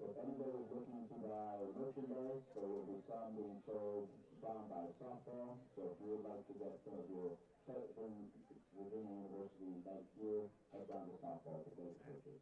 If anybody is looking to buy merchandise, there will be some being sold down by softball. So if you would like to get some of your Southern Virginia University night gear, head down to softball to go to purchase.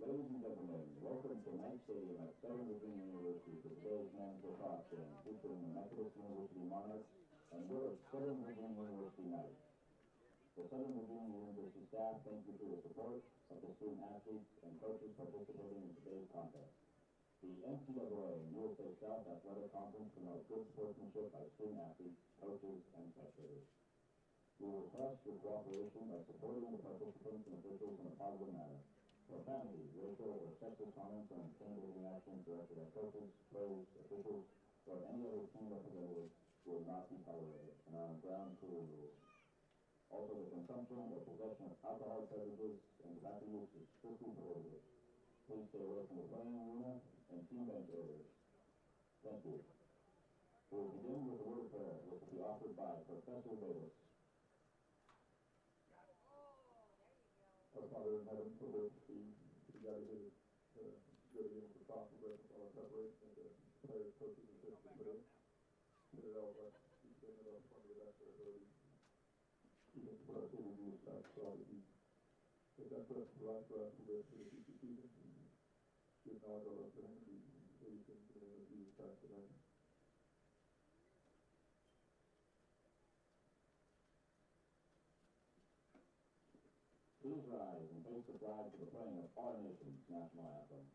Ladies and gentlemen, welcome to Night Stadium at Southern Virginia University for today's men's lacrosse game, featuring the Methodist University Monarchs and your Southern Virginia University Knights. The Southern Virginia University staff thank you for your support of the student athletes and coaches participating in today's contest. The NCAA and USA South Athletic Conference promote good sportsmanship by student athletes, coaches, and spectators. We request your cooperation by supporting the participants and officials in a positive manner. Profanity, racial, or sexist comments or intimidating actions directed at coaches, players, officials, or any other team representatives will not be tolerated and are on ground rule rules. Also, the consumption or possession of alcoholic beverages and tobacco use is strictly prohibited. Please stay away from the playing arena and team bench areas. Thank you. We will begin with a word of prayer, which will be offered by Professor Davis. Our Father in heaven, for which we gather here good again for talk with all our preparation and the players, coaches, and officials today. Put it all back, we send it all from the best of our ability. Even to put our city rules back, so that we take that for us, provide for us, for the future season. We acknowledge our love for him, and we things in the name of Jesus Christ, amen. Please rise and face the flag for the playing of Our Nation's national anthem.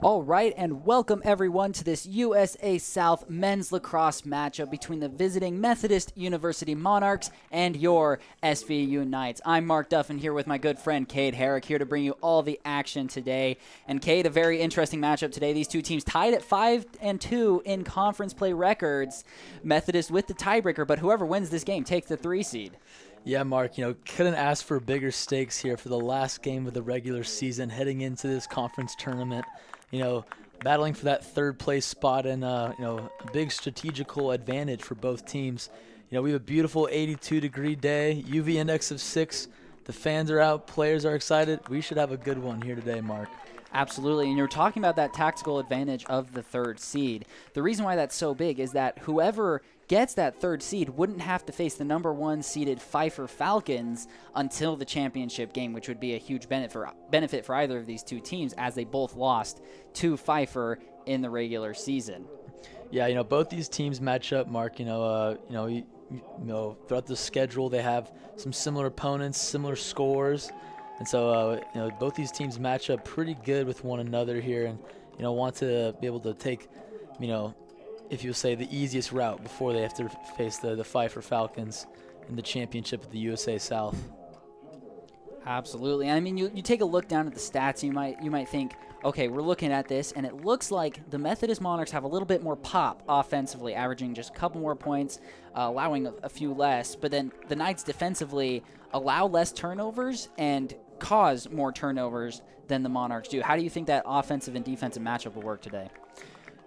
All right, and welcome everyone to this USA South men's lacrosse matchup between the visiting Methodist University Monarchs and your SVU Knights. I'm Mark Duffin here with my good friend Cade Herrick here to bring you all the action today. And Cade, a very interesting matchup today. These two teams tied at 5-2 in conference play records. Methodist with the tiebreaker, but whoever wins this game takes the 3 seed. Yeah, Mark, couldn't ask for bigger stakes here for the last game of the regular season heading into this conference tournament. Battling for that third place spot and, a big strategical advantage for both teams. We have a beautiful 82-degree day, UV index of 6. The fans are out, players are excited. We should have a good one here today, Mark. Absolutely, and you're talking about that tactical advantage of the 3rd seed. The reason why that's so big is that whoever gets that 3rd seed wouldn't have to face the number 1 seeded Pfeiffer Falcons until the championship game, which would be a huge benefit for either of these two teams, as they both lost to Pfeiffer in the regular season. Yeah, both these teams match up, Mark. Throughout the schedule they have some similar opponents, similar scores. And so, both these teams match up pretty good with one another here and, want to be able to take, if you say the easiest route before they have to face the Pfeiffer Falcons in the championship of the USA South. Absolutely. I mean, you take a look down at the stats, you might think, okay, we're looking at this, and it looks like the Methodist Monarchs have a little bit more pop offensively, averaging just a couple more points, allowing a few less. But then the Knights defensively allow less turnovers and cause more turnovers than the Monarchs do. How do you think that offensive and defensive matchup will work today?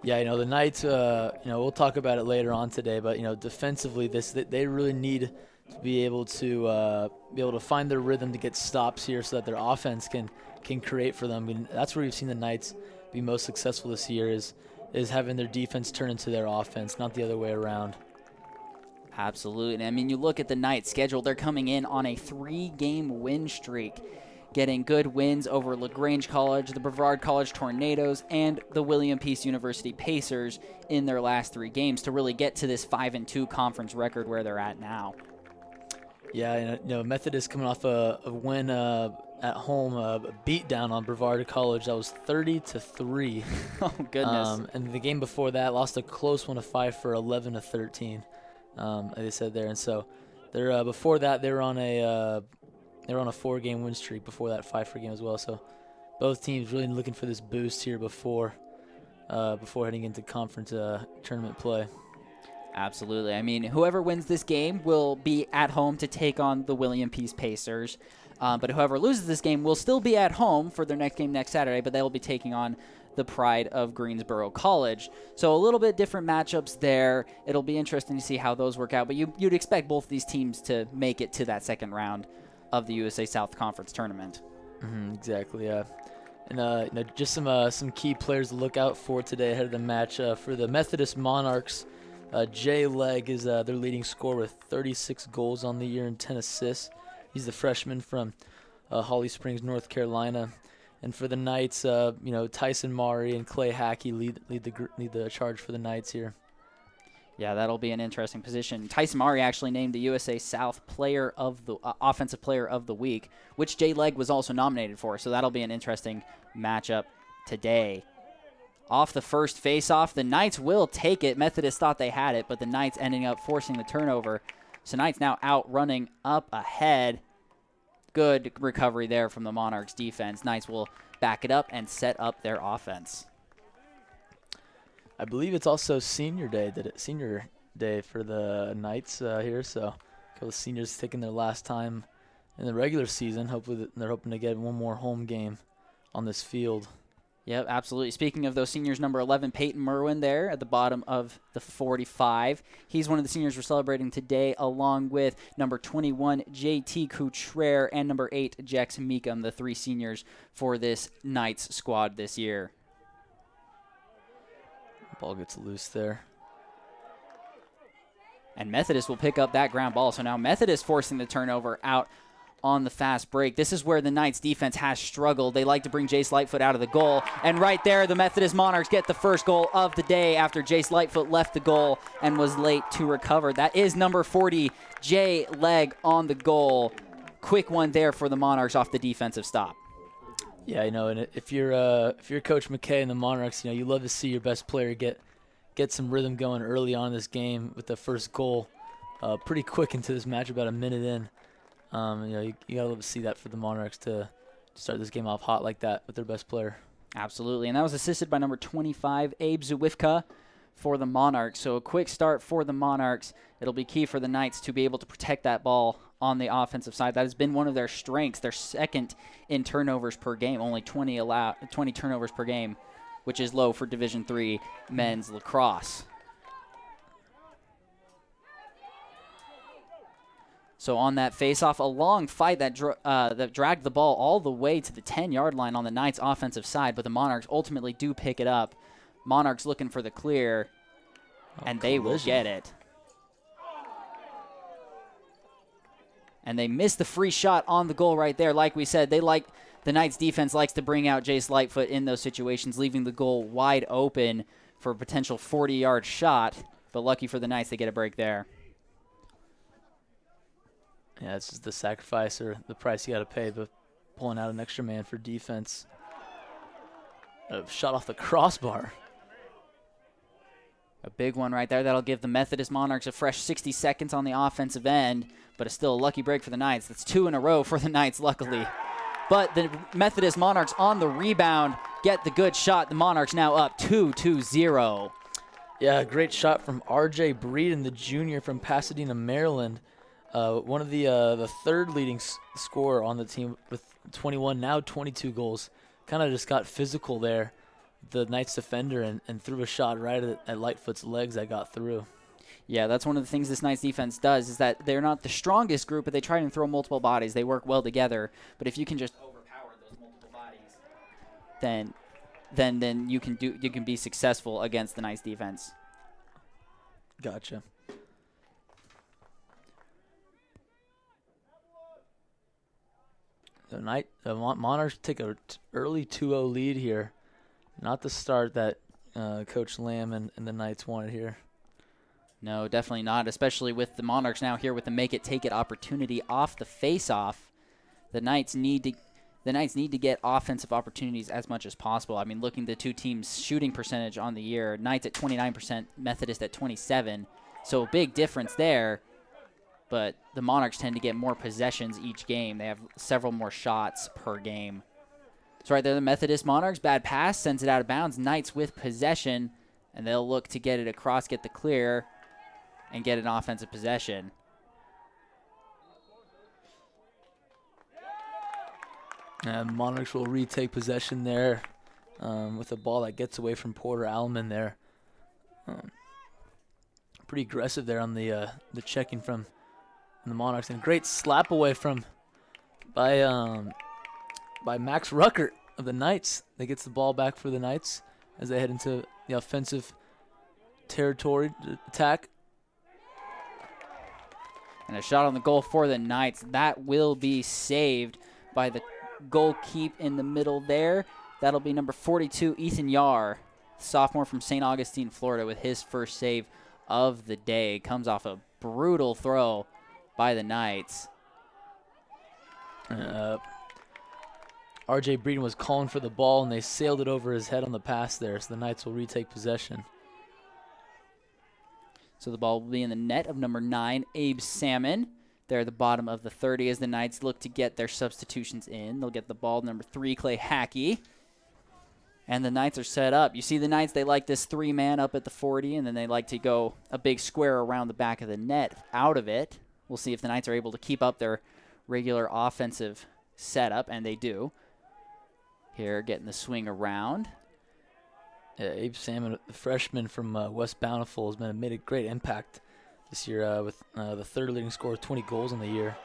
Yeah, the Knights, we'll talk about it later on today, but, defensively, they really need to be able to find their rhythm to get stops here so that their offense can create for them. And that's where we've seen the Knights be most successful this year is having their defense turn into their offense, not the other way around. Absolutely. I mean, you look at the Knights' schedule, they're coming in on a 3-game win streak, getting good wins over LaGrange College, the Brevard College Tornadoes, and the William Peace University Pacers in their last 3 games to really get to this 5-2 conference record where they're at now. Yeah, Methodist coming off a win at home, a beatdown on Brevard College. That was 30-3. Oh, goodness. And the game before that lost a close one to Pfeiffer, 11-13. Like they said there, and so they're before that they were on a 4-game win streak before that Pfeiffer game as well. So both teams really looking for this boost here before heading into conference tournament play. Absolutely. I mean, whoever wins this game will be at home to take on the William Peace Pacers. But whoever loses this game will still be at home for their next game next Saturday, but they will be taking on the Pride of Greensboro College. So a little bit different matchups there. It'll be interesting to see how those work out. But you'd expect both these teams to make it to that second round of the USA South Conference tournament. Exactly, yeah. And just some key players to look out for today ahead of the match. For the Methodist Monarchs, Jay Legg is their leading scorer with 36 goals on the year and 10 assists. He's the freshman from Holly Springs, North Carolina. And for the Knights, Tyson Maury and Clay Hackey lead the charge for the Knights here. Yeah, that'll be an interesting position. Tyson Maury actually named the USA South Player of the Offensive Player of the Week, which Jay Legg was also nominated for. So that'll be an interesting matchup today. Off the first face-off, the Knights will take it. Methodist thought they had it, but the Knights ending up forcing the turnover. So Knights now out running up ahead. Good recovery there from the Monarchs defense. Knights will back it up and set up their offense. I believe it's also senior day for the Knights here. So a couple of seniors taking their last time in the regular season. Hopefully they're hoping to get one more home game on this field. Yep, absolutely. Speaking of those seniors, number 11, Peyton Merwin there at the bottom of the 45. He's one of the seniors we're celebrating today, along with number 21, J.T. Coutrere, and number 8, Jex Meekum, the 3 seniors for this Knights squad this year. Ball gets loose there. And Methodist will pick up that ground ball. So now Methodist forcing the turnover out on the fast break. This is where the Knights defense has struggled. They like to bring Jace Lightfoot out of the goal. And right there, the Methodist Monarchs get the first goal of the day after Jace Lightfoot left the goal and was late to recover. That is number 40, Jay Legg on the goal. Quick one there for the Monarchs off the defensive stop. Yeah, and if you're Coach McKay and the Monarchs, you love to see your best player get some rhythm going early on in this game with the first goal. Pretty quick into this match, about a minute in. You gotta love to see that for the Monarchs to start this game off hot like that with their best player. Absolutely, and that was assisted by number 25, Abe Zuwifka for the Monarchs. So a quick start for the Monarchs. It'll be key for the Knights to be able to protect that ball on the offensive side. That has been one of their strengths. They're second in turnovers per game, only 20 turnovers per game, which is low for Division III men's lacrosse. So on that face-off, a long fight that dragged the ball all the way to the 10-yard line on the Knights' offensive side, but the Monarchs ultimately do pick it up. Monarchs looking for the clear, and they will get it. And they missed the free shot on the goal right there. Like we said, the Knights' defense likes to bring out Jace Lightfoot in those situations, leaving the goal wide open for a potential 40-yard shot. But lucky for the Knights, they get a break there. Yeah, it's just the sacrifice or the price you got to pay, but pulling out an extra man for defense. A shot off the crossbar. A big one right there. That'll give the Methodist Monarchs a fresh 60 seconds on the offensive end, but it's still a lucky break for the Knights. That's 2 in a row for the Knights, luckily. But the Methodist Monarchs on the rebound get the good shot. The Monarchs now up 2-0. Yeah, great shot from R.J. Breeden, the junior from Pasadena, Maryland. One of the third leading scorer on the team with 21, now 22 goals. Kind of just got physical there, the Knights defender, and threw a shot right at Lightfoot's legs that got through. Yeah, that's one of the things this Knights defense does, is that they're not the strongest group, but they try and throw multiple bodies. They work well together. But if you can just overpower those multiple bodies, then you can be successful against the Knights defense. Gotcha. The Monarchs take an early 2-0 lead here. Not the start that Coach Lamb and the Knights wanted here. No, definitely not, especially with the Monarchs now here with the make it, take it opportunity off the face-off. The Knights need to get offensive opportunities as much as possible. I mean, looking at the two teams' shooting percentage on the year, Knights at 29%, Methodist at 27%. So a big difference there. But the Monarchs tend to get more possessions each game. They have several more shots per game. So right there, the Methodist Monarchs, bad pass, sends it out of bounds. Knights with possession, and they'll look to get it across, get the clear, and get an offensive possession. And Monarchs will retake possession there with a ball that gets away from Porter Allman there. Pretty aggressive there on the checking from the Monarchs, and a great slap away by Max Ruckert of the Knights. That gets the ball back for the Knights as they head into the offensive territory attack. And a shot on the goal for the Knights. That will be saved by the goalkeep in the middle there. That'll be number 42, Ethan Yar, sophomore from St. Augustine, Florida, with his first save of the day. Comes off a brutal throw by the Knights. R.J. Breeden was calling for the ball, and they sailed it over his head on the pass there, so the Knights will retake possession. So the ball will be in the net of number 9, Abe Salmon. They're at the bottom of the 30 as the Knights look to get their substitutions in. They'll get the ball, number 3, Clay Hackey. And the Knights are set up. You see the Knights, they like this 3-man up at the 40, and then they like to go a big square around the back of the net out of it. We'll see if the Knights are able to keep up their regular offensive setup, and they do. Here, getting the swing around. Yeah, Abe Salmon, the freshman from West Bountiful, has made a great impact this year with the third leading scorer with 20 goals in the year.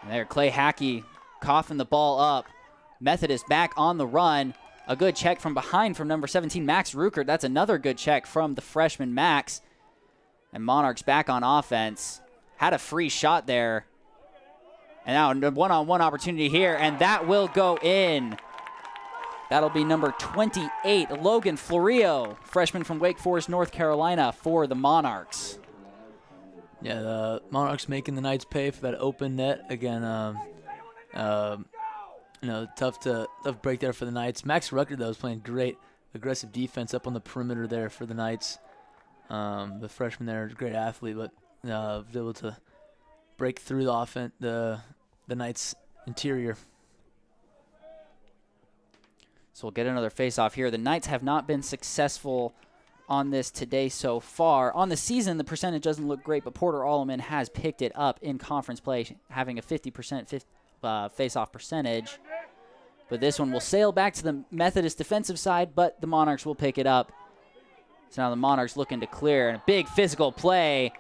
And there, Clay Hackey coughing the ball up. Methodist back on the run. A good check from behind from number 17, Max Ruckert. That's another good check from the freshman Max. And Monarchs back on offense. Had a free shot there. And now a one-on-one opportunity here, and that will go in. That'll be number 28, Logan Florio, freshman from Wake Forest, North Carolina, for the Monarchs. Yeah, the Monarchs making the Knights pay for that open net. Again, tough break there for the Knights. Max Ruckert, though, is playing great aggressive defense up on the perimeter there for the Knights. The freshman there is a great athlete, but was able to break through the offense, the Knights' interior. So we'll get another face-off here. The Knights have not been successful on this today so far. On the season, the percentage doesn't look great, but Porter Allman has picked it up in conference play, having a 50% face-off percentage. But this one will sail back to the Methodist defensive side, but the Monarchs will pick it up. So now the Monarchs looking to clear, and a big physical play.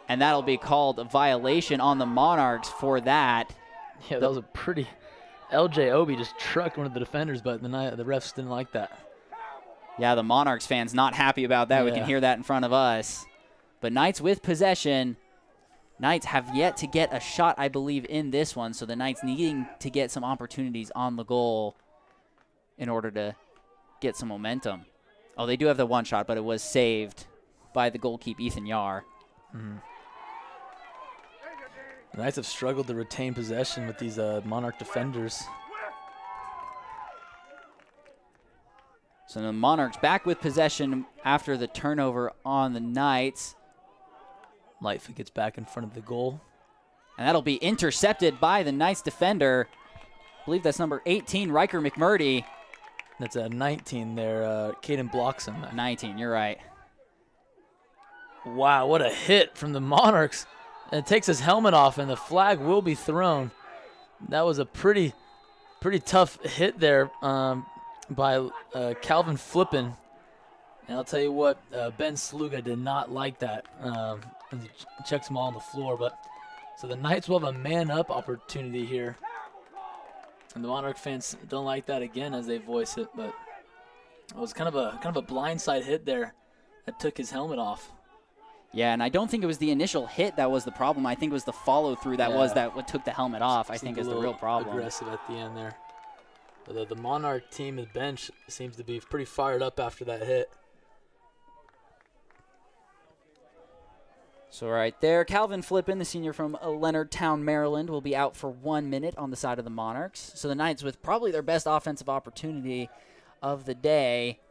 And that'll be called a violation on the Monarchs for that. Yeah, that was a pretty... L.J. Obi just trucked one of the defenders, but the refs didn't like that. Yeah, the Monarchs fans not happy about that. Yeah. We can hear that in front of us. But Knights with possession. Knights have yet to get a shot, I believe, in this one. So the Knights needing to get some opportunities on the goal in order to get some momentum. Oh, they do have the one shot, but it was saved by the goalkeeper, Ethan Yar. Mm-hmm. The Knights have struggled to retain possession with these Monarch defenders. So the Monarchs back with possession after the turnover on the Knights. Lightfoot gets back in front of the goal. And that'll be intercepted by the Knights defender. I believe that's number 18, Riker McMurdy. That's a 19 there, Caden Bloxham. 19, you're right. Wow, what a hit from the Monarchs. And it takes his helmet off, and the flag will be thrown. That was a pretty tough hit there by Calvin Flippin. And I'll tell you what, Ben Sluga did not like that. And he checks them all on the floor. But so the Knights will have a man-up opportunity here. And the Monarch fans don't like that again as they voice it. But it was kind of a blindside hit there that took his helmet off. Yeah, and I don't think it was the initial hit that was the problem. I think it was the follow-through that was what took the helmet off, I think, is the real problem. Aggressive at the end there. But the Monarch team and bench seems to be pretty fired up after that hit. So right there, Calvin Flippin, the senior from Leonardtown, Maryland, will be out for 1 minute on the side of the Monarchs. So the Knights, with probably their best offensive opportunity of the day,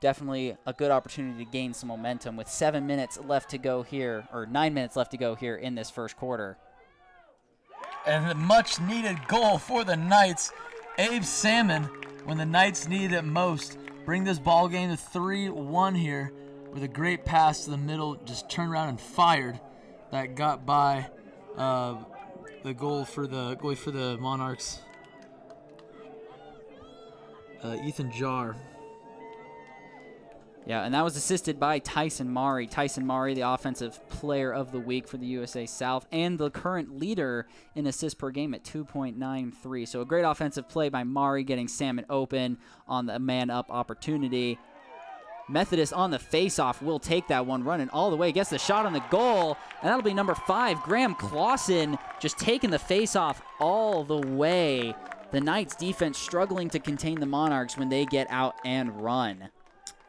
definitely a good opportunity to gain some momentum with 7 minutes left to go here, or 9 minutes left to go here in this first quarter. And a much-needed goal for the Knights. Abe Salmon, when the Knights needed it most, bring this ball game to 3-1 here with a great pass to the middle, just turned around and fired. That got by the goalie for the Monarchs, Ethan Jarr. Yeah, and that was assisted by Tyson Maury. Tyson Maury, the offensive player of the week for the USA South and the current leader in assists per game at 2.93. So a great offensive play by Maury, getting Salmon open on the man-up opportunity. Methodist on the face-off will take that one, running all the way, gets the shot on the goal, and that'll be number 5, Graham Clausen, just taking the face-off all the way. The Knights defense struggling to contain the Monarchs when they get out and run.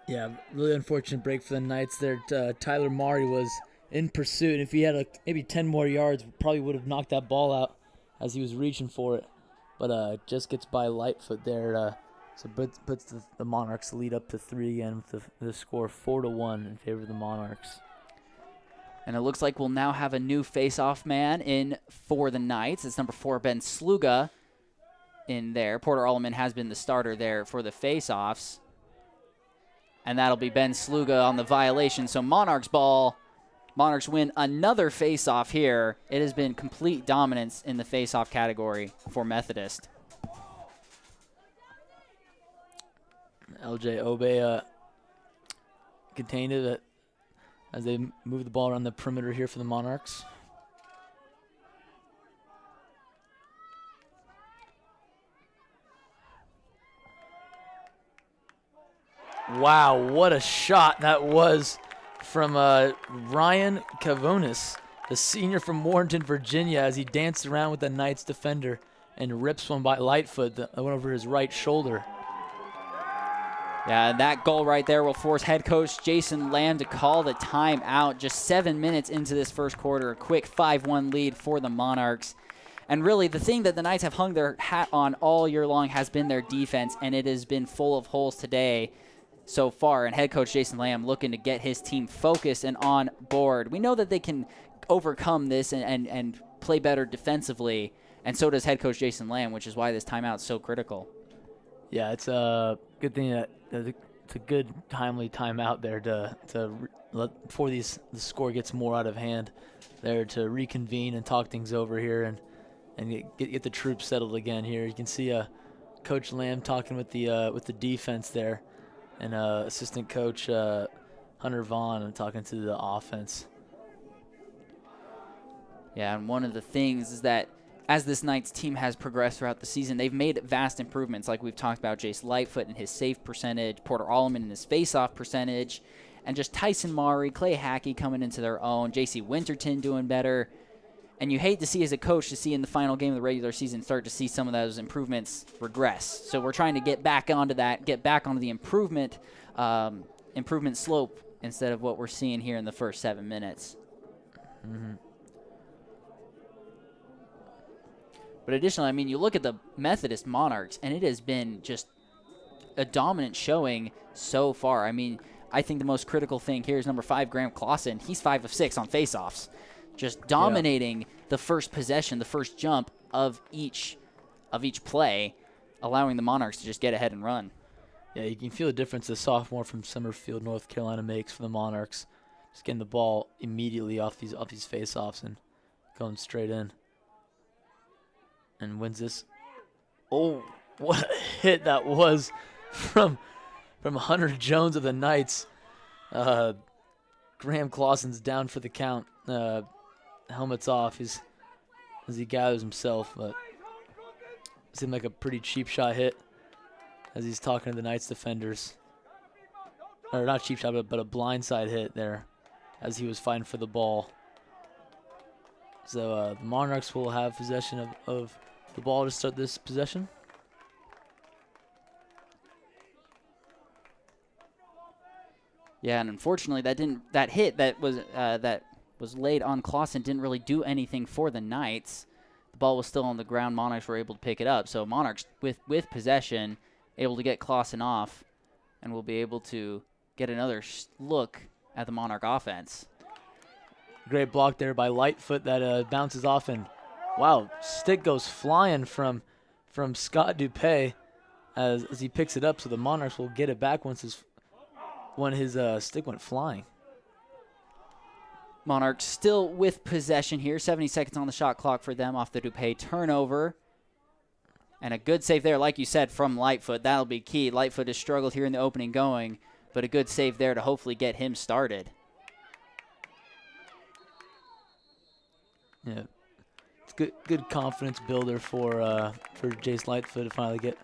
Yeah, really unfortunate break for the Knights there. Tyler Maury was in pursuit. If he had maybe 10 more yards, probably would have knocked that ball out as he was reaching for it. But just gets by Lightfoot there. So puts the Monarchs lead up to 3 again with the score 4-1 in favor of the Monarchs. And it looks like we'll now have a new face-off man in for the Knights. It's number 4, Ben Sluga in there. Porter Alleman has been the starter there for the face-offs. And that'll be Ben Sluga on the violation. So Monarchs ball. Monarchs win another face-off here. It has been complete dominance in the face-off category for Methodist. LJ Obe contained it as they move the ball around the perimeter here for the Monarchs. Wow, what a shot that was from Ryan Cavonis, the senior from Warrenton, Virginia, as he danced around with the Knights defender and rips one by Lightfoot that went over his right shoulder. Yeah, that goal right there will force head coach Jason Lamb to call the timeout. Just 7 minutes into this first quarter, a quick 5-1 lead for the Monarchs. And really, the thing that the Knights have hung their hat on all year long has been their defense, and it has been full of holes today so far. And head coach Jason Lamb looking to get his team focused and on board. We know that they can overcome this and play better defensively, and so does head coach Jason Lamb, which is why this timeout is so critical. Yeah, it's a good thing that it's a good timely timeout there before the score gets more out of hand, there to reconvene and talk things over here and get the troops settled again here. You can see Coach Lamb talking with the defense there, and assistant coach Hunter Vaughn talking to the offense. Yeah, and one of the things is that as this Knights team has progressed throughout the season, they've made vast improvements, like we've talked about Jace Lightfoot and his save percentage, Porter Alleman and his face-off percentage, and just Tyson Maury, Clay Hackey coming into their own, J.C. Winterton doing better. And you hate to see as a coach to see in the final game of the regular season start to see some of those improvements regress. So we're trying to get back onto that, get back onto the improvement slope instead of what we're seeing here in the first 7 minutes. Mm-hmm. But additionally, I mean, you look at the Methodist Monarchs, and it has been just a dominant showing so far. I mean, I think the most critical thing here is number 5, Graham Clausen. He's 5 of 6 on faceoffs, just dominating the first possession, the first jump of each play, allowing the Monarchs to just get ahead and run. Yeah, you can feel the difference the sophomore from Summerfield, North Carolina makes for the Monarchs. Just getting the ball immediately off these faceoffs and going straight in. And wins this. Oh, what a hit that was from Hunter Jones of the Knights. Graham Clausen's down for the count. Helmet's off as he gathers himself, but it seemed like a pretty cheap shot hit as he's talking to the Knights defenders. Or not cheap shot, but a blindside hit there as he was fighting for the ball. So the Monarchs will have possession of the ball to start this possession. Yeah, and unfortunately that was laid on Clausen, didn't really do anything for the Knights. The ball was still on the ground. Monarchs were able to pick it up. So Monarchs, with possession, able to get Clausen off, and will be able to get another look at the Monarch offense. Great block there by Lightfoot that bounces off, and wow, stick goes flying from Scott Dupay as he picks it up. So the Monarchs will get it back when his stick went flying. Monarchs still with possession here. 70 seconds on the shot clock for them off the Dupay turnover. And a good save there, like you said, from Lightfoot. That'll be key. Lightfoot has struggled here in the opening going, but a good save there to hopefully get him started. Yeah, it's good confidence builder for Jace Lightfoot to finally get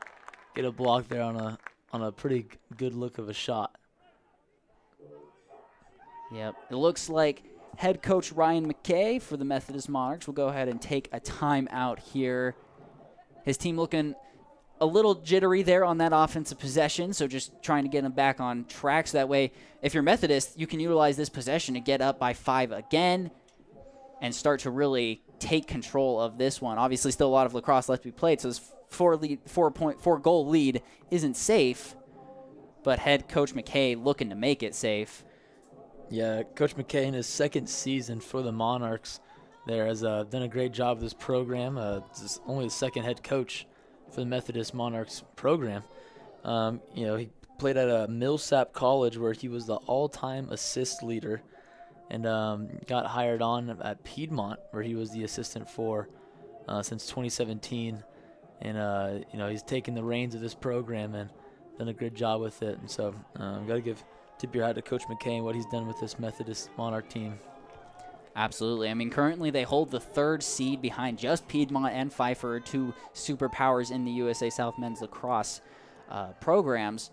a block there on a pretty good look of a shot. Yep, it looks like head coach Ryan McKay for the Methodist Monarchs will go ahead and take a timeout here. His team looking a little jittery there on that offensive possession, so just trying to get them back on track. So that way, if you're Methodist, you can utilize this possession to get up by 5 again and start to really take control of this one. Obviously, still a lot of lacrosse left to be played, so this 4-goal lead isn't safe, but head coach McKay looking to make it safe. Yeah, Coach McKay in his second season for the Monarchs there has done a great job with this program. This is only the second head coach for the Methodist Monarchs program. He played at Millsap College where he was the all-time assist leader, and got hired on at Piedmont where he was the assistant for since 2017. And he's taken the reins of this program and done a good job with it. And so got to tip your hat to Coach McKay and what he's done with this Methodist Monarch team. Absolutely. I mean, currently they hold the 3rd seed behind just Piedmont and Pfeiffer, 2 superpowers in the USA South men's lacrosse programs.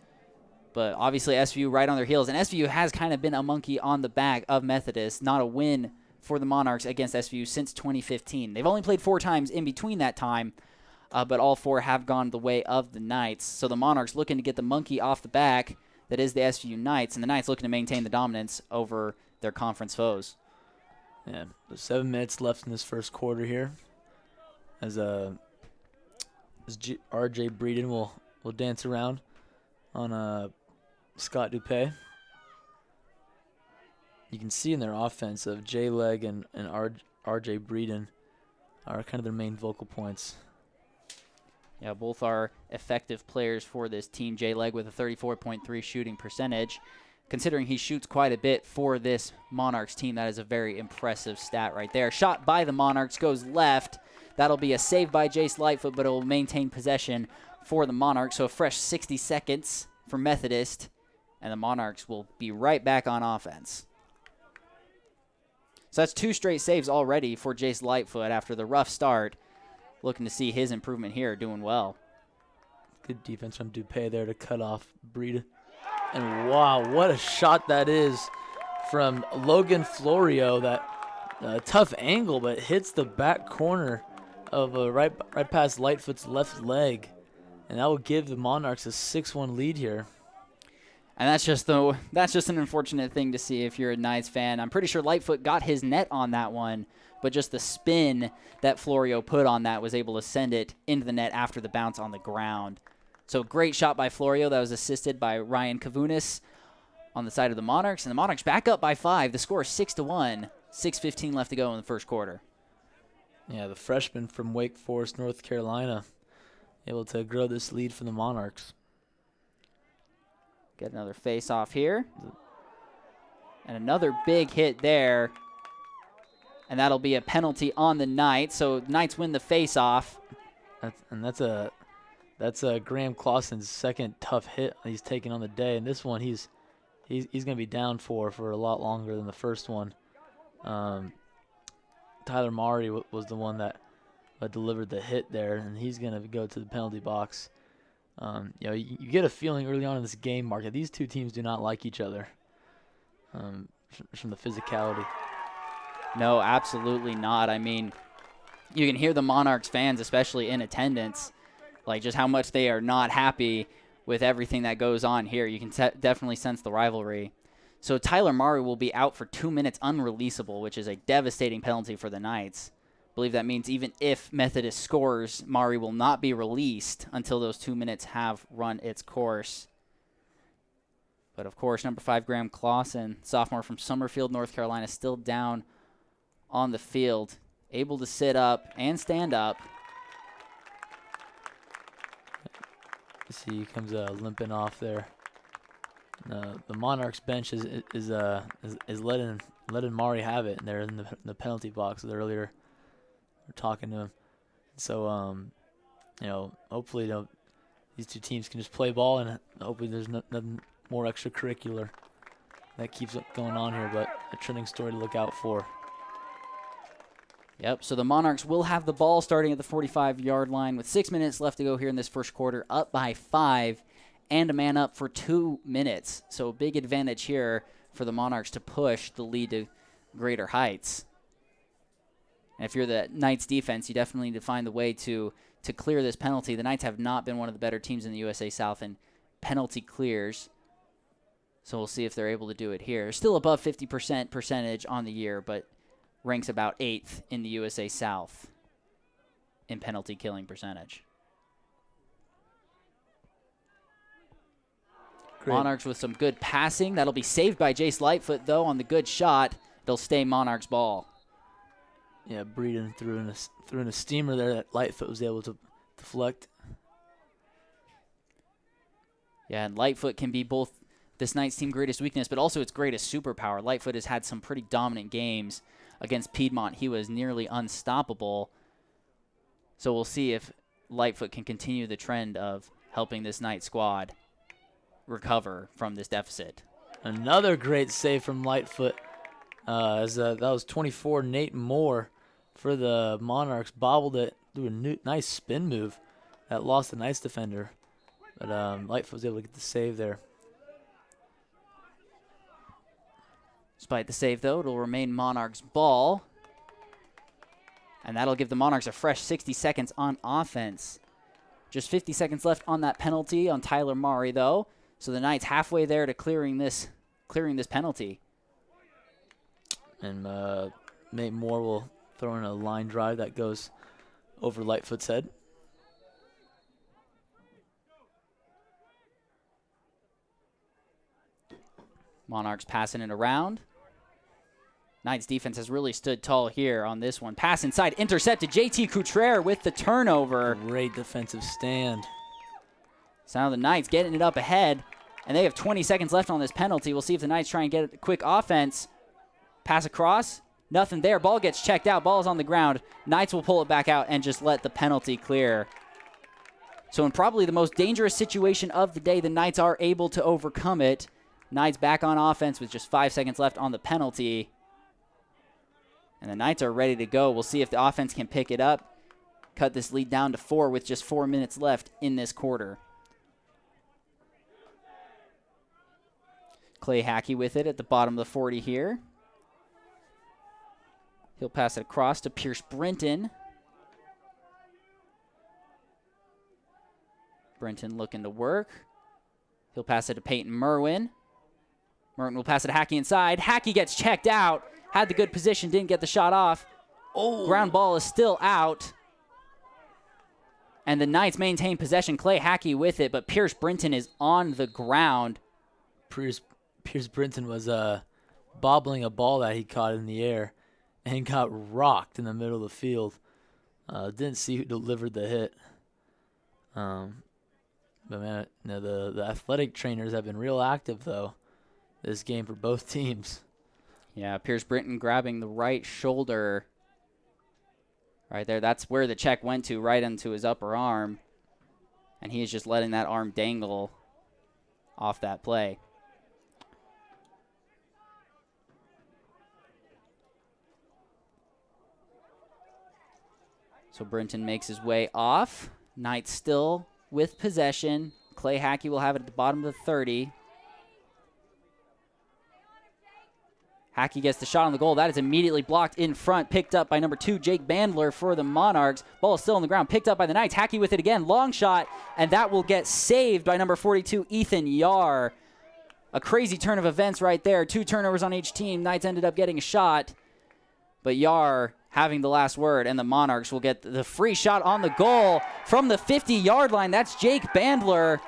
But obviously SVU right on their heels. And SVU has kind of been a monkey on the back of Methodist. Not a win for the Monarchs against SVU since 2015. They've only played 4 times in between that time, but all 4 have gone the way of the Knights. So the Monarchs looking to get the monkey off the back that is the SVU Knights, and the Knights looking to maintain the dominance over their conference foes. Yeah, there's 7 minutes left in this first quarter here. As R.J. Breeden will dance around on Scott Dupay. You can see in their offense of Jay Legg and R.J. Breeden are kind of their main vocal points. Yeah, both are effective players for this team. Jay Legg with a 34.3 shooting percentage. Considering he shoots quite a bit for this Monarchs team, that is a very impressive stat right there. Shot by the Monarchs goes left. That'll be a save by Jace Lightfoot, but it will maintain possession for the Monarchs. So a fresh 60 seconds for Methodist, and the Monarchs will be right back on offense. So that's 2 straight saves already for Jace Lightfoot after the rough start. Looking to see his improvement here, doing well. Good defense from Dupay there to cut off Breeden. And wow, what a shot that is from Logan Florio. That tough angle, but hits the back corner of right past Lightfoot's left leg. And that will give the Monarchs a 6-1 lead here. And that's just an unfortunate thing to see if you're a Knights fan. I'm pretty sure Lightfoot got his net on that one, but just the spin that Florio put on that was able to send it into the net after the bounce on the ground. So great shot by Florio that was assisted by Ryan Kavunis on the side of the Monarchs. And the Monarchs back up by 5. The score is 6-1. 6:15 left to go in the first quarter. Yeah, the freshman from Wake Forest, North Carolina, able to grow this lead for the Monarchs. Get another face off here. And another big hit there. And that'll be a penalty on the Knights. So Knights win the face off. That's Graham Clausen's second tough hit he's taken on the day. And this one he's going to be down for a lot longer than the first one. Tyler Maury was the one that delivered the hit there, and he's going to go to the penalty box. You get a feeling early on in this game, Mark, that these two teams do not like each other from the physicality. No, absolutely not. I mean, you can hear the Monarchs fans, especially in attendance, like just how much they are not happy with everything that goes on here. You can definitely sense the rivalry. So Tyler Murray will be out for 2 minutes unreleasable, which is a devastating penalty for the Knights. I believe that means even if Methodist scores, Murray will not be released until those 2 minutes have run its course. But, of course, number 5, Graham Clausen, sophomore from Summerfield, North Carolina, still down on the field, able to sit up and stand up. See, he comes limping off there. The Monarchs bench is letting Maury have it, and they're in the penalty box earlier. We're talking to him, so hopefully these two teams can just play ball, and hopefully there's nothing more extracurricular that keeps going on here, but a trending story to look out for. Yep, so the Monarchs will have the ball starting at the 45-yard line with 6 minutes left to go here in this first quarter, up by 5 and a man up for 2 minutes. So a big advantage here for the Monarchs to push the lead to greater heights. And if you're the Knights defense, you definitely need to find the way to clear this penalty. The Knights have not been one of the better teams in the USA South in penalty clears. So we'll see if they're able to do it here. Still above 50% percentage on the year, but ranks about 8th in the USA South in penalty killing percentage. Great. Monarchs with some good passing. That'll be saved by Jace Lightfoot, though, on the good shot. It'll stay Monarchs ball. Yeah, Breeden threw in a steamer there that Lightfoot was able to deflect. Yeah, and Lightfoot can be both this Knights team greatest weakness, but also its greatest superpower. Lightfoot has had some pretty dominant games against Piedmont. He was nearly unstoppable. So we'll see if Lightfoot can continue the trend of helping this Knight squad recover from this deficit. Another great save from Lightfoot. That was 24, Nate Moore for the Monarchs. Bobbled it through a nice spin move that lost the Knights defender. But Lightfoot was able to get the save there. Despite the save, though, it'll remain Monarchs ball. And that'll give the Monarchs a fresh 60 seconds on offense. Just 50 seconds left on that penalty on Tyler Murray, though. So the Knights halfway there to clearing this penalty. And Nate Moore will throw in a line drive that goes over Lightfoot's head. Monarchs passing it around. Knights defense has really stood tall here on this one. Pass inside, intercepted. JT Coutrere with the turnover. Great defensive stand. So now the Knights getting it up ahead, and they have 20 seconds left on this penalty. We'll see if the Knights try and get a quick offense. Pass across, nothing there. Ball gets checked out. Ball is on the ground. Knights will pull it back out and just let the penalty clear. So in probably the most dangerous situation of the day, the Knights are able to overcome it. Knights back on offense with just 5 seconds left on the penalty. And the Knights are ready to go. We'll see if the offense can pick it up, cut this lead down to 4 with just 4 minutes left in this quarter. Clay Hackey with it at the bottom of the 40 here. He'll pass it across to Pierce Brenton. Brenton looking to work. He'll pass it to Peyton Merwin. Merwin will pass it to Hackey inside. Hackey gets checked out. Had the good position, didn't get the shot off. Oh, ground ball is still out. And the Knights maintain possession. Clay Hackey with it, but Pierce Brenton is on the ground. Pierce Brenton was bobbling a ball that he caught in the air and got rocked in the middle of the field. Didn't see who delivered the hit. But man, the athletic trainers have been real active though this game for both teams. Yeah, Pierce Brenton grabbing the right shoulder right there. That's where the check went to, right into his upper arm. And he is just letting that arm dangle off that play. So Brenton makes his way off. Knights still with possession. Clay Hackey will have it at the bottom of the 30. Hackey gets the shot on the goal. That is immediately blocked in front. Picked up by number 2, Jake Bandler for the Monarchs. Ball is still on the ground. Picked up by the Knights. Hackey with it again. Long shot. And that will get saved by number 42, Ethan Yar. a crazy turn of events right there. 2 turnovers on each team. Knights ended up getting a shot, but Yar having the last word, and the Monarchs will get the free shot on the goal from the 50-yard line. That's Jake Bandler.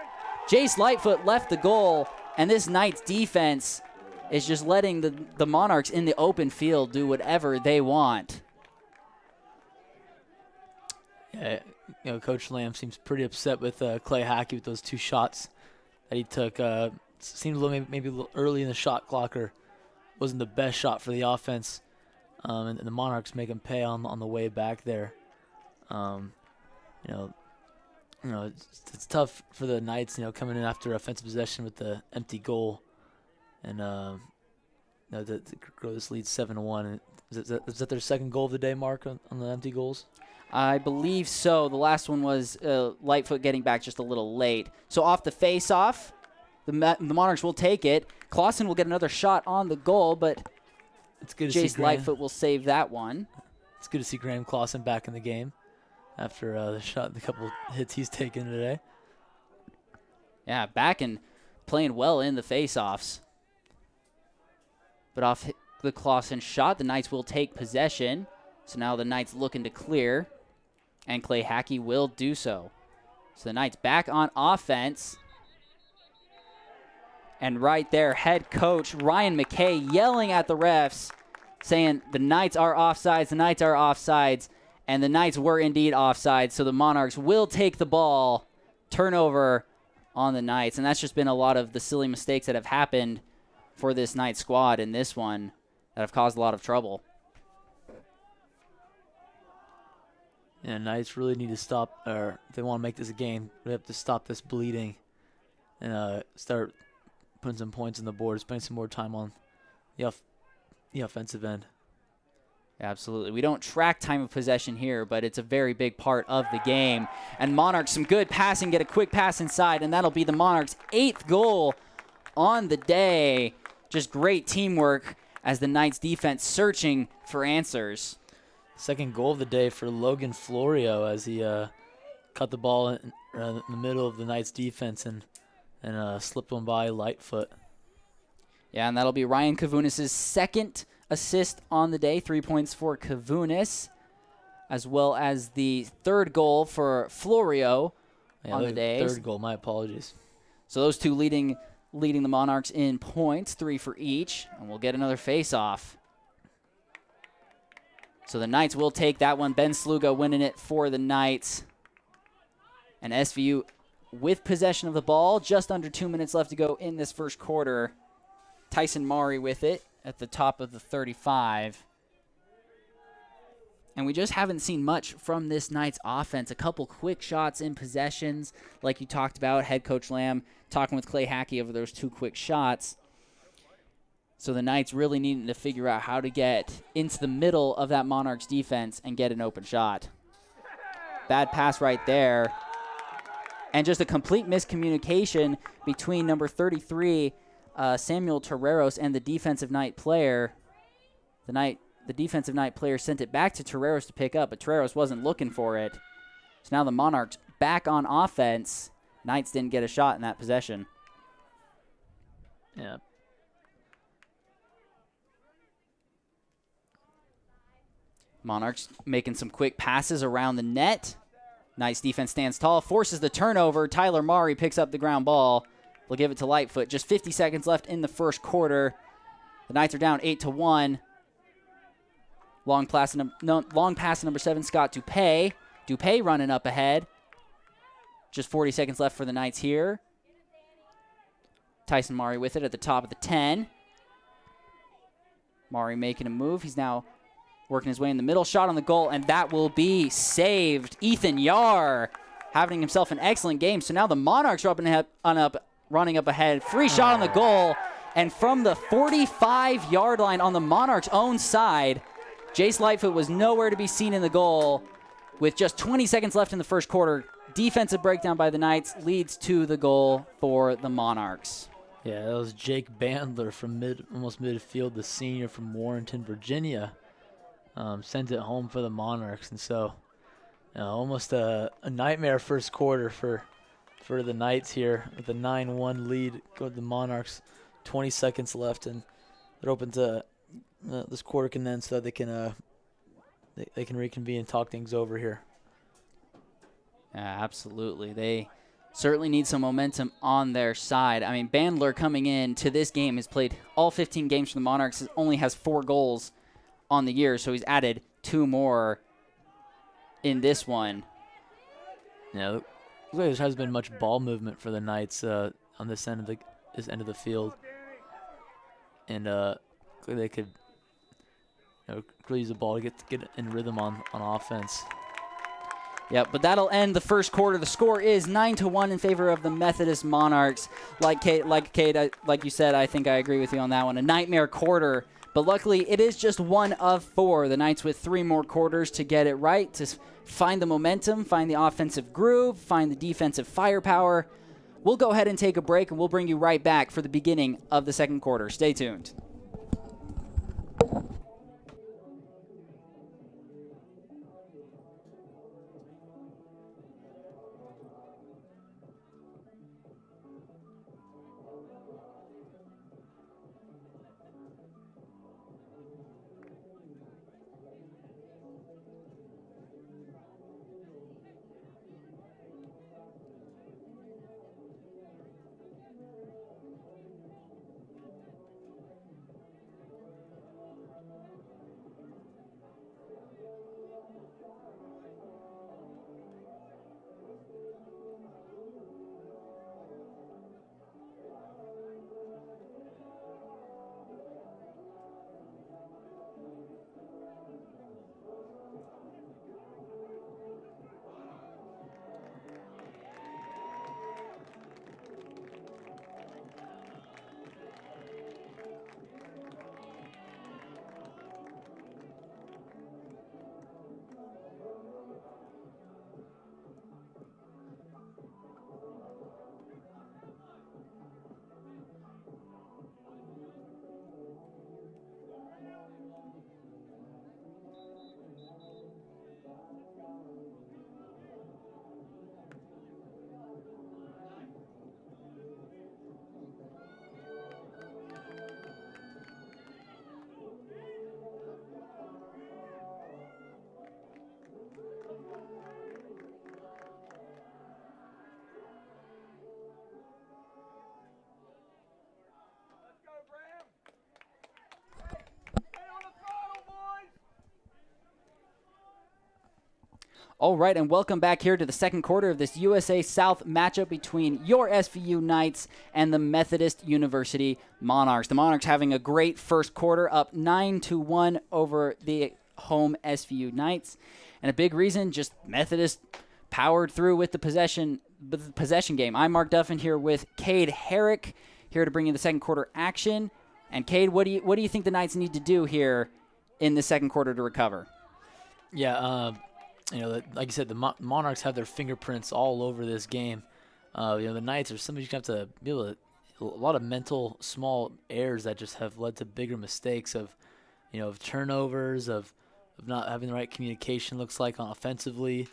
Jace Lightfoot left the goal, and this Knights defense is just letting the Monarchs in the open field do whatever they want. Yeah, Coach Lamb seems pretty upset with Clay Hackey with those 2 shots that he took. Seemed a little maybe a little early in the shot clock, or wasn't the best shot for the offense. And the Monarchs make him pay on the way back there. It's tough for the Knights, coming in after offensive possession with the empty goal, and to grow this lead 7-1. Is that their second goal of the day, Mark, on the empty goals? I believe so. The last one was Lightfoot getting back just a little late. So off the face-off, the Monarchs will take it. Clausen will get another shot on the goal, but it's good to see Jace Lightfoot will save that one. It's good to see Graham Clausen back in the game after the couple hits he's taken today. Yeah, back and playing well in the face-offs. But off the Clausen shot, the Knights will take possession. So now the Knights looking to clear, and Clay Hackey will do so. So the Knights back on offense. And right there, head coach Ryan McKay yelling at the refs, saying the Knights are offsides, the Knights are offsides, and the Knights were indeed offsides. So the Monarchs will take the ball, turnover on the Knights. And that's just been a lot of the silly mistakes that have happened for this Knights squad in this one that have caused a lot of trouble. Yeah, Knights really need to stop, or if they want to make this a game, they have to stop this bleeding and start putting some points on the board, spending some more time on the offensive end. Absolutely. We don't track time of possession here, but it's a very big part of the game. And Monarchs, some good passing, get a quick pass inside, and that'll be the Monarchs' 8th goal on the day. Just great teamwork as the Knights defense searching for answers. Second goal of the day for Logan Florio as he cut the ball in the middle of the Knights defense and slipped one by Lightfoot. Yeah, and that'll be Ryan Kavunis' second assist on the day. 3 points for Kavunis, as well as the 3rd goal for Florio on the day. 3rd goal, my apologies. So those two leading the Monarchs in points, 3 for each, and we'll get another face-off. So the Knights will take that one. Ben Sluga winning it for the Knights. And SVU with possession of the ball. Just under 2 minutes left to go in this first quarter. Tyson Maury with it at the top of the 35. And we just haven't seen much from this Knights offense. A couple quick shots in possessions, like you talked about. Head coach Lamb talking with Clay Hackey over those 2 quick shots. So the Knights really needing to figure out how to get into the middle of that Monarchs defense and get an open shot. Bad pass right there. And just a complete miscommunication between number 33, Samuel Terreros, and the defensive Knight player. The defensive Knight player sent it back to Terreros to pick up, but Terreros wasn't looking for it. So now the Monarchs back on offense. Knights didn't get a shot in that possession. Yeah. Monarchs making some quick passes around the net. Nice defense stands tall, forces the turnover. Tyler Maury picks up the ground ball. They'll give it to Lightfoot. Just 50 seconds left in the first quarter. The Knights are down 8-1. Long pass to number 7, Scott Dupay. Dupay running up ahead. Just 40 seconds left for the Knights here. Tyson Maury with it at the top of the 10. Maury making a move. He's now working his way in the middle. Shot on the goal, and that will be saved. Ethan Yar having himself an excellent game. So now the Monarchs are running up ahead. Free shot on the goal, and from the 45-yard line on the Monarchs' own side, Jace Lightfoot was nowhere to be seen in the goal. With just 20 seconds left in the first quarter, defensive breakdown by the Knights leads to the goal for the Monarchs. Yeah, that was Jake Bandler from almost midfield, the senior from Warrenton, Virginia. Sent it home for the Monarchs, and so almost a nightmare first quarter for the Knights here with a 9-1 lead. Go to the Monarchs 20 seconds left, and they're open to this quarter can end so that they can reconvene and talk things over here. Yeah, absolutely. They certainly need some momentum on their side. I mean, Bandler coming in to this game has played all 15 games for the Monarchs, only has 4 goals on the year, so he's added 2 more in this one. Yeah, there hasn't been much ball movement for the Knights on this end of the field, and they could really use the ball to get in rhythm on offense. Yep, but that'll end the first quarter. The score is 9-1 in favor of the Methodist Monarchs. Like you said, I think I agree with you on that one. A nightmare quarter, but luckily it is just 1 of 4. The Knights with 3 more quarters to get it right, to find the momentum, find the offensive groove, find the defensive firepower. We'll go ahead and take a break, and we'll bring you right back for the beginning of the second quarter. Stay tuned. All right, and welcome back here to the second quarter of this USA South matchup between your SVU Knights and the Methodist University Monarchs. The Monarchs having a great first quarter, up 9-1 over the home SVU Knights. And a big reason, just Methodist powered through with the possession game. I'm Mark Duffin here with Cade Herrick, here to bring you the second quarter action. And Cade, what do you think the Knights need to do here in the second quarter to recover? Yeah, like you said, the Monarchs have their fingerprints all over this game. The Knights are somebody you have to be able to, a lot of mental small errors that just have led to bigger mistakes of turnovers, of not having the right communication, looks like, on offensively,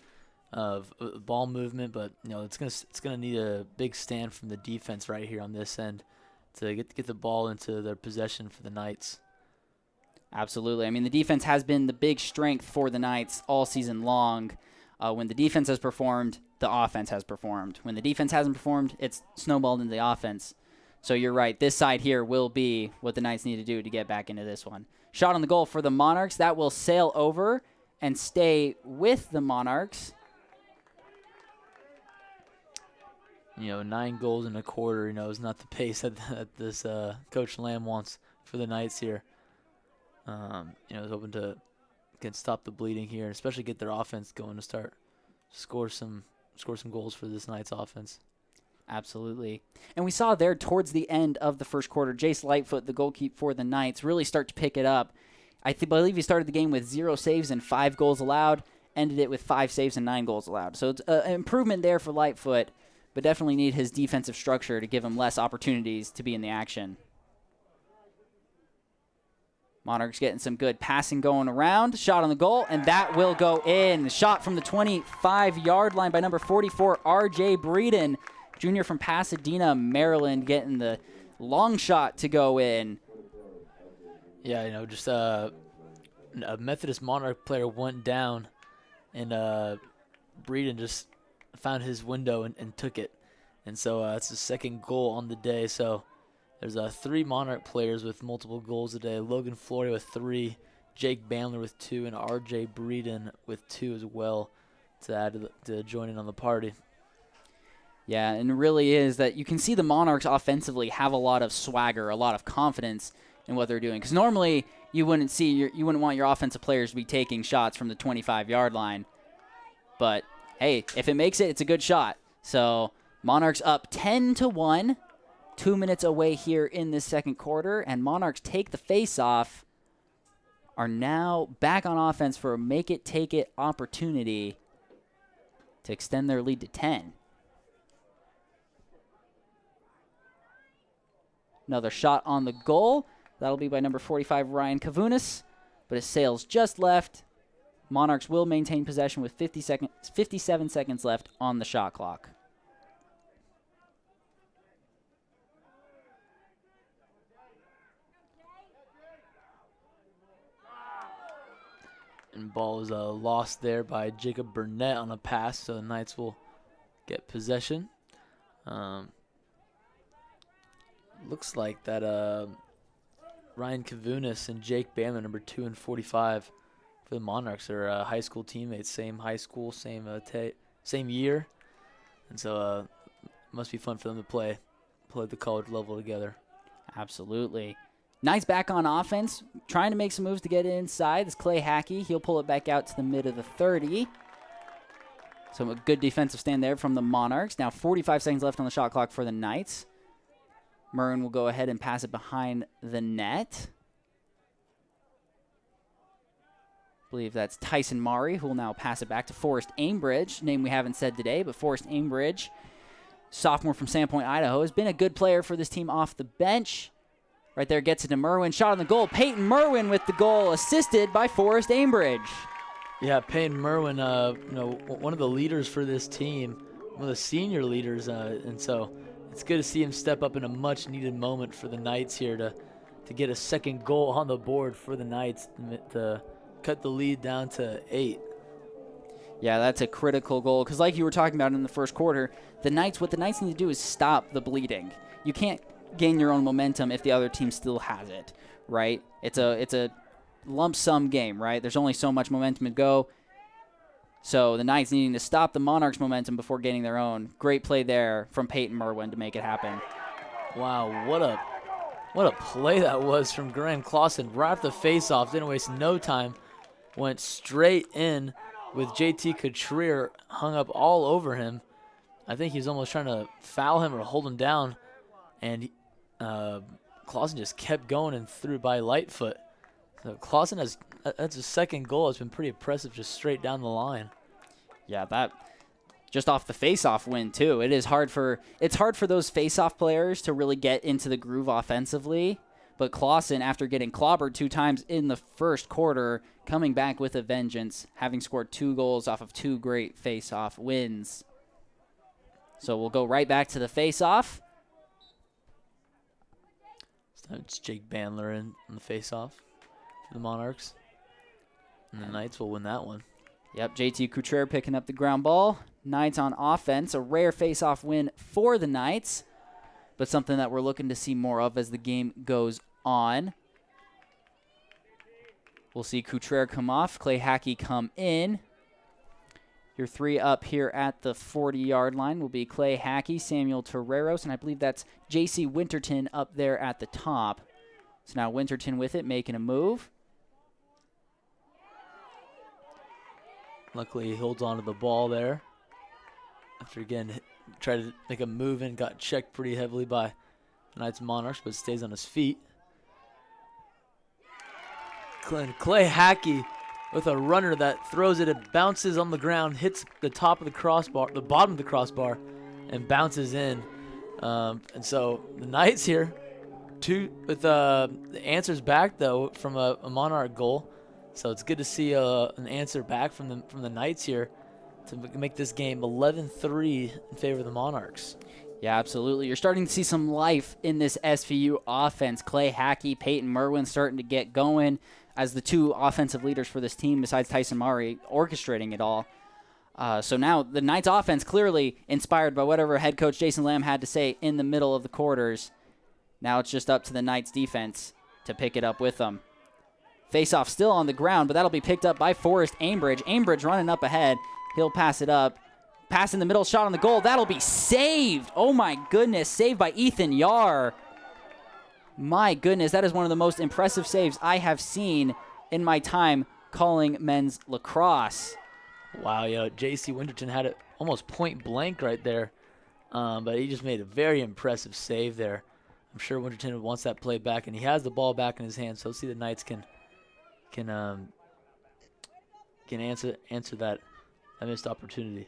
of ball movement. But it's gonna need a big stand from the defense right here on this end to get the ball into their possession for the Knights. Absolutely. I mean, the defense has been the big strength for the Knights all season long. When the defense has performed, the offense has performed. When the defense hasn't performed, it's snowballed into the offense. So you're right. This side here will be what the Knights need to do to get back into this one. Shot on the goal for the Monarchs. That will sail over and stay with the Monarchs. 9 goals in a quarter, is not the pace that this Coach Lamb wants for the Knights here. Is hoping to stop the bleeding here, and especially get their offense going to start score some goals for this Knights offense. Absolutely. And we saw there towards the end of the first quarter, Jace Lightfoot, the goalkeeper for the Knights, really start to pick it up. I believe he started the game with 0 saves and 5 goals allowed, ended it with 5 saves and 9 goals allowed. So it's an improvement there for Lightfoot, but definitely need his defensive structure to give him less opportunities to be in the action. Monarchs getting some good passing going around. Shot on the goal, and that will go in. Shot from the 25-yard line by number 44, R.J. Breeden, junior from Pasadena, Maryland, getting the Long shot to go in. Yeah, just a Methodist Monarch player went down, and Breeden just found his window and took it. And so it's the second goal on the day. So there's 3 Monarch players with multiple goals today. Logan Flory with 3, Jake Bandler with 2, and R.J. Breeden with 2 as well to add to join in on the party. Yeah, and it really is that you can see the Monarchs offensively have a lot of swagger, a lot of confidence in what they're doing. Because normally you wouldn't want your offensive players to be taking shots from the 25-yard line. But hey, if it makes it, it's a good shot. So Monarchs up 10-1, 2 minutes away here in this second quarter, and Monarchs take the face-off, are now back on offense for a make-it-take-it opportunity to extend their lead to 10. Another shot on the goal. That'll be by number 45, Ryan Kavunas, but his sails just left. Monarchs will maintain possession with 57 seconds left on the shot clock. And ball is lost there by Jacob Burnett on a pass, so the Knights will get possession. Looks like that Ryan Kavunas and Jake Bandler, number 2 and 45 for the Monarchs, are high school teammates, same high school, same year, and so must be fun for them to play at the college level together. Absolutely. Knights back on offense, trying to make some moves to get inside. This Clay Hackey, he'll pull it back out to the mid of the 30. So a good defensive stand there from the Monarchs. Now 45 seconds left on the shot clock for the Knights. Murrin will go ahead and pass it behind the net. I believe that's Tyson Maury, who will now pass it back to Forrest Aimbridge, name we haven't said today, but Forrest Aimbridge, sophomore from Sandpoint, Idaho, has been a good player for this team off the bench. Right there, gets it to Merwin. Shot on the goal. Peyton Merwin with the goal, assisted by Forrest Aimbridge. Yeah, Peyton Merwin, one of the leaders for this team, one of the senior leaders, and so it's good to see him step up in a much-needed moment for the Knights here to get a second goal on the board for the Knights to cut the lead down to 8. Yeah, that's a critical goal because, like you were talking about in the first quarter, what the Knights need to do is stop the bleeding. You can't gain your own momentum if the other team still has it, right? It's a lump sum game, right? There's only so much momentum to go. So the Knights needing to stop the Monarchs' momentum before getting their own. Great play there from Peyton Merwin to make it happen. Wow, what a play that was from Graham Clausen. Right off the face-off, didn't waste no time. Went straight in with JT Couture hung up all over him. I think he was almost trying to foul him or hold him down. And Clausen just kept going and threw by Lightfoot. So Clausen that's his second goal. It's been pretty impressive, just straight down the line. Yeah, that just off the face-off win too. It's hard for those face-off players to really get into the groove offensively. But Clausen, after getting clobbered 2 times in the first quarter, coming back with a vengeance, having scored 2 goals off of 2 great face-off wins. So we'll go right back to the face-off. It's Jake Bandler in on the face-off for the Monarchs. And the Knights will win that one. Yep, JT Couture picking up the ground ball. Knights on offense, a rare face-off win for the Knights, but something that we're looking to see more of as the game goes on. We'll see Couture come off, Clay Hackey come in. Your 3 up here at the 40-yard line will be Clay Hackey, Samuel Terreros, and I believe that's J.C. Winterton up there at the top. So now Winterton with it, making a move. Luckily, he holds on to the ball there. After, again, tried to make a move and got checked pretty heavily by Knights Monarchs, but stays on his feet. Clay Hackey with a runner that throws it. It bounces on the ground, hits the top of the crossbar, the bottom of the crossbar, and bounces in. And so the Knights here, with the answers back though from a Monarch goal. So it's good to see an answer back from the Knights here to make this game 11-3 in favor of the Monarchs. Yeah, absolutely. You're starting to see some life in this SVU offense. Clay Hackey, Peyton Merwin starting to get going as the two offensive leaders for this team besides Tyson Murray orchestrating it all. So now the Knights offense clearly inspired by whatever head coach Jason Lamb had to say in the middle of the quarters. Now it's just up to the Knights defense to pick it up with them. Face-off still on the ground, but that'll be picked up by Forrest Aimbridge. Aimbridge running up ahead. He'll pass it up. Pass in the middle, shot on the goal. That'll be saved. Oh, my goodness. Saved by Ethan Yar. My goodness, that is one of the most impressive saves I have seen in my time calling men's lacrosse. Wow, J.C. Winterton had it almost point blank right there, but he just made a very impressive save there. I'm sure Winterton wants that play back, and he has the ball back in his hands, so let's see the Knights can answer that missed opportunity.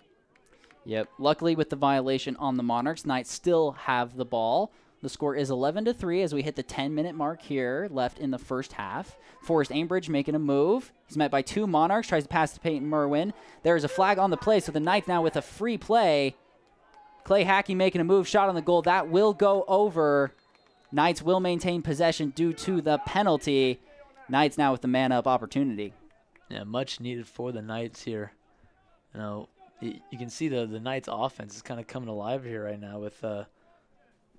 Yep. Luckily, with the violation on the Monarchs, Knights still have the ball. The score is 11-3 as we hit the 10-minute mark here left in the first half. Forrest Aimbridge making a move. He's met by two Monarchs, tries to pass to Peyton Merwin. There is a flag on the play, so the Knights now with a free play. Clay Hackey making a move, shot on the goal. That will go over. Knights will maintain possession due to the penalty. Knights now with the man-up opportunity. Yeah, much needed for the Knights here. You can see the Knights offense is kind of coming alive here right now with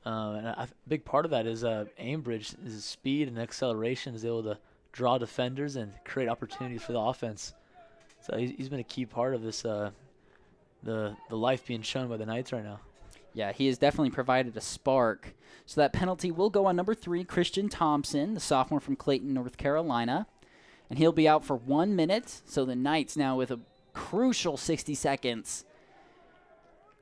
and a big part of that is Aimbridge, his speed and acceleration is able to draw defenders and create opportunities for the offense. So he's been a key part of this the life being shown by the Knights right now. Yeah, he has definitely provided a spark. So that penalty will go on number 3, Christian Thompson, the sophomore from Clayton, North Carolina. And he'll be out for 1 minute. So the Knights now with a crucial 60 seconds.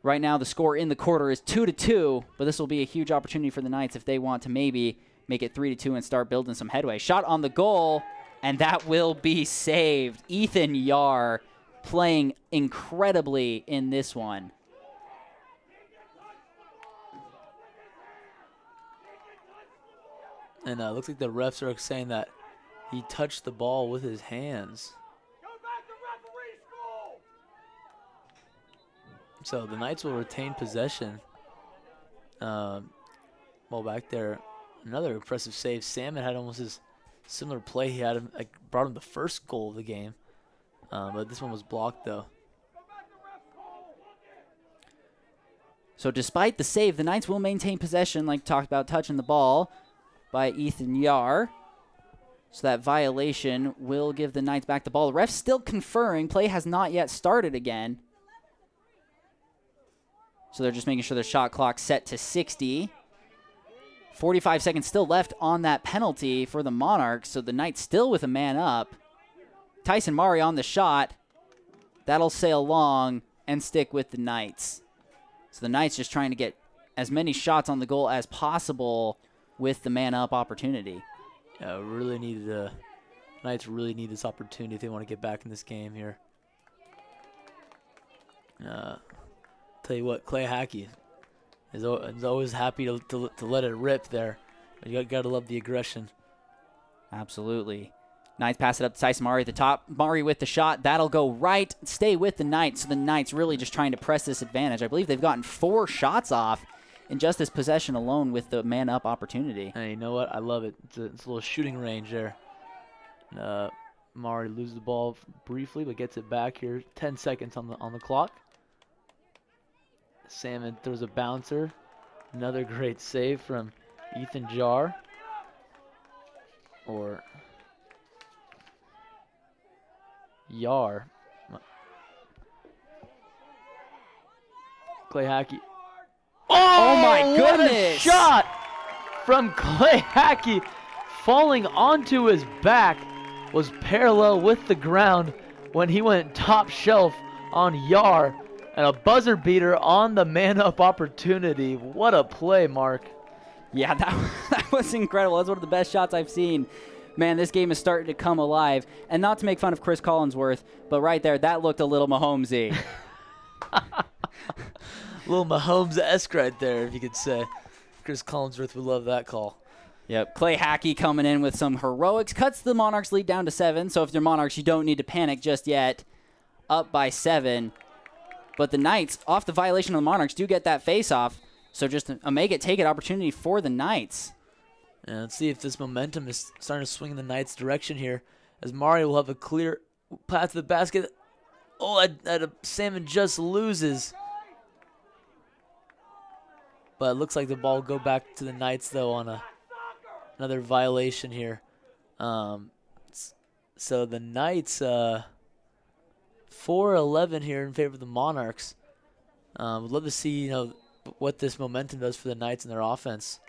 Right now the score in the quarter is 2-2, but this will be a huge opportunity for the Knights if they want to maybe make it 3-2 and start building some headway. Shot on the goal, and that will be saved. Ethan Yar playing incredibly in this one. And looks like the refs are saying that he touched the ball with his hands. So the Knights will retain possession. Ball back there. Another impressive save. Salmon had almost his similar play. He had him, brought him the first goal of the game. But this one was blocked, though. So despite the save, the Knights will maintain possession, like talked about, touching the ball by Ethan Yar. So that violation will give the Knights back the ball. The ref's still conferring. Play has not yet started again. So they're just making sure their shot clock set to 60. 45 seconds still left on that penalty for the Monarchs. So the Knights still with a man up. Tyson Murray on the shot. That'll sail long and stick with the Knights. So the Knights just trying to get as many shots on the goal as possible with the man-up opportunity. Yeah, Knights really need this opportunity if they want to get back in this game here. Tell you what, Clay Hackey is always happy to let it rip there. But you got to love the aggression. Absolutely. Knights pass it up to Tyson Murray at the top. Murray with the shot. That'll go right. Stay with the Knights. So the Knights really just trying to press this advantage. I believe they've gotten 4 shots off in just this possession alone with the man-up opportunity. Hey, you know what? I love it. It's a little shooting range there. Murray loses the ball briefly, but gets it back here. 10 seconds on the clock. Salmon throws a bouncer. Another great save from Ethan Jar. Or Yar. Clay Hackey. Oh my goodness! What a shot from Clay Hackey, falling onto his back, was parallel with the ground when he went top shelf on Yar, and a buzzer beater on the man-up opportunity. What a play, Mark. Yeah, that was incredible. That's one of the best shots I've seen. Man, this game is starting to come alive. And not to make fun of Chris Collinsworth, but right there, that looked a little Mahomesy. Little Mahomes-esque right there, if you could say. Chris Collinsworth would love that call. Yep, Clay Hackey coming in with some heroics. Cuts the Monarchs lead down to 7. So if you're Monarchs, you don't need to panic just yet. Up by 7. But the Knights, off the violation of the Monarchs, do get that face-off. So just a make-it-take-it opportunity for the Knights. And let's see if this momentum is starting to swing in the Knights' direction here, as Mario will have a clear path to the basket. Oh, Salmon just loses. But it looks like the ball will go back to the Knights, though, on another violation here. So the Knights, 4-11 here in favor of the Monarchs. Would love to see, what this momentum does for the Knights and their offense.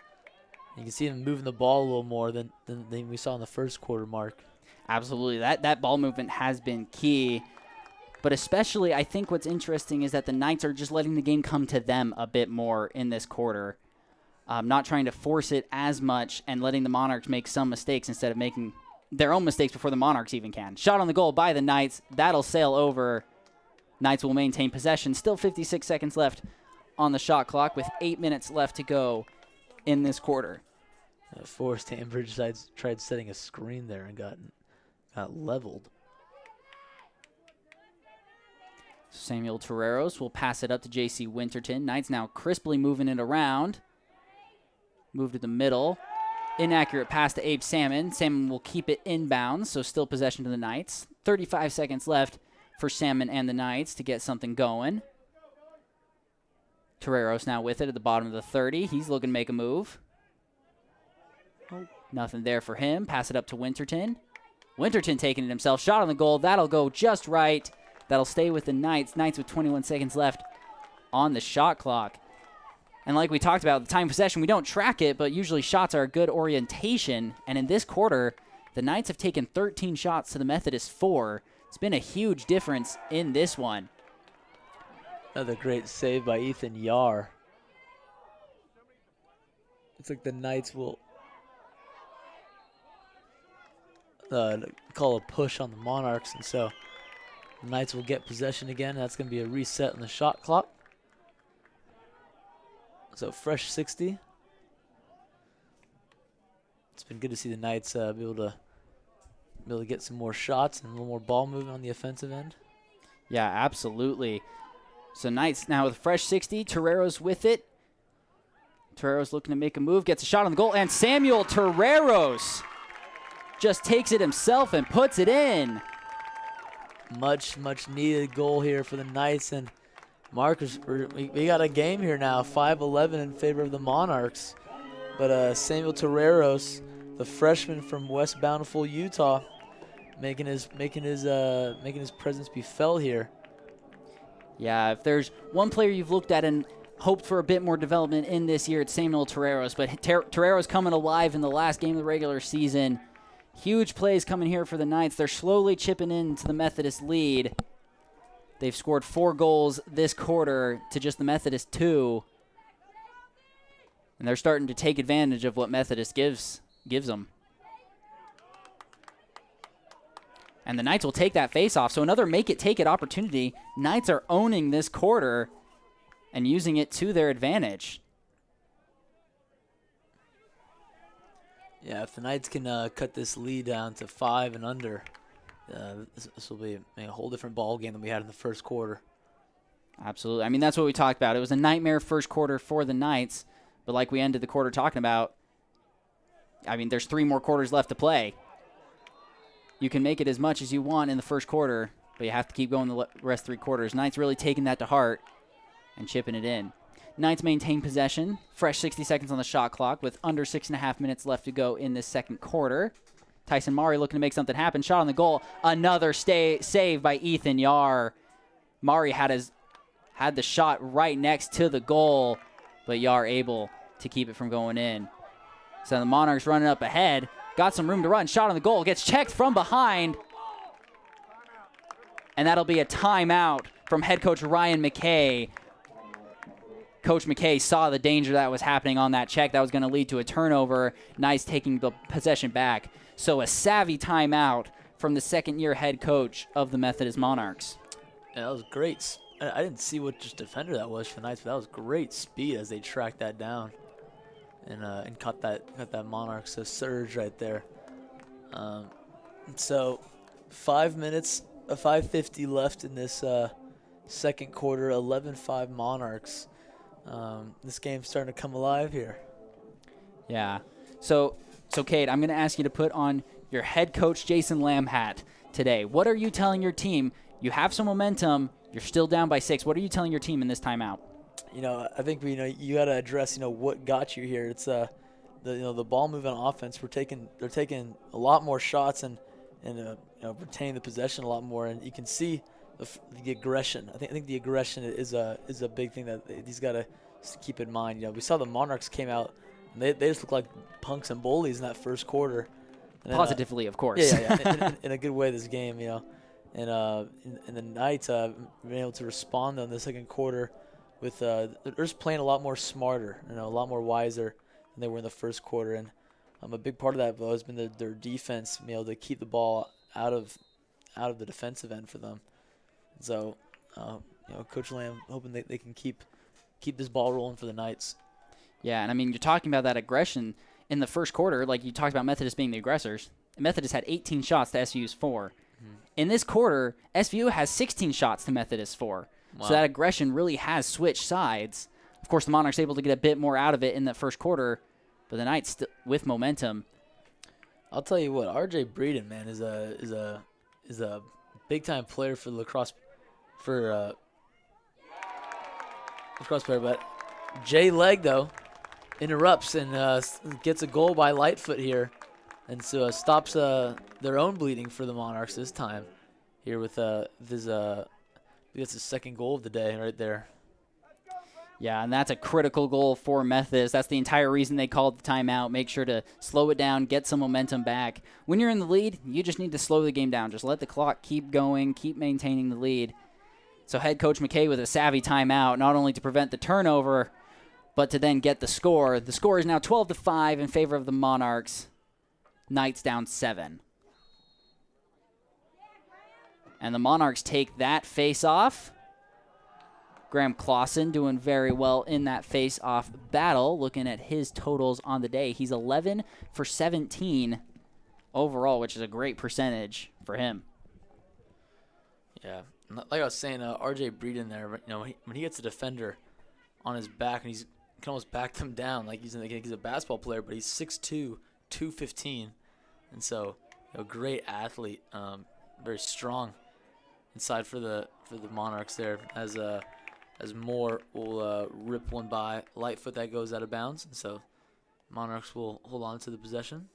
You can see them moving the ball a little more than we saw in the first quarter, Mark. Absolutely. That ball movement has been key. But especially, I think what's interesting is that the Knights are just letting the game come to them a bit more in this quarter. Not trying to force it as much and letting the Monarchs make some mistakes instead of making their own mistakes before the Monarchs even can. Shot on the goal by the Knights. That'll sail over. Knights will maintain possession. Still 56 seconds left on the shot clock with 8 minutes left to go in this quarter. Forrest Ambridge tried setting a screen there and got leveled. Samuel Terreros will pass it up to J.C. Winterton. Knights now crisply moving it around. Move to the middle. Inaccurate pass to Abe Salmon. Salmon will keep it inbounds, so still possession to the Knights. 35 seconds left for Salmon and the Knights to get something going. Terreros now with it at the bottom of the 30. He's looking to make a move. Nothing there for him. Pass it up to Winterton. Winterton taking it himself. Shot on the goal. That'll go just right. That'll stay with the Knights. Knights with 21 seconds left on the shot clock. And like we talked about, the time possession, we don't track it, but usually shots are a good orientation. And in this quarter, the Knights have taken 13 shots to the Methodist 4. It's been a huge difference in this one. Another great save by Ethan Yar. Looks like the Knights will call a push on the Monarchs, and so the Knights will get possession again. That's going to be a reset on the shot clock. So fresh 60. It's been good to see the Knights be able to get some more shots and a little more ball movement on the offensive end. Yeah, absolutely. So Knights now with a fresh 60. Terreros with it. Terreros looking to make a move, gets a shot on the goal, and Samuel Terreros just takes it himself and puts it in. Much needed goal here for the Knights, and Marcus, we got a game here now, 5-11 in favor of the Monarchs. But Samuel Terreros, the freshman from West Bountiful, Utah, making his presence be felt here. Yeah, if there's one player you've looked at and hoped for a bit more development in this year, it's Samuel Terreros. But Terreros coming alive in the last game of the regular season. Huge plays coming here for the Knights. They're slowly chipping into the Methodist lead. They've scored 4 goals this quarter to just the Methodist 2. And they're starting to take advantage of what Methodist gives them. And the Knights will take that face-off. So another make-it-take-it opportunity. Knights are owning this quarter and using it to their advantage. Yeah, if the Knights can cut this lead down to 5 and under, this will be a whole different ball game than we had in the first quarter. Absolutely. I mean, that's what we talked about. It was a nightmare first quarter for the Knights, but like we ended the quarter talking about, I mean, there's 3 more quarters left to play. You can make it as much as you want in the first quarter, but you have to keep going the rest 3 quarters. Knights really taking that to heart and chipping it in. Knights maintain possession. Fresh 60 seconds on the shot clock with under 6.5 minutes left to go in this second quarter. Tyson Mari looking to make something happen. Shot on the goal. Another save by Ethan Yar. Mari had the shot right next to the goal, but Yar able to keep it from going in. So the Monarchs running up ahead. Got some room to run. Shot on the goal. Gets checked from behind. And that'll be a timeout from head coach Ryan McKay. Coach McKay saw the danger that was happening on that check. That was going to lead to a turnover. Knights taking the possession back. So a savvy timeout from the second-year head coach of the Methodist Monarchs. Yeah, that was great. I didn't see what just defender that was for the Knights, but that was great speed as they tracked that down and caught that Monarchs surge right there. So 5 minutes, 5:50 left in this second quarter. 11-5 Monarchs. This game's starting to come alive here. Yeah. So Kate, I'm going to ask you to put on your head coach Jason Lamb hat today. What are you telling your team? You have some momentum. You're still down by 6. What are you telling your team in this timeout? I think you got to address what got you here. It's the ball movement on offense. They're taking a lot more shots and retaining the possession a lot more, and you can see the aggression. I think the aggression is a big thing that he's got to keep in mind. We saw the Monarchs came out and they just looked like punks and bullies in that first quarter. And Positively, of course. Yeah. in a good way this game, and the Knights been able to respond in the second quarter with they're just playing a lot more smarter, a lot more wiser than they were in the first quarter, and a big part of that though has been their defense, being able to keep the ball out of the defensive end for them. So, Coach Lamb hoping they can keep this ball rolling for the Knights. Yeah, and I mean, you're talking about that aggression in the first quarter, like you talked about Methodist being the aggressors. Methodist had 18 shots to SVU's 4. Mm-hmm. In this quarter, SVU has 16 shots to Methodist 4. Wow. So that aggression really has switched sides. Of course, the Monarchs able to get a bit more out of it in that first quarter, but the Knights with momentum. I'll tell you what, R.J. Breeden, man, is a big time player for the lacrosse player, but Jay Legg though interrupts and gets a goal by Lightfoot here, and so stops their own bleeding for the Monarchs this time. Here with this, that's the second goal of the day right there. Yeah, and that's a critical goal for Methodist. That's the entire reason they called the timeout. Make sure to slow it down, get some momentum back. When you're in the lead, you just need to slow the game down. Just let the clock keep going, keep maintaining the lead. So head coach McKay with a savvy timeout, not only to prevent the turnover, but to then get the score. The score is now 12-5 in favor of the Monarchs. Knights down 7. And the Monarchs take that face-off. Graham Clausen doing very well in that face-off battle. Looking at his totals on the day, he's 11 for 17 overall, which is a great percentage for him. Yeah, like I was saying, R.J. Breeden there, when he gets a defender on his back, and he can almost back them down like he's a basketball player, but he's 6'2", 215, and so great athlete, very strong inside for the Monarchs there as Moore will rip one by Lightfoot that goes out of bounds, and so Monarchs will hold on to the possession.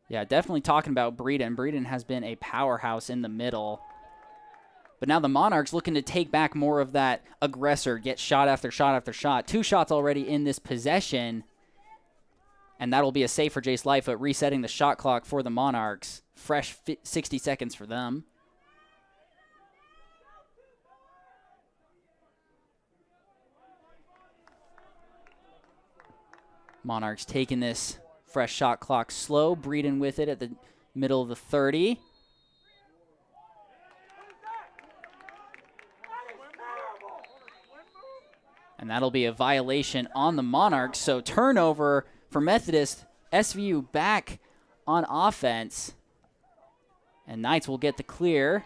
Yeah, definitely talking about Breeden. Breeden has been a powerhouse in the middle. But now the Monarchs looking to take back more of that aggressor, get shot after shot after shot. 2 shots already in this possession. And that'll be a save for Jace Lightfoot, resetting the shot clock for the Monarchs. Fresh 60 seconds for them. Monarchs taking this fresh shot clock slow. Breeden with it at the middle of the 30. And that'll be a violation on the Monarchs. So turnover for Methodist. SVU back on offense. And Knights will get the clear.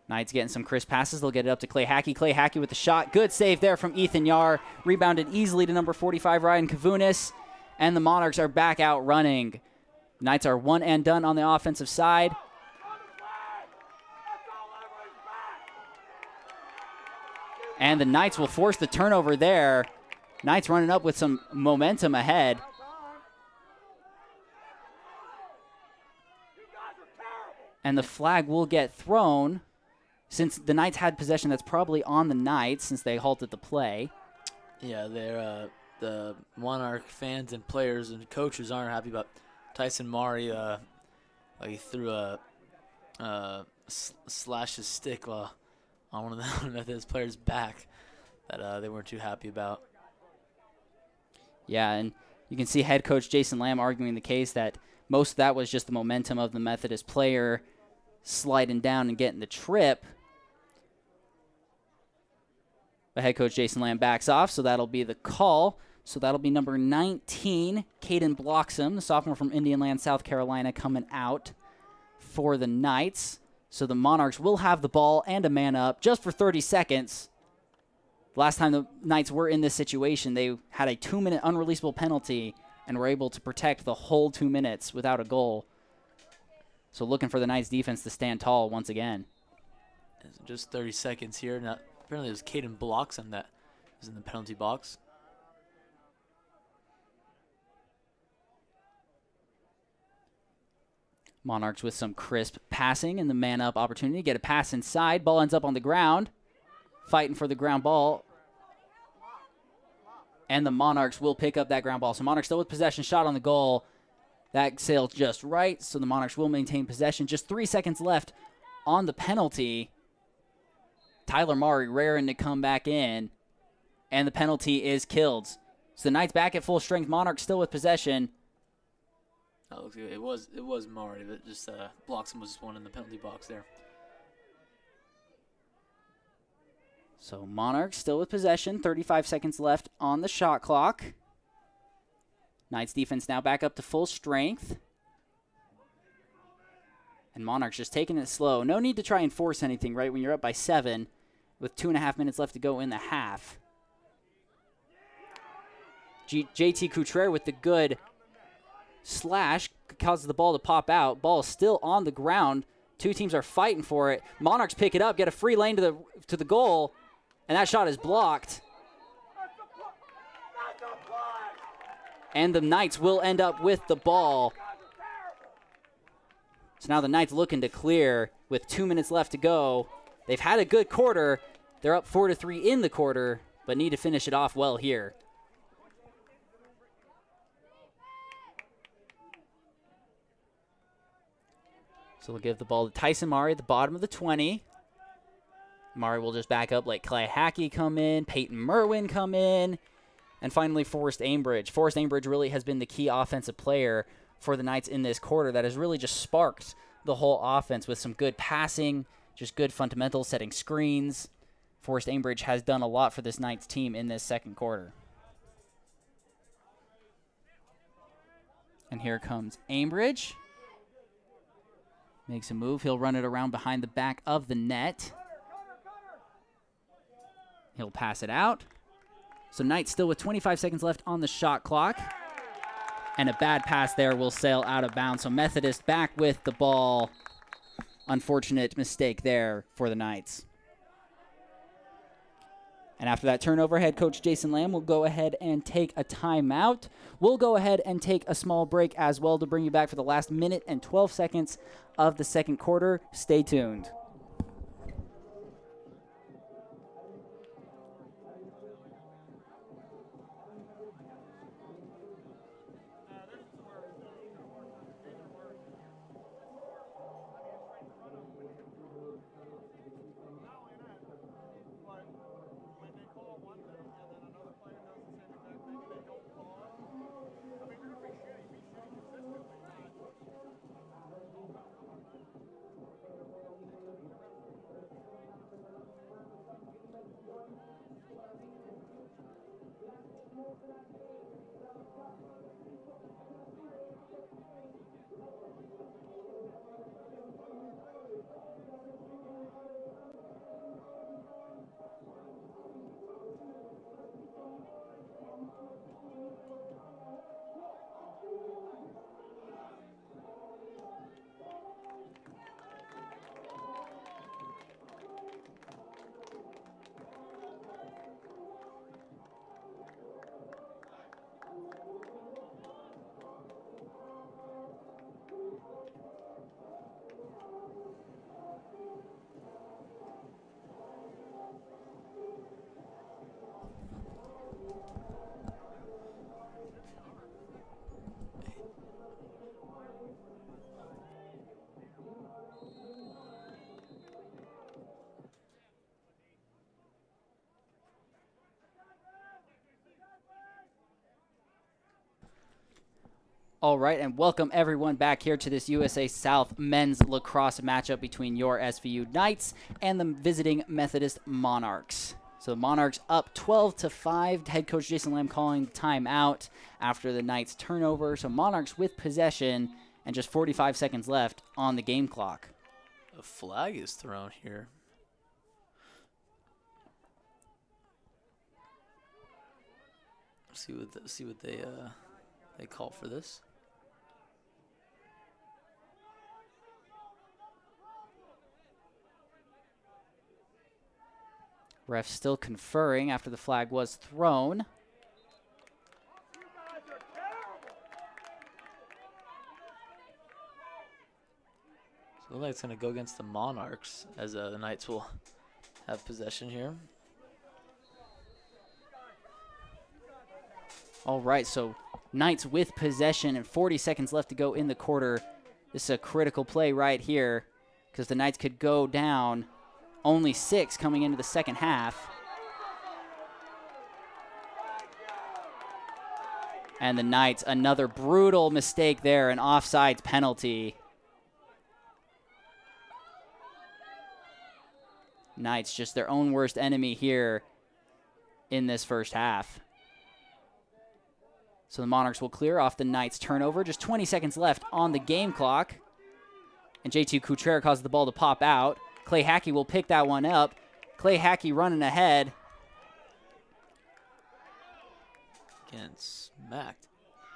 Knights getting some crisp passes. They'll get it up to Clay Hackey. Clay Hackey with the shot. Good save there from Ethan Yar. Rebounded easily to number 45, Ryan Kavunis. And the Monarchs are back out running. Knights are one and done on the offensive side. And the Knights will force the turnover there. Knights running up with some momentum ahead. And the flag will get thrown. Since the Knights had possession, that's probably on the Knights since they halted the play. Yeah, they're the Monarch fans and players and coaches aren't happy about Tyson Mari. He threw slash his stick on one of the Methodist players' back that they weren't too happy about. Yeah, and you can see head coach Jason Lamb arguing the case that most of that was just the momentum of the Methodist player sliding down and getting the trip. But head coach Jason Lamb backs off, so that'll be the call. So that'll be number 19, Caden Bloxham, the sophomore from Indian Land, South Carolina, coming out for the Knights. So the Monarchs will have the ball and a man up just for 30 seconds. Last time the Knights were in this situation, they had a 2-minute unreleasable penalty and were able to protect the whole 2 minutes without a goal. So looking for the Knights defense to stand tall once again. Just 30 seconds here. Now, apparently it was Caden Bloxham that was in the penalty box. Monarchs with some crisp passing and the man-up opportunity. Get a pass inside. Ball ends up on the ground. Fighting for the ground ball. And the Monarchs will pick up that ground ball. So Monarchs still with possession. Shot on the goal. That sailed just right. So the Monarchs will maintain possession. Just 3 seconds left on the penalty. Tyler Murray raring to come back in. And the penalty is killed. So the Knights back at full strength. Monarchs still with possession. Oh, it was Murray, but just Bloxham was just one in the penalty box there. So Monarchs still with possession. 35 seconds left on the shot clock. Knights defense now back up to full strength. And Monarchs just taking it slow. No need to try and force anything, right, when you're up by 7 with 2.5 minutes left to go in the half. JT Couture with the good slash causes the ball to pop out. Ball is still on the ground. Two teams are fighting for it. Monarchs pick it up, get a free lane to the goal, and that shot is blocked. And the Knights will end up with the ball. So now the Knights looking to clear with 2 minutes left to go. They've had a good quarter. They're up 4-3 in the quarter, but need to finish it off well here. So we'll give the ball to Tyson Murray at the bottom of the 20. Murray will just back up, let Clay Hackey come in, Peyton Merwin come in, and finally Forrest Ambridge. Forrest Ambridge really has been the key offensive player for the Knights in this quarter that has really just sparked the whole offense with some good passing, just good fundamentals, setting screens. Forrest Ambridge has done a lot for this Knights team in this second quarter. And here comes Ambridge. Makes a move. He'll run it around behind the back of the net. He'll pass it out. So Knights still with 25 seconds left on the shot clock. And a bad pass there will sail out of bounds. So Methodist back with the ball. Unfortunate mistake there for the Knights. And after that turnover, head coach Jason Lamb will go ahead and take a timeout. We'll go ahead and take a small break as well to bring you back for the last minute and 12 seconds of the second quarter. Stay tuned. All right, and welcome everyone back here to this USA South men's lacrosse matchup between your SVU Knights and the visiting Methodist Monarchs. So the Monarchs up 12-5. Head coach Jason Lamb calling timeout after the Knights turnover. So Monarchs with possession and just 45 seconds left on the game clock. A flag is thrown here. See what they call for this. Ref still conferring after the flag was thrown. So it looks like it's going to go against the Monarchs as the Knights will have possession here. All right, so Knights with possession and 40 seconds left to go in the quarter. This is a critical play right here because the Knights could go down only 6 coming into the second half. And the Knights, another brutal mistake there, an offsides penalty. Knights just their own worst enemy here in this first half. So the Monarchs will clear off the Knights' turnover. Just 20 seconds left on the game clock. And J.T. Coutrera causes the ball to pop out. Clay Hackey will pick that one up. Clay Hackey running ahead. Again, smacked.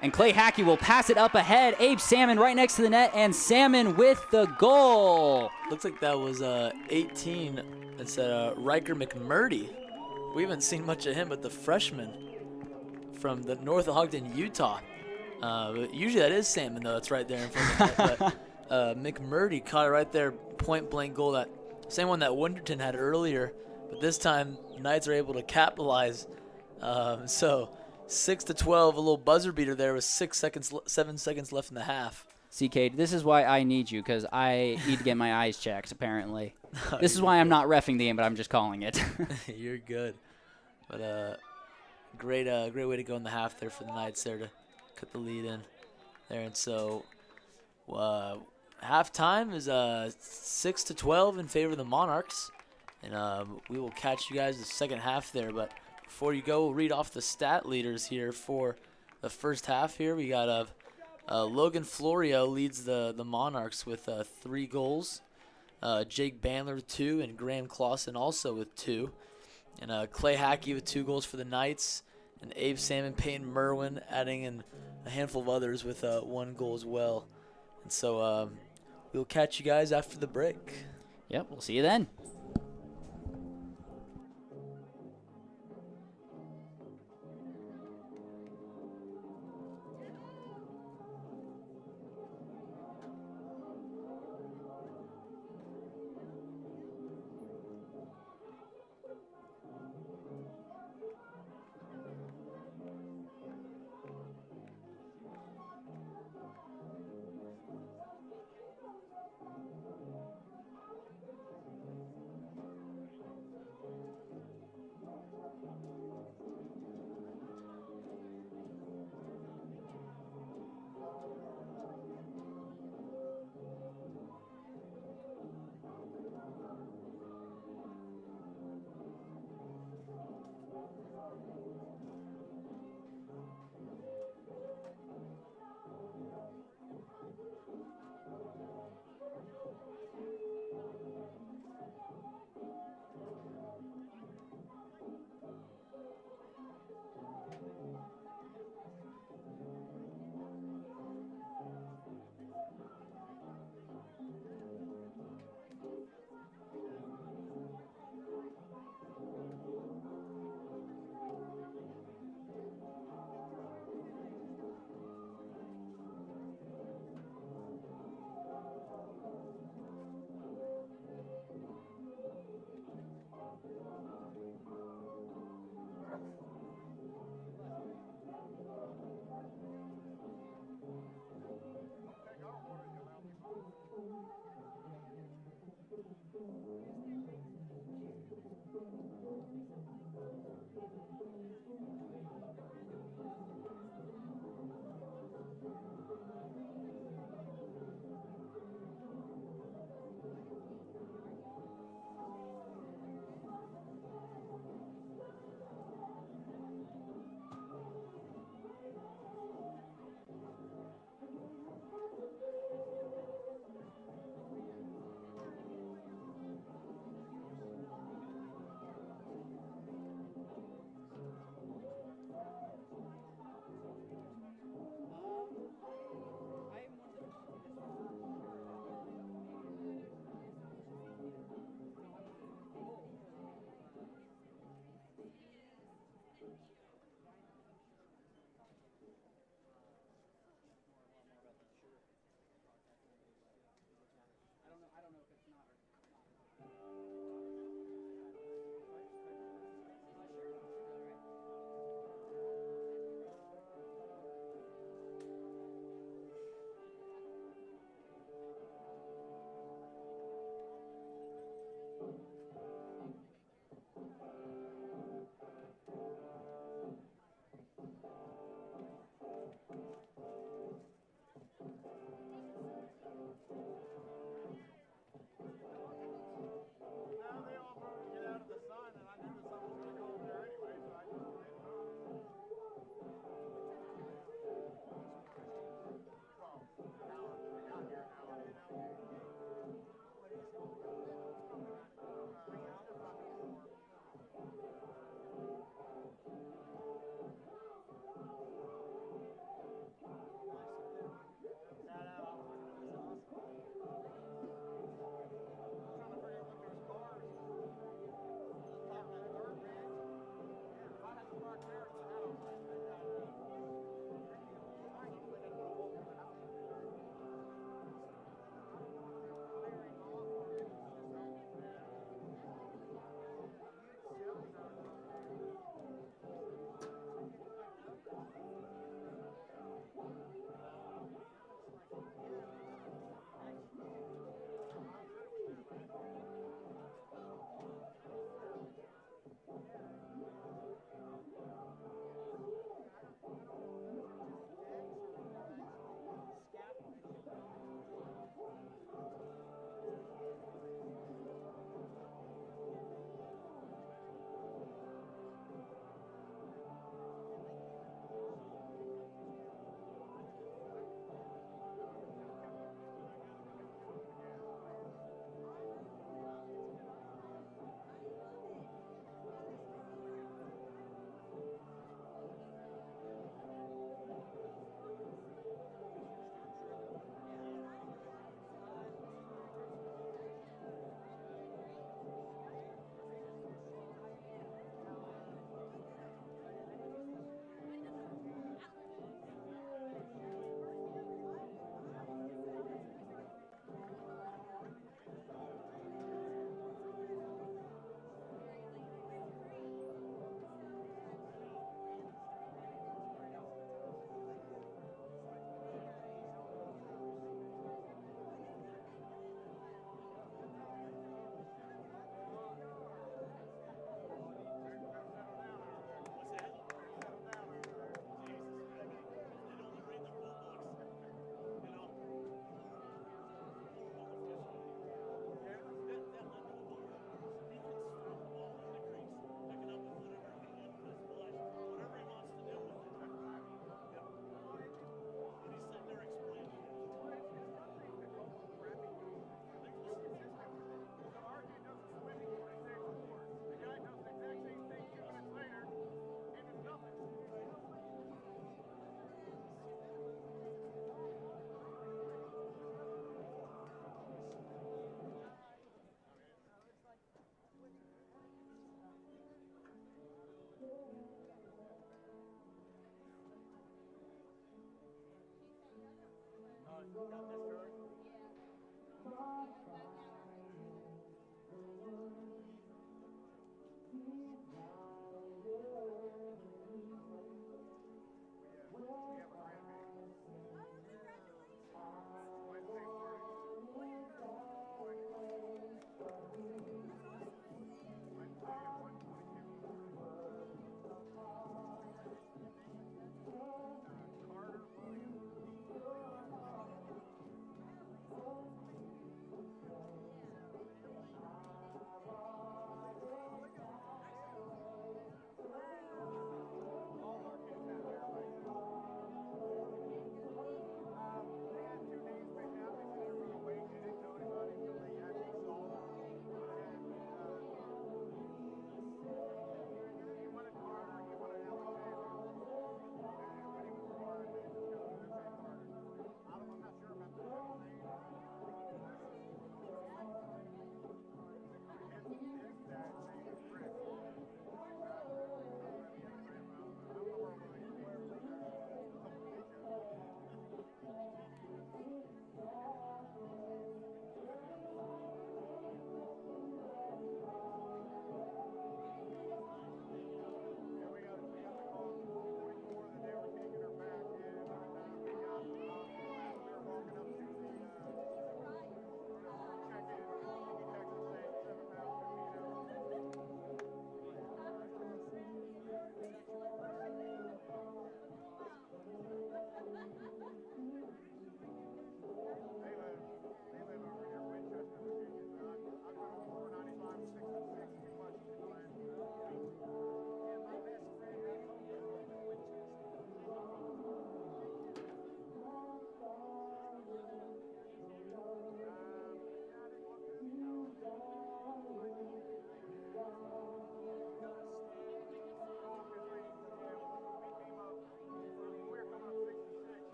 And Clay Hackey will pass it up ahead. Abe Salmon right next to the net, and Salmon with the goal. Looks like that was 18. That's Riker McMurdy. We haven't seen much of him, but the freshman from the north of Ogden, Utah. But usually that is Salmon, though. It's right there in front of the net. But McMurdy caught it right there, point-blank goal. That same one that Winterton had earlier. But this time, Knights are able to capitalize. So 6-12, a little buzzer beater there with 7 seconds left in the half. CK, this is why I need you, because I need to get my eyes checked, apparently. This is why I'm not reffing the game, but I'm just calling it. You're good. But great way to go in the half there for the Knights there to cut the lead in there. And so halftime is 6-12 in favor of the Monarchs. And we will catch you guys the second half there. But before you go, we'll read off the stat leaders here for the first half here. We got Logan Florio leads the Monarchs with 3 goals. Jake Bandler with 2, and Graham Clausen also with 2. And Clay Hackey with 2 goals for the Knights. And Abe Salmon, Peyton Merwin adding in a handful of others with 1 goal as well. And so we'll catch you guys after the break. Yep, we'll see you then.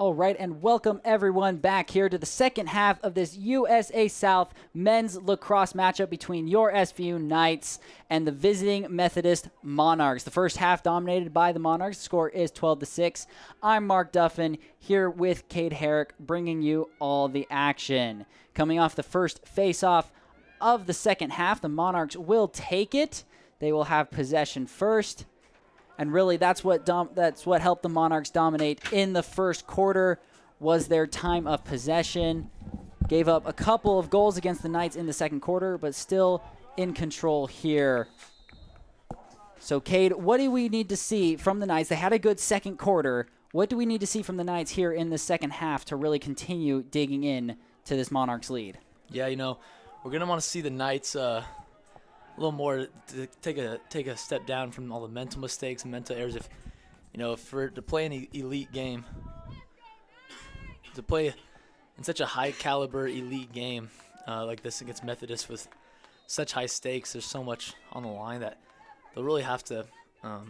All right, and welcome everyone back here to the second half of this USA South men's lacrosse matchup between your SVU Knights and the visiting Methodist Monarchs. The first half dominated by the Monarchs. The score is 12-6. I'm Mark Duffin here with Cade Herrick, bringing you all the action. Coming off the first face-off of the second half, the Monarchs will take it. They will have possession first. And really, that's what helped the Monarchs dominate in the first quarter, was their time of possession. Gave up a couple of goals against the Knights in the second quarter, but still in control here. So, Cade, what do we need to see from the Knights? They had a good second quarter. What do we need to see from the Knights here in the second half to really continue digging in to this Monarchs lead? Yeah, we're going to want to see the Knights a little more to take a step down from all the mental mistakes and mental errors. If we're to play an elite game, to play in such a high caliber elite game like this against Methodist with such high stakes, there's so much on the line that they'll really have to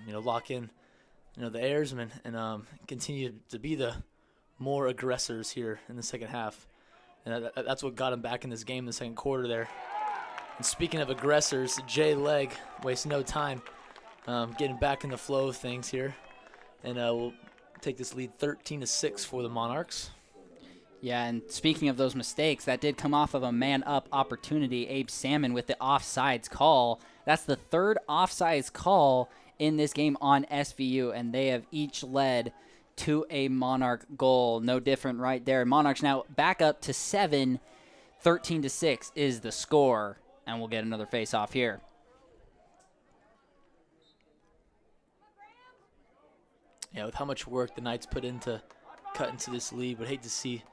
lock in the errors and continue to be the more aggressors here in the second half. And that's what got them back in this game in the second quarter there. And speaking of aggressors, Jay Legg wastes no time getting back in the flow of things here. And we'll take this lead 13-6 for the Monarchs. Yeah, and speaking of those mistakes, that did come off of a man-up opportunity. Abe Salmon with the offsides call. That's the third offsides call in this game on SVU, and they have each led to a Monarch goal. No different right there. Monarchs now back up to 7. 13-6 is the score. And we'll get another face-off here. Yeah, with how much work the Knights put into cut into this lead, would hate to see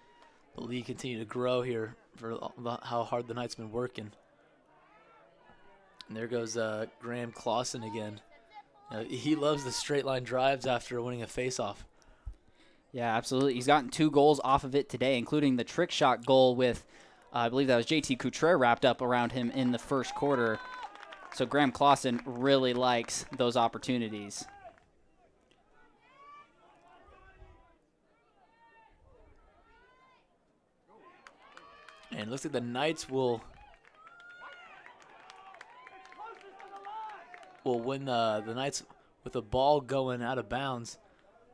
the lead continue to grow here for how hard the Knights been working. And there goes Graham Clausen again. He loves the straight line drives after winning a face-off. Yeah, absolutely. He's gotten 2 goals off of it today, including the trick shot goal with I believe that was JT Couture wrapped up around him in the first quarter. So Graham Clausen really likes those opportunities. And it looks like the Knights will win the Knights with the ball going out of bounds.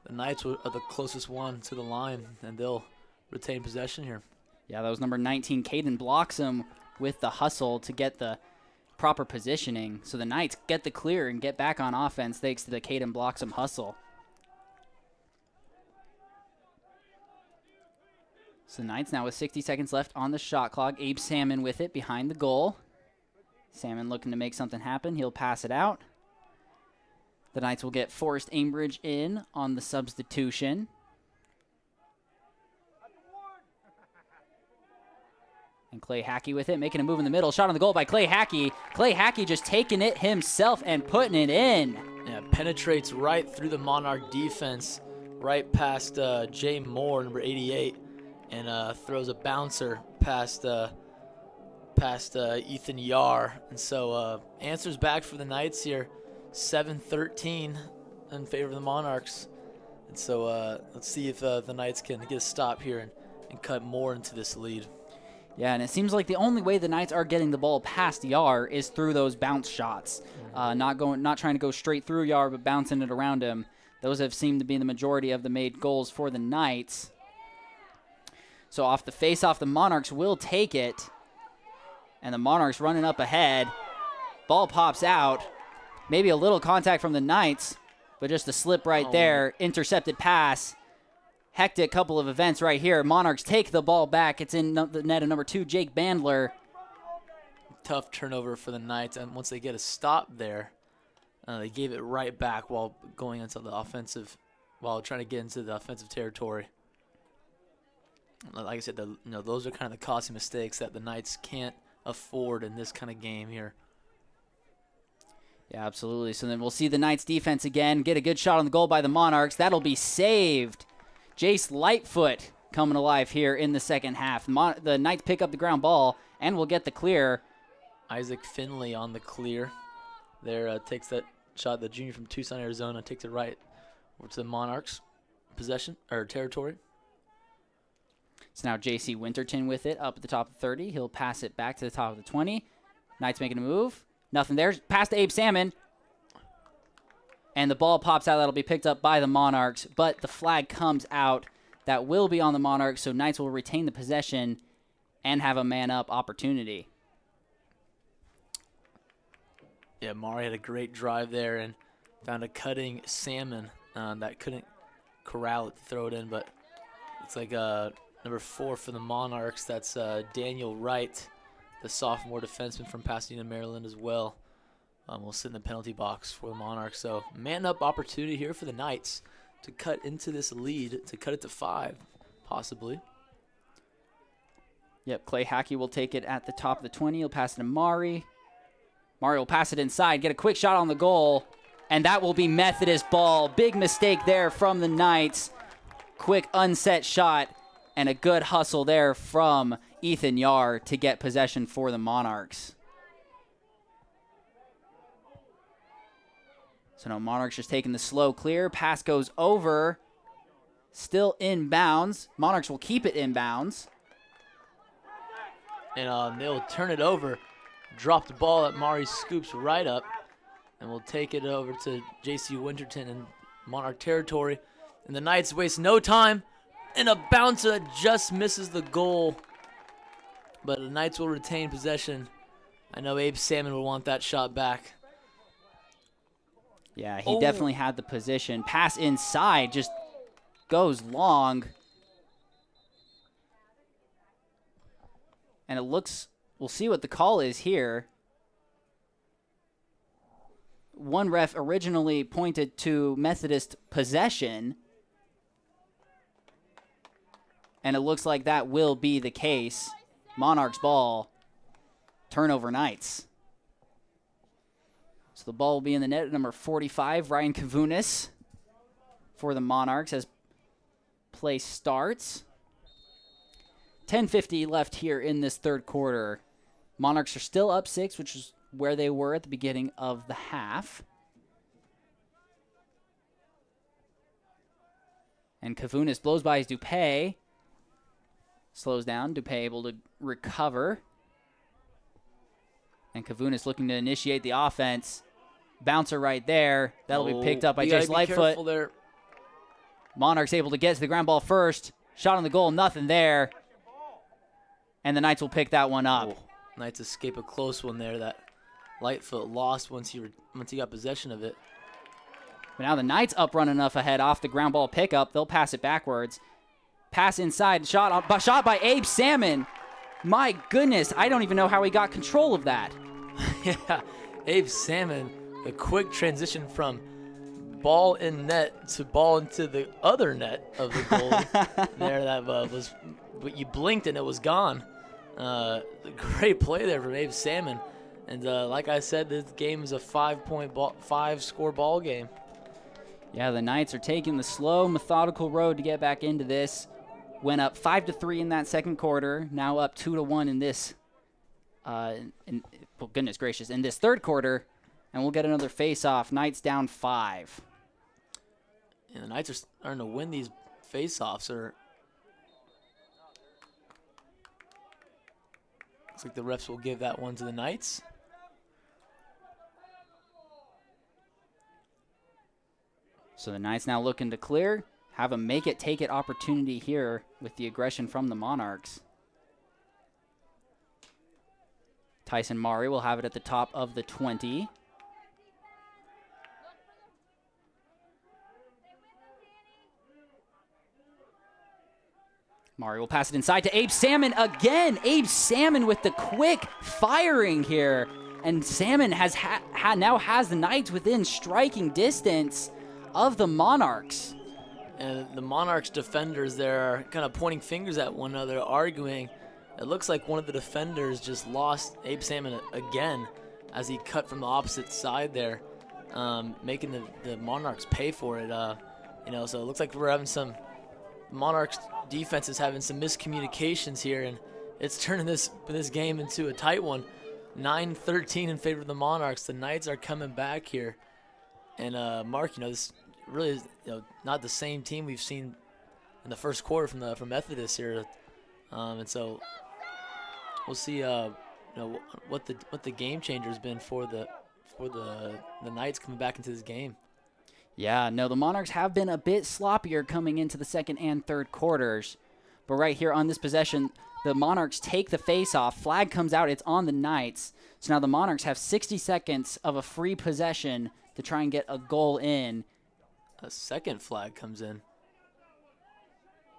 The Knights are the closest one to the line, and they'll retain possession here. Yeah, that was number 19, Caden Bloxham, with the hustle to get the proper positioning. So the Knights get the clear and get back on offense thanks to the Caden Bloxham hustle. So the Knights now with 60 seconds left on the shot clock. Abe Salmon with it behind the goal. Salmon looking to make something happen. He'll pass it out. The Knights will get Forrest Ambridge in on the substitution. And Clay Hackey with it, making a move in the middle. Shot on the goal by Clay Hackey. Clay Hackey just taking it himself and putting it in. Yeah, penetrates right through the Monarch defense, right past Jay Moore, number 88, and throws a bouncer past Ethan Yar. And so answers back for the Knights here, 7-13 in favor of the Monarchs. And so let's see if the Knights can get a stop here and cut more into this lead. Yeah, and it seems like the only way the Knights are getting the ball past Yar is through those bounce shots. Not trying to go straight through Yar, but bouncing it around him. Those have seemed to be the majority of the made goals for the Knights. So off the face-off, the Monarchs will take it. And the Monarchs running up ahead. Ball pops out. Maybe a little contact from the Knights, but just a slip right there. Intercepted pass. Hectic couple of events right here. Monarchs take the ball back. It's in the net of number 2, Jake Bandler. Tough turnover for the Knights, and once they get a stop there, they gave it right back while going into the offensive, while trying to get into the offensive territory. Like I said, those are kind of the costly mistakes that the Knights can't afford in this kind of game here. Yeah, absolutely. So then we'll see the Knights defense again. Get a good shot on the goal by the Monarchs. That'll be saved. Jace Lightfoot coming alive here in the second half. The Knights pick up the ground ball and will get the clear. Isaac Finley on the clear. There takes that shot, the junior from Tucson, Arizona, takes it right over to the Monarchs' possession or territory. So now J.C. Winterton with it up at the top of 30. He'll pass it back to the top of the 20. Knights making a move. Nothing there. Pass to Abe Salmon. And the ball pops out. That'll be picked up by the Monarchs. But the flag comes out. That will be on the Monarchs. So Knights will retain the possession and have a man-up opportunity. Yeah, Mari had a great drive there and found a cutting Salmon that couldn't corral it to throw it in. But it's like number 4 for the Monarchs. That's Daniel Wright, the sophomore defenseman from Pasadena, Maryland as well. Will sit in the penalty box for the Monarchs. So man-up opportunity here for the Knights to cut into this lead, to cut it to 5, possibly. Yep, Clay Hackey will take it at the top of the 20. He'll pass it to Mari. Mari will pass it inside, get a quick shot on the goal, and that will be Methodist ball. Big mistake there from the Knights. Quick unset shot, and a good hustle there from Ethan Yar to get possession for the Monarchs. So now Monarchs just taking the slow clear. Pass goes over. Still inbounds. Monarchs will keep it inbounds. And they'll turn it over. Drop the ball that Mari scoops right up. And we'll take it over to J.C. Winterton in Monarch territory. And the Knights waste no time. And a bouncer that just misses the goal. But the Knights will retain possession. I know Abe Salmon will want that shot back. Yeah, he definitely had the position. Pass inside just goes long. And it looks, we'll see what the call is here. One ref originally pointed to Methodist possession. And it looks like that will be the case. Monarchs ball, turnover Knights. So the ball will be in the net at number 45, Ryan Kavunis, for the Monarchs as play starts. 10:50 left here in this third quarter. Monarchs are still up 6, which is where they were at the beginning of the half. And Kavunis blows by his Dupay. Slows down. Dupay able to recover. And Kavunis looking to initiate the offense. Bouncer right there. That'll be picked up by Jace Lightfoot. There. Monarchs able to get to the ground ball first. Shot on the goal, nothing there. And the Knights will pick that one up. Knights escape a close one there that Lightfoot lost once he got possession of it. But now the Knights up run enough ahead off the ground ball pickup. They'll pass it backwards. Pass inside. Shot by Abe Salmon. My goodness, I don't even know how he got control of that. Yeah, Abe Salmon, a quick transition from ball in net to ball into the other net of the goal. There, that was, but you blinked and it was gone. Great play there from Abe Salmon. And like I said, this game is a 5-score ball game. Yeah, the Knights are taking the slow, methodical road to get back into this. Went up 5-3 in that second quarter. Now up 2-1 in this. Well, goodness gracious, in this third quarter, and we'll get another face-off. Knights down 5. And the Knights are starting to win these face-offs. Looks like the refs will give that one to the Knights. So the Knights now looking to clear. Have a make-it-take-it opportunity here with the aggression from the Monarchs. Tyson Mari will have it at the top of the 20. Mari will pass it inside to Abe Salmon again. Abe Salmon with the quick firing here. And Salmon now has the Knights within striking distance of the Monarchs. And the Monarchs defenders there are kind of pointing fingers at one another, arguing. It looks like one of the defenders just lost Abe Salmon again as he cut from the opposite side there, making the Monarchs pay for it. So it looks like we're having some Monarchs defense is having some miscommunications here, and it's turning this game into a tight one. 9-13 in favor of the Monarchs. The Knights are coming back here, and Mark, this really is not the same team we've seen in the first quarter from Methodist here. And so we'll see what the game changer has been for the Knights coming back into this game. Yeah, no, the Monarchs have been a bit sloppier coming into the second and third quarters. But right here on this possession, the Monarchs take the face-off. Flag comes out. It's on the Knights. So now the Monarchs have 60 seconds of a free possession to try and get a goal in. A second flag comes in.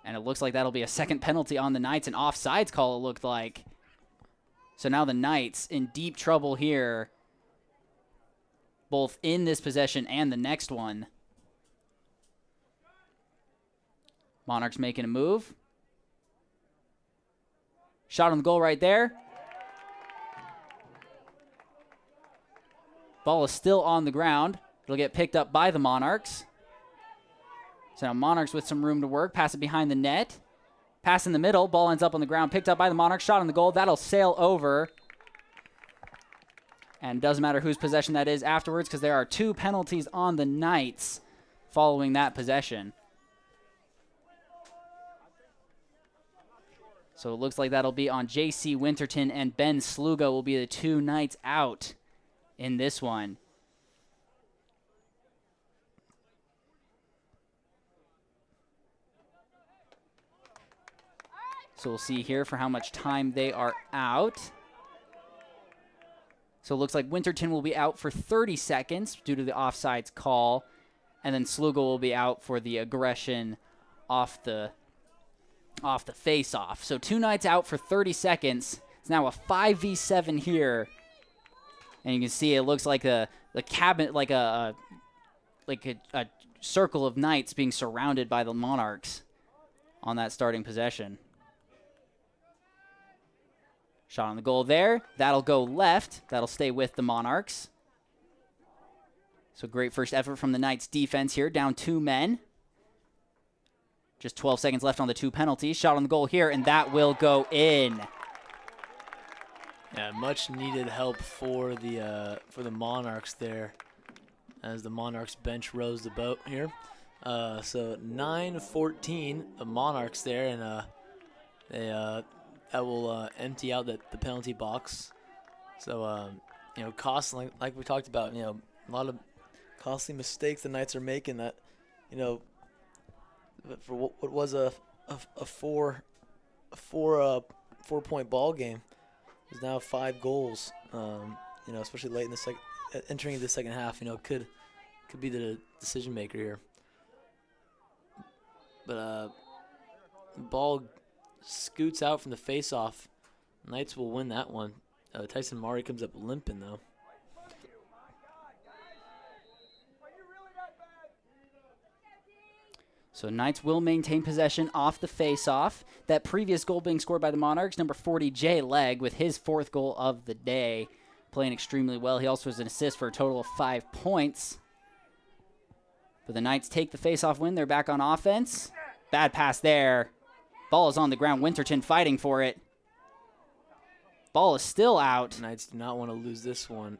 And it looks like that'll be a second penalty on the Knights. An offsides call, it looked like. So now the Knights in deep trouble here, both in this possession and the next one. Monarchs making a move. Shot on the goal right there. Ball is still on the ground. It'll get picked up by the Monarchs. So now Monarchs with some room to work. Pass it behind the net. Pass in the middle. Ball ends up on the ground. Picked up by the Monarchs. Shot on the goal. That'll sail over. And doesn't matter whose possession that is afterwards because there are 2 penalties on the Knights following that possession. So it looks like that'll be on J.C. Winterton and Ben Slugo will be the 2 Knights out in this one. So we'll see here for how much time they are out. So it looks like Winterton will be out for 30 seconds due to the offsides call. And then Slugo will be out for the aggression off the face-off. So 2 Knights out for 30 seconds. It's now a 5v7 here. And you can see it looks like a cabinet, like a circle of Knights being surrounded by the Monarchs on that starting possession. Shot on the goal there. That'll go left. That'll stay with the Monarchs. So great first effort from the Knights defense here. Down 2 men. Just 12 seconds left on the 2 penalties. Shot on the goal here, and that will go in. Yeah, much needed help for the Monarchs there, as the Monarchs bench rows the boat here. So 9-14, the Monarchs there, and that will empty out the penalty box. So costly, like we talked about, a lot of costly mistakes the Knights are making. That for what was a 4-point ball game is now 5 goals. Especially late in the entering the second half, could be the decision maker here. But the ball scoots out from the face-off. Knights will win that one. Tyson Murray comes up limping though. So Knights will maintain possession off the face-off. That previous goal being scored by the Monarchs, number 40, Jay Legg, with his 4th goal of the day, playing extremely well. He also has an assist for a total of 5 points. But the Knights take the face-off win. They're back on offense. Bad pass there. Ball is on the ground. Winterton fighting for it. Ball is still out. Knights do not want to lose this one,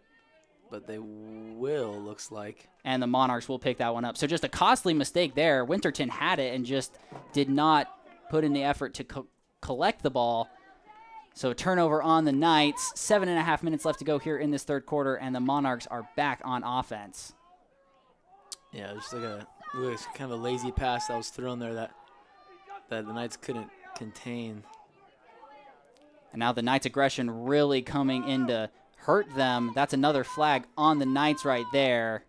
but they will, looks like. And the Monarchs will pick that one up. So just a costly mistake there. Winterton had it and just did not put in the effort to collect the ball. So turnover on the Knights. 7.5 minutes left to go here in this third quarter, and the Monarchs are back on offense. Yeah, just like kind of a lazy pass that was thrown there that the Knights couldn't contain. And now the Knights' aggression really coming in to hurt them. That's another flag on the Knights right there.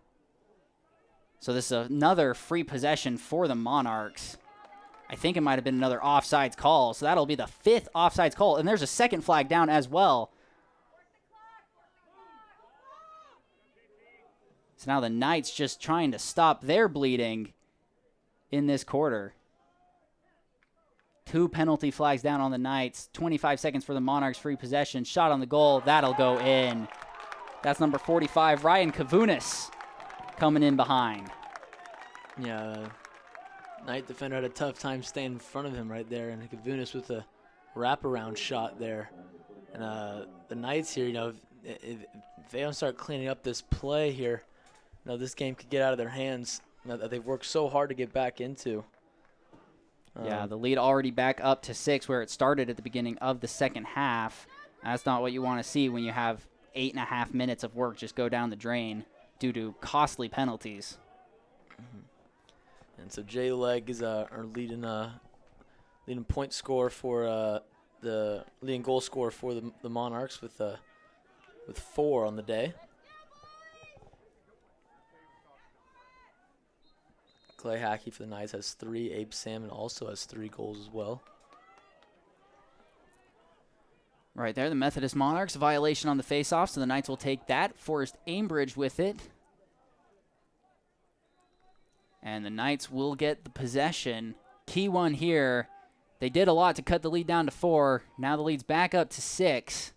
So this is another free possession for the Monarchs. I think it might have been another offsides call. So that'll be the 5th offsides call. And there's a second flag down as well. So now the Knights just trying to stop their bleeding in this quarter. 2 penalty flags down on the Knights. 25 seconds for the Monarchs, free possession. Shot on the goal. That'll go in. That's number 45, Ryan Kavunis, coming in behind. Yeah, Knight defender had a tough time staying in front of him right there, and Kavunis with a wraparound shot there. And the Knights here, if they don't start cleaning up this play here, this game could get out of their hands that they've worked so hard to get back into. Yeah, the lead already back up to 6 where it started at the beginning of the second half. That's not what you want to see when you have 8.5 minutes of work just go down the drain due to costly penalties. And so Jay Legg is our leading point scorer for the leading goal scorer for the Monarchs with 4 on the day. Clay Hackey for the Knights has 3. Abe Salmon also has 3 goals as well. Right there, the Methodist Monarchs, a violation on the faceoff, so the Knights will take that. Forrest Ambridge with it. And the Knights will get the possession. Key one here. They did a lot to cut the lead down to 4. Now the lead's back up to 6.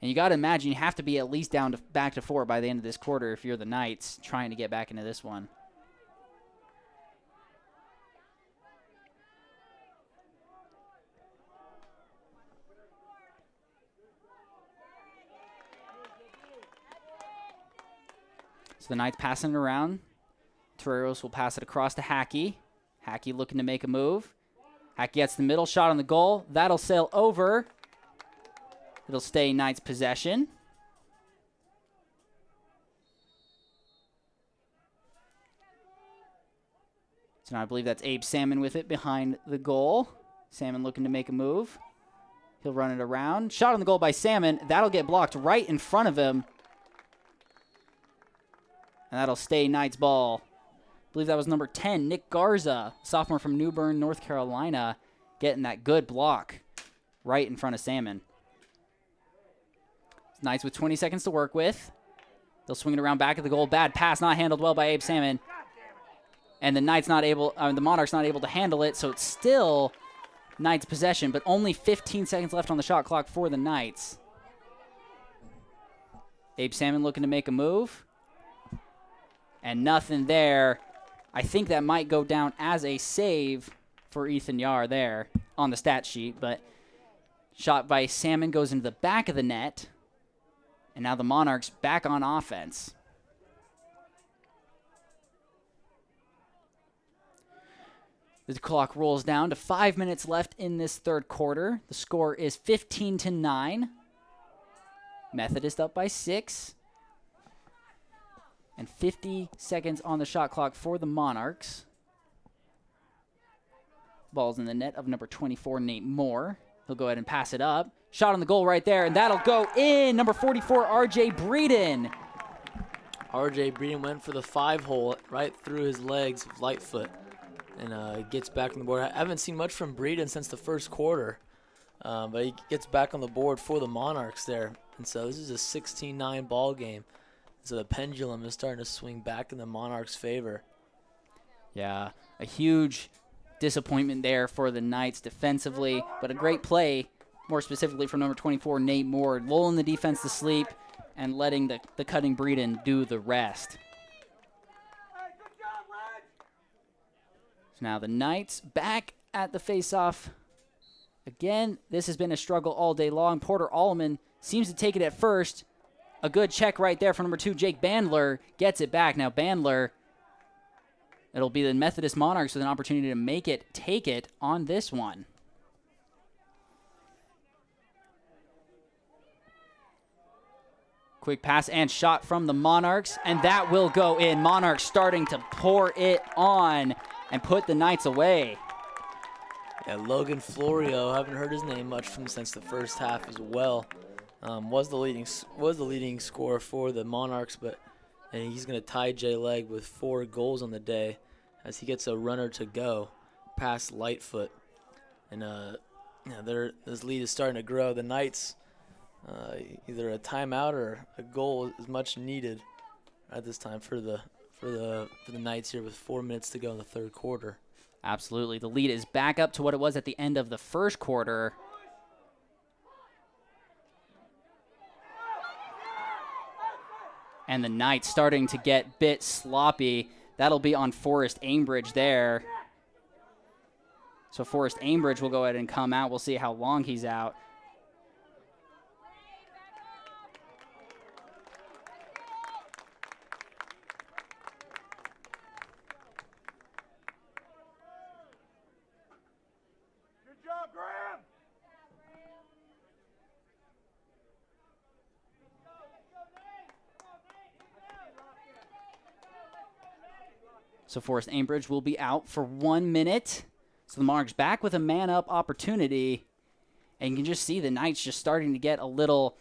And you got to imagine you have to be at least back to 4 by the end of this quarter if you're the Knights trying to get back into this one. So the Knights passing it around. Toreros will pass it across to Hackey. Hackey looking to make a move. Hackey gets the middle shot on the goal. That'll sail over. It'll stay Knights' possession. So now I believe that's Abe Salmon with it behind the goal. Salmon looking to make a move. He'll run it around. Shot on the goal by Salmon. That'll get blocked right in front of him. And that'll stay Knights ball. I believe that was number 10, Nick Garza, sophomore from New Bern, North Carolina, getting that good block right in front of Salmon. Knights with 20 seconds to work with. They'll swing it around back at the goal. Bad pass, not handled well by Abe Salmon. And the the Monarchs not able to handle it, so it's still Knights possession, but only 15 seconds left on the shot clock for the Knights. Abe Salmon looking to make a move. And nothing there. I think that might go down as a save for Ethan Yar there on the stat sheet, but shot by Salmon goes into the back of the net. And now the Monarchs back on offense. The clock rolls down to 5 minutes left in this third quarter. The score is 15-9. Methodist up by 6. And 50 seconds on the shot clock for the Monarchs. Ball's in the net of number 24, Nate Moore. He'll go ahead and pass it up. Shot on the goal right there, and that'll go in. Number 44, R.J. Breeden. R.J. Breeden went for the 5-hole right through his legs with Lightfoot. And gets back on the board. I haven't seen much from Breeden since the first quarter. But he gets back on the board for the Monarchs there. And so this is a 16-9 ball game. So the pendulum is starting to swing back in the Monarchs' favor. Yeah, a huge disappointment there for the Knights defensively, but a great play, more specifically from number 24, Nate Moore, lulling the defense to sleep and letting the cutting Breeden do the rest. So now the Knights back at the faceoff. Again, this has been a struggle all day long. Porter Alleman seems to take it at first. A good check right there from number 2, Jake Bandler. Gets it back. Now Bandler, it'll be the Methodist Monarchs with an opportunity to take it on this one. Quick pass and shot from the Monarchs, and that will go in. Monarchs starting to pour it on and put the Knights away. Yeah, Logan Florio, haven't heard his name much since the first half as well. Was the leading scorer for the Monarchs, and he's going to tie Jay Legg with 4 goals on the day as he gets a runner to go past Lightfoot. And this lead is starting to grow. The Knights, either a timeout or a goal is much needed at this time for the Knights here with 4 minutes to go in the third quarter. Absolutely. The lead is back up to what it was at the end of the first quarter. And the Knights starting to get a bit sloppy. That'll be on Forrest Ambridge there. So Forrest Ambridge will go ahead and come out. We'll see how long he's out. So Forrest Ambridge will be out for 1 minute. So the Monarchs back with a man-up opportunity. And you can just see the Knights just starting to get a little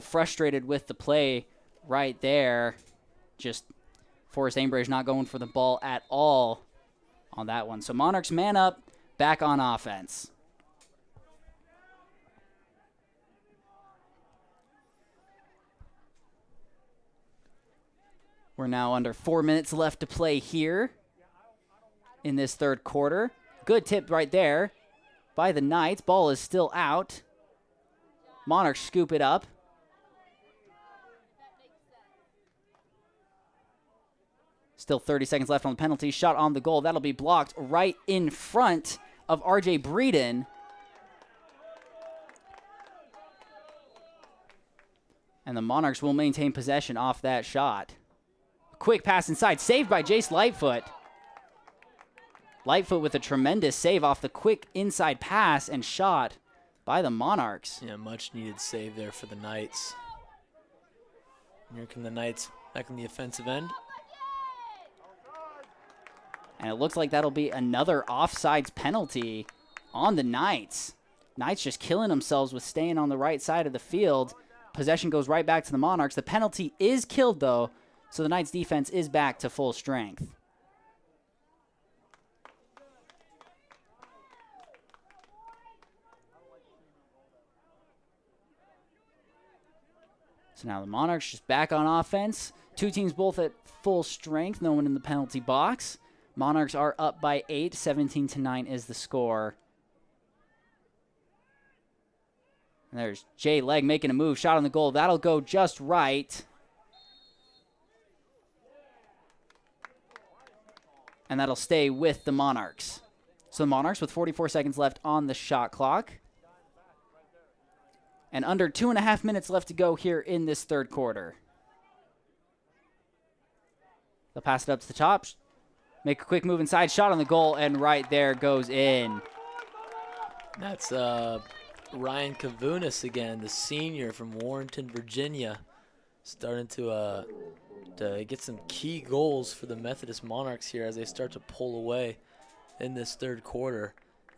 frustrated with the play right there. Just Forrest Ambridge not going for the ball at all on that one. So Monarchs man up, back on offense. We're now under 4 minutes left to play here in this third quarter. Good tip right there by the Knights. Ball is still out. Monarchs scoop it up. Still 30 seconds left on the penalty. Shot on the goal. That'll be blocked right in front of R.J. Breeden. And the Monarchs will maintain possession off that shot. Quick pass inside. Saved by Jace Lightfoot. Lightfoot with a tremendous save off the quick inside pass and shot by the Monarchs. Yeah, much needed save there for the Knights. Here come the Knights back on the offensive end. And it looks like that'll be another offsides penalty on the Knights. Knights just killing themselves with staying on the right side of the field. Possession goes right back to the Monarchs. The penalty is killed, though, so the Knights' defense is back to full strength. So now the Monarchs just back on offense. Two teams both at full strength, no one in the penalty box. Monarchs are up by 8, 17-9 is the score. And there's Jay Legg making a move, shot on the goal. That'll go just right. And that'll stay with the Monarchs. So the Monarchs with 44 seconds left on the shot clock. And under 2.5 minutes left to go here in this third quarter. They'll pass it up to the top. Make a quick move inside, shot on the goal, and right there goes in. That's Ryan Kavunas again, the senior from Warrenton, Virginia, starting to get some key goals for the Methodist Monarchs here as they start to pull away in this third quarter.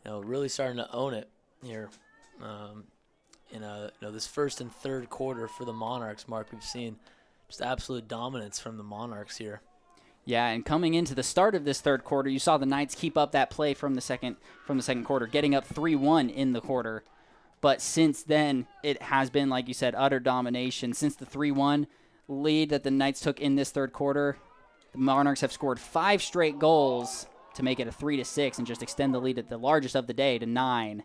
You know, really starting to own it here. This first and third quarter for the Monarchs, Mark, we've seen just absolute dominance from the Monarchs here. Yeah, and coming into the start of this third quarter, you saw the Knights keep up that play from the second quarter, getting up 3-1 in the quarter. But since then, it has been, like you said, utter domination. Since the 3-1 lead that the Knights took in this third quarter, the Monarchs have scored 5 straight goals to make it a 3-6 and just extend the lead at the largest of the day to 9.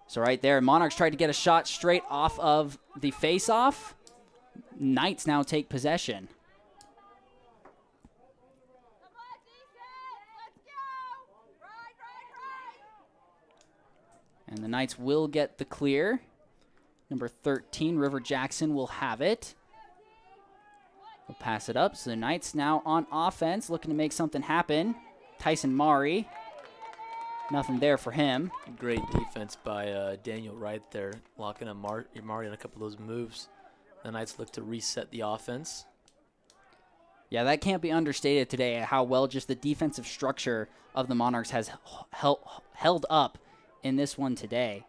So right there, Monarchs tried to get a shot straight off of the face-off. Knights now take possession. And the Knights will get the clear. Number 13, River Jackson, will have it. We'll pass it up. So the Knights now on offense, looking to make something happen. Tyson Maury. Nothing there for him. Great defense by Daniel Wright there, locking up Maury on a couple of those moves. The Knights look to reset the offense. Yeah, that can't be understated today, how well just the defensive structure of the Monarchs has held up in this one today.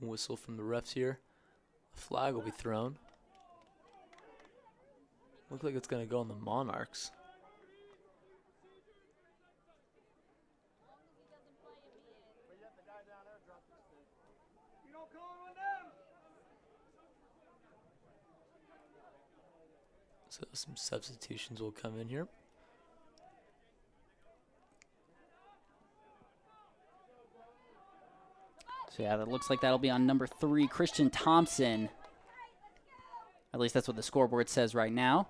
Whistle from the refs here. The flag will be thrown. Looks like it's going to go on the Monarchs. So some substitutions will come in here. So yeah, that looks like that'll be on number 3, Christian Thompson. At least that's what the scoreboard says right now.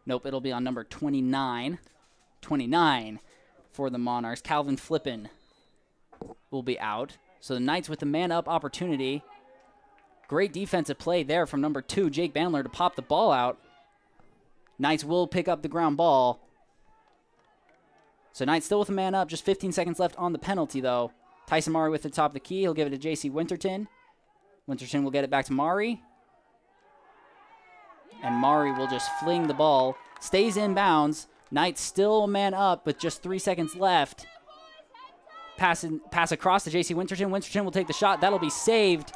Nope, it'll be on number 29. 29 for the Monarchs. Calvin Flippin will be out. So the Knights with the man-up opportunity. Great defensive play there from number 2, Jake Bandler, to pop the ball out. Knights will pick up the ground ball. So Knights still with a man up. Just 15 seconds left on the penalty, though. Tyson Maury with the top of the key. He'll give it to J.C. Winterton. Winterton will get it back to Maury. And Mari will just fling the ball. Stays in bounds. Knights still a man up with just 3 seconds left. Pass across to J.C. Winterton. Winterton will take the shot. That'll be saved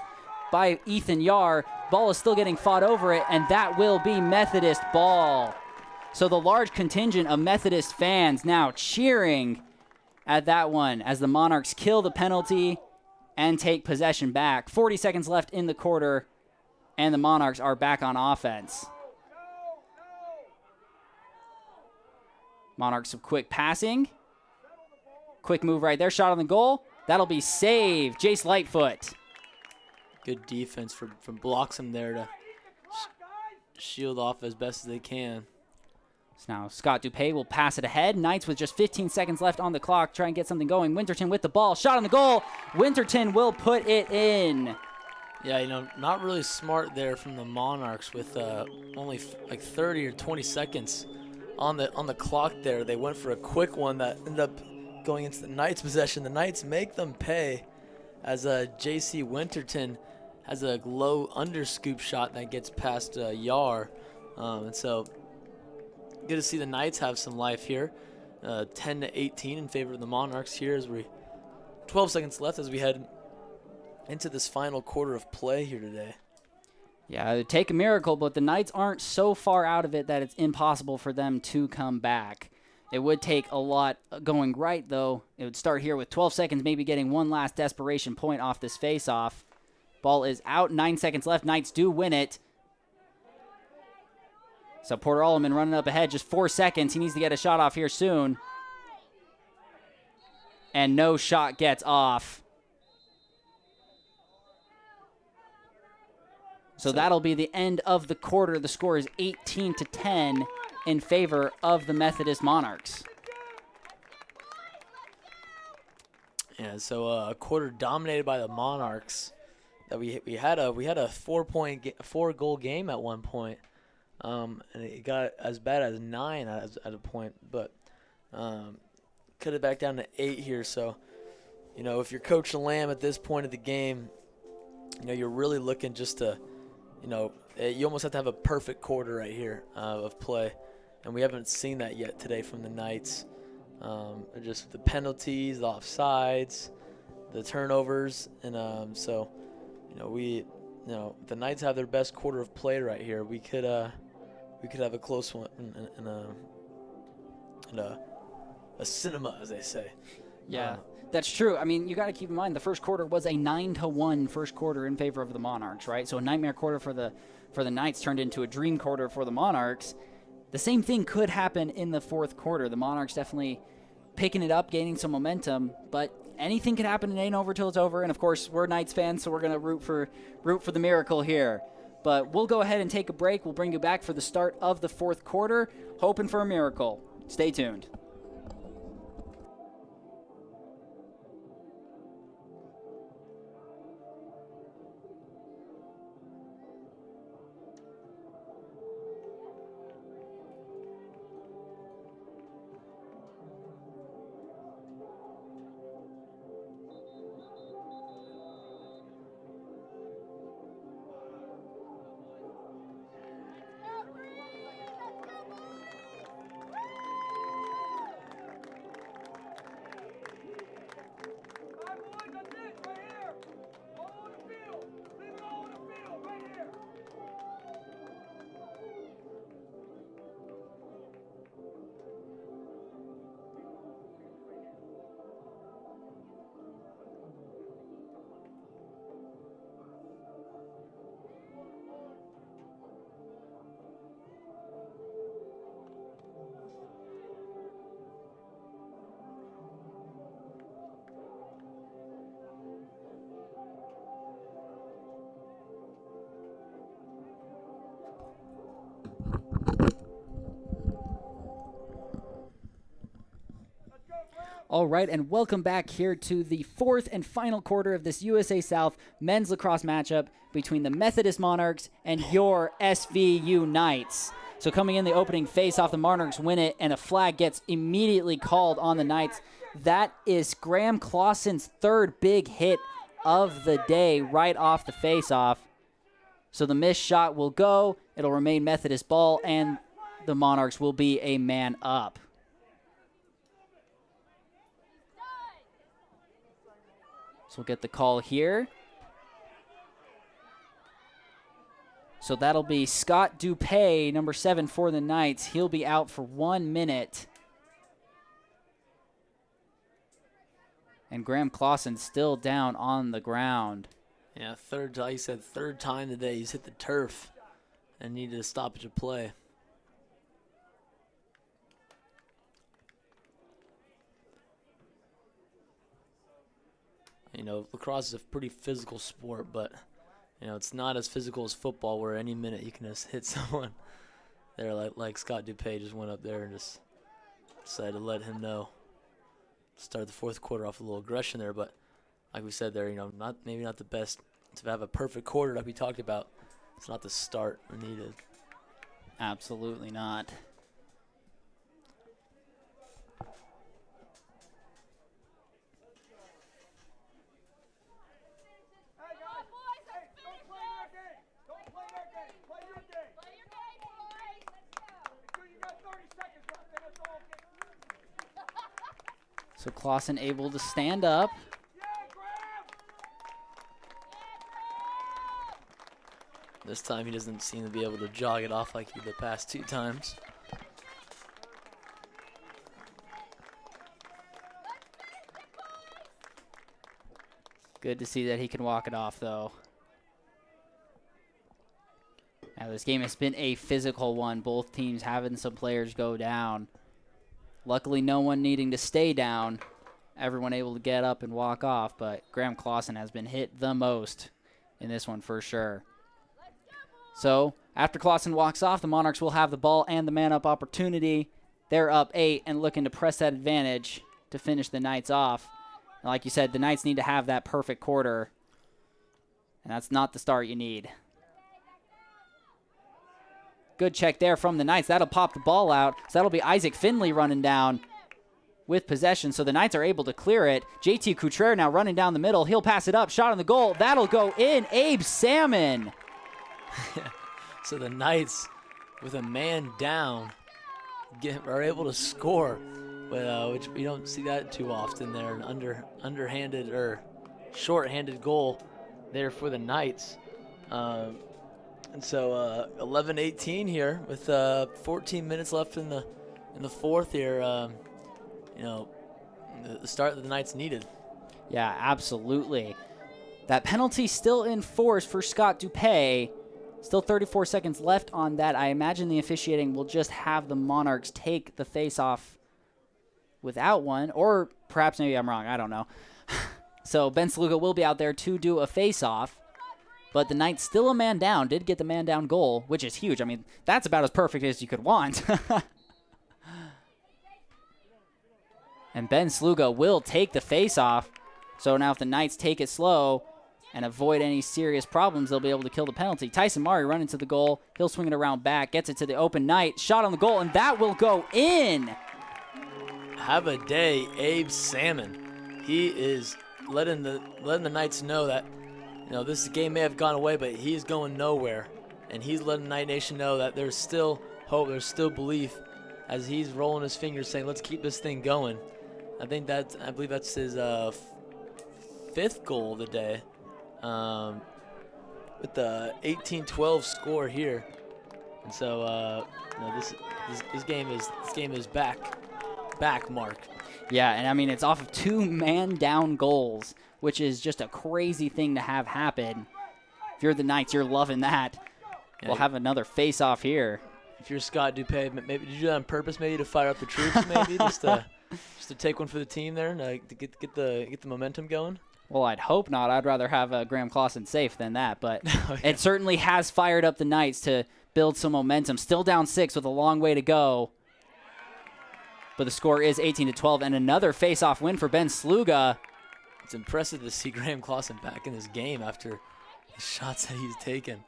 by Ethan Yar. Ball is still getting fought over it, and that will be Methodist ball. So the large contingent of Methodist fans now cheering at that one as the Monarchs kill the penalty and take possession back. 40 seconds left in the quarter, and the Monarchs are back on offense. Monarchs some quick passing. Quick move right there. Shot on the goal. That'll be saved. Jace Lightfoot. Good defense from blocks him there to shield off as best as they can. So now Scott Dupay will pass it ahead. Knights with just 15 seconds left on the clock. Try and get something going. Winterton with the ball. Shot on the goal. Winterton will put it in. Yeah, not really smart there from the Monarchs with only like 30 or 20 seconds on the clock there. They went for a quick one that ended up going into the Knights' possession. The Knights make them pay as J.C. Winterton has a low under-scoop shot that gets past Yar. And so good to see the Knights have some life here. 10-18 in favor of the Monarchs here as 12 seconds left as we head into this final quarter of play here today. Yeah, it'd take a miracle, but the Knights aren't so far out of it that it's impossible for them to come back. It would take a lot going right, though. It would start here with 12 seconds, maybe getting one last desperation point off this face-off. Ball is out, 9 seconds left. Knights do win it. So Porter Alleman running up ahead, just 4 seconds. He needs to get a shot off here soon. And no shot gets off. So that'll be the end of the quarter. The score is 18-10 in favor of the Methodist Monarchs. Yeah, so a quarter dominated by the Monarchs. That we had a 4-goal game at one point, and it got as bad as 9 at a point, but cut it back down to 8 here. So, if you're Coach Lamb at this point of the game, you're really looking just to, you almost have to have a perfect quarter right here of play, and we haven't seen that yet today from the Knights. Just the penalties, the offsides, the turnovers, and so. The Knights have their best quarter of play right here. We could have a close one and a cinema, as they say. Yeah, that's true. I mean, you got to keep in mind the first quarter was a 9-1 first quarter in favor of the Monarchs, right? So a nightmare quarter for the Knights turned into a dream quarter for the Monarchs. The same thing could happen in the fourth quarter. The Monarchs definitely picking it up, gaining some momentum, but anything can happen. It ain't over till it's over. And of course, we're Knights fans, so we're gonna root for the miracle here. But we'll go ahead and take a break. We'll bring you back for the start of the fourth quarter, hoping for a miracle. Stay tuned. All right, and welcome back here to the fourth and final quarter of this USA South men's lacrosse matchup between the Methodist Monarchs and your SVU Knights. So coming in the opening face-off, the Monarchs win it, and a flag gets immediately called on the Knights. That is Graham Clausen's third big hit of the day right off the face-off. So the missed shot will go. It'll remain Methodist ball, and the Monarchs will be a man up. So we'll get the call here. So that'll be Scott Dupay, number 7 for the Knights. He'll be out for 1 minute. And Graham Clausen still down on the ground. Yeah, like you said, third time today he's hit the turf and needed a stoppage of play. You know, lacrosse is a pretty physical sport, but you know, it's not as physical as football where any minute you can just hit someone. There, like Scott Dupay just went up there and just decided to let him know. Started the fourth quarter off with a little aggression there, but like we said there, you know, maybe not the best to have a perfect quarter like we talked about. It's not the start we needed. Absolutely not. So Clausen able to stand up. This time he doesn't seem to be able to jog it off like he did the past 2 times. Good to see that he can walk it off, though. Now, this game has been a physical one. Both teams having some players go down. Luckily, no one needing to stay down. Everyone able to get up and walk off, but Graham Clausen has been hit the most in this one for sure. So, after Clausen walks off, the Monarchs will have the ball and the man-up opportunity. They're up 8 and looking to press that advantage to finish the Knights off. And like you said, the Knights need to have that perfect quarter, and that's not the start you need. Good check there from the Knights. That'll pop the ball out. So that'll be Isaac Finley running down with possession. So the Knights are able to clear it. JT Couture now running down the middle. He'll pass it up. Shot on the goal. That'll go in. Abe Salmon. So the Knights, with a man down, are able to score, which we don't see that too often there. An underhanded or short-handed goal there for the Knights. And so 11-18 here with 14 minutes left in the fourth here. You know, the start that the Knights needed. Yeah, absolutely. That penalty still in force for Scott Dupay. Still 34 seconds left on that. I imagine the officiating will just have the Monarchs take the face-off without one, or perhaps maybe I'm wrong. I don't know. So Ben Sluga will be out there to do a face-off. But the Knights still a man down, did get the man down goal, which is huge. I mean, that's about as perfect as you could want. And Ben Sluga will take the face-off. So now if the Knights take it slow and avoid any serious problems, they'll be able to kill the penalty. Tyson Murray running to the goal. He'll swing it around back, gets it to the open Knight. Shot on the goal, and that will go in. Have a day, Abe Salmon. He is letting the Knights know that, you know, this game may have gone away, but he's going nowhere. And he's letting Knight Nation know that there's still hope, there's still belief, as he's rolling his fingers saying, let's keep this thing going. I believe that's his 5th goal of the day, with the 18-12 score here. And so you know, this game is back, Mark. Yeah, and I mean, it's off of 2 man-down goals, which is just a crazy thing to have happen. If you're the Knights, you're loving that. Yeah, we'll have another face-off here. If you're Scott Dupay, maybe did you do that on purpose? Maybe to fire up the troops, maybe just to take one for the team there, and to get the momentum going. Well, I'd hope not. I'd rather have Graham Clausen safe than that, but It certainly has fired up the Knights to build some momentum. Still down 6 with a long way to go. But the score is 18-12, and another face-off win for Ben Sluga. It's impressive to see Graham Clausen back in this game after the shots that he's taken.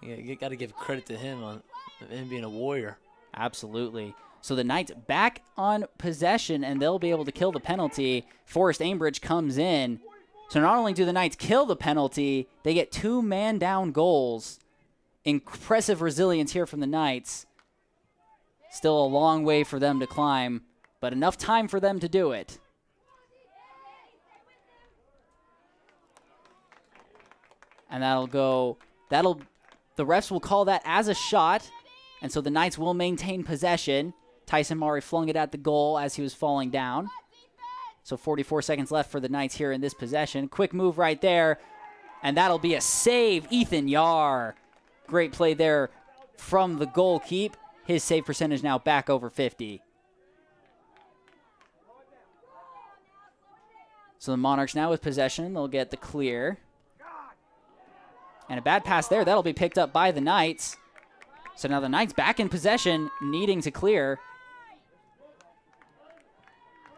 You got to give credit to him on him being a warrior. Absolutely. So the Knights back on possession, and they'll be able to kill the penalty. Forrest Ambridge comes in. So not only do the Knights kill the penalty, they get 2 man-down goals. Impressive resilience here from the Knights. Still a long way for them to climb, but enough time for them to do it. And the refs will call that as a shot, and so the Knights will maintain possession. Tyson Murray flung it at the goal as he was falling down. So 44 seconds left for the Knights here in this possession. Quick move right there, and that'll be a save. Ethan Yar. Great play there from the goalkeep. His save percentage now back over 50. So the Monarchs now with possession. They'll get the clear. And a bad pass there. That'll be picked up by the Knights. So now the Knights back in possession, needing to clear.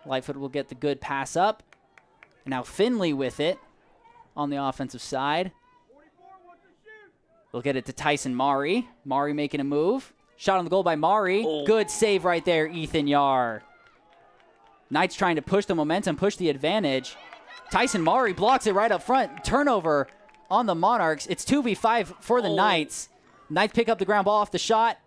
Lightfoot will get the good pass up. And now Finley with it on the offensive side. We'll get it to Tyson Murray. Murray making a move. Shot on the goal by Murray. Oh. Good save right there, Ethan Yar. Knights trying to push the momentum, push the advantage. Tyson Murray blocks it right up front. Turnover on the Monarchs. It's 2v5 for the Knights. Knights pick up the ground ball off the shot.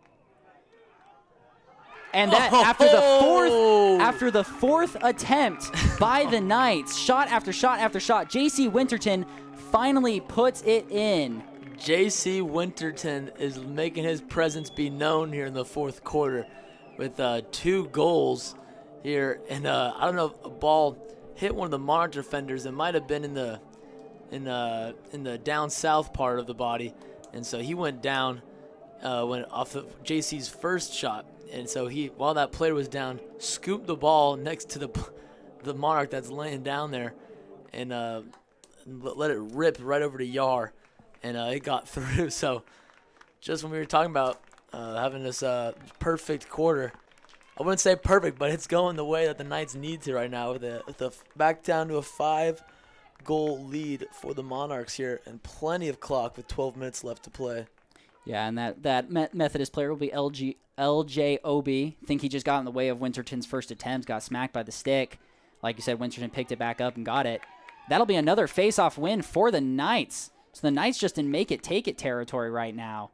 And that after the fourth attempt by the Knights, shot after shot after shot, J.C. Winterton finally puts it in. J.C. Winterton is making his presence be known here in the fourth quarter with 2 goals here. And I don't know if a ball hit one of the Monarch defenders. It might have been in the down south part of the body. And so he went down went off of J.C.'s first shot. And so he, while that player was down, scooped the ball next to the Monarch that's laying down there and let it rip right over to Yar. And it got through. So just when we were talking about having this perfect quarter, I wouldn't say perfect, but it's going the way that the Knights need to right now with the back down to a 5-goal lead for the Monarchs here and plenty of clock with 12 minutes left to play. Yeah, and that Methodist player will be LJOB. Think he just got in the way of Winterton's first attempt, got smacked by the stick. Like you said, Winterton picked it back up and got it. That'll be another face-off win for the Knights. So the Knights just in make-it-take-it territory right now.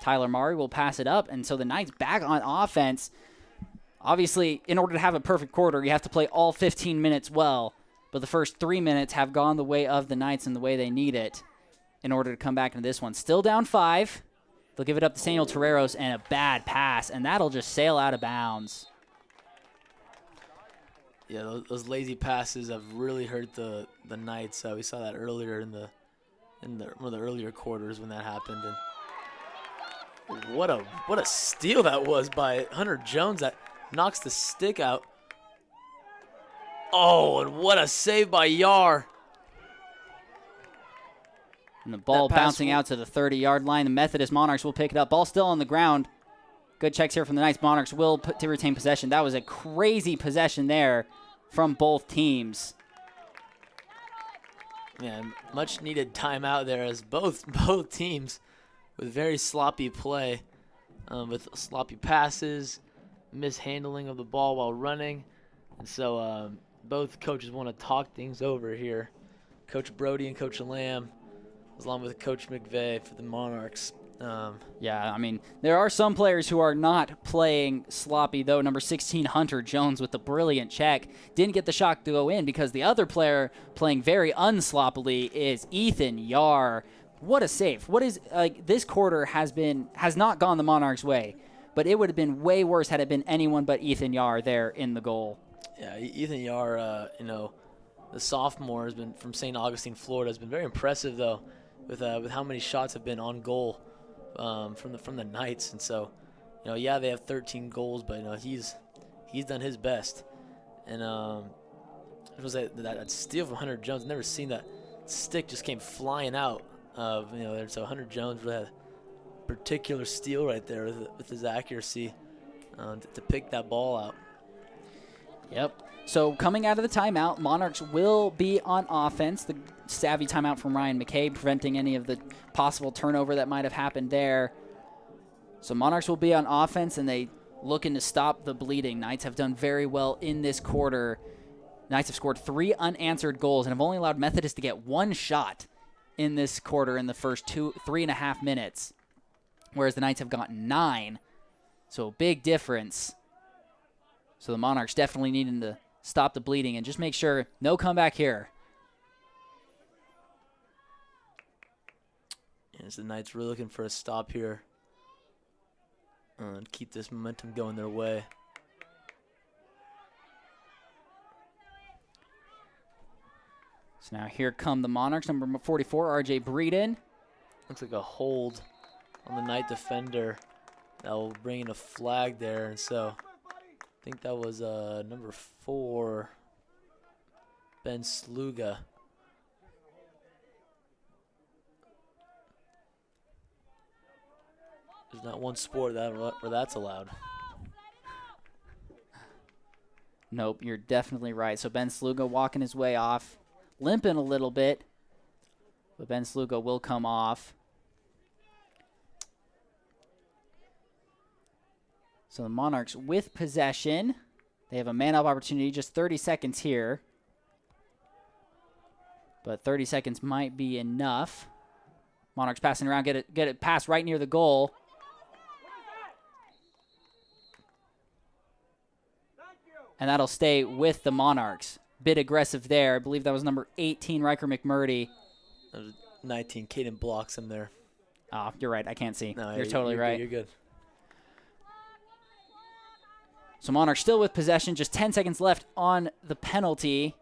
Tyler Murray will pass it up, and so the Knights back on offense. Obviously, in order to have a perfect quarter, you have to play all 15 minutes well. But the first 3 minutes have gone the way of the Knights and the way they need it in order to come back into this one. Still down 5. They'll give it up to Samuel Terreros, and a bad pass, and that'll just sail out of bounds. Yeah, those lazy passes have really hurt the Knights. We saw that earlier in one of the earlier quarters when that happened. And what a steal that was by Hunter Jones that knocks the stick out. Oh, and what a save by Yar. And the ball bouncing out to the 30-yard line. The Methodist Monarchs will pick it up. Ball still on the ground. Good checks here from the Knights. Monarchs will put to retain possession. That was a crazy possession there from both teams. Yeah, much needed timeout there as both teams with very sloppy play, with sloppy passes, mishandling of the ball while running. And so both coaches want to talk things over here. Coach Brody and Coach Lamb, along with Coach McVeigh for the Monarchs. Yeah, I mean, there are some players who are not playing sloppy, though. Number 16, Hunter Jones, with the brilliant check. Didn't get the shot to go in because the other player playing very unsloppily is Ethan Yar. What a save. This quarter has not gone the Monarchs' way, but it would have been way worse had it been anyone but Ethan Yar there in the goal. Yeah, Ethan Yar, the sophomore has been from St. Augustine, Florida, has been very impressive, though, with how many shots have been on goal from the Knights. And so, yeah, they have 13 goals, but he's done his best. And it was that steal from Hunter Jones. Never seen that stick just came flying out of there. So Hunter Jones really had a particular steal right there with his accuracy to pick that ball out. Yep. So coming out of the timeout, Monarchs will be on offense. The savvy timeout from Ryan McKay, preventing any of the possible turnover that might have happened there. So Monarchs will be on offense, and they looking to stop the bleeding. Knights have done very well in this quarter. Knights have scored 3 unanswered goals and have only allowed Methodist to get 1 shot in this quarter in the first 3.5 minutes, whereas the Knights have gotten 9. So a big difference. So the Monarchs definitely needing to stop the bleeding and just make sure no comeback here. As the Knights really looking for a stop here and keep this momentum going their way. So now here come the Monarchs, number 44, R.J. Breeden. Looks like a hold on the Knight defender. That will bring in a flag there, and so I think that was number 4, Ben Sluga. There's not one sport where that's allowed. Nope, you're definitely right. So Ben Sluga walking his way off, limping a little bit, but Ben Sluga will come off. So the Monarchs with possession. They have a man-up opportunity, just 30 seconds here. But 30 seconds might be enough. Monarchs passing around, get it passed right near the goal. And that'll stay with the Monarchs. Bit aggressive there. I believe that was number 18, Riker McMurdy. 19, Caden blocks him there. Oh, you're right. I can't see. No, you're totally right. You're good. So Monarchs still with possession. Just 10 seconds left on the penalty.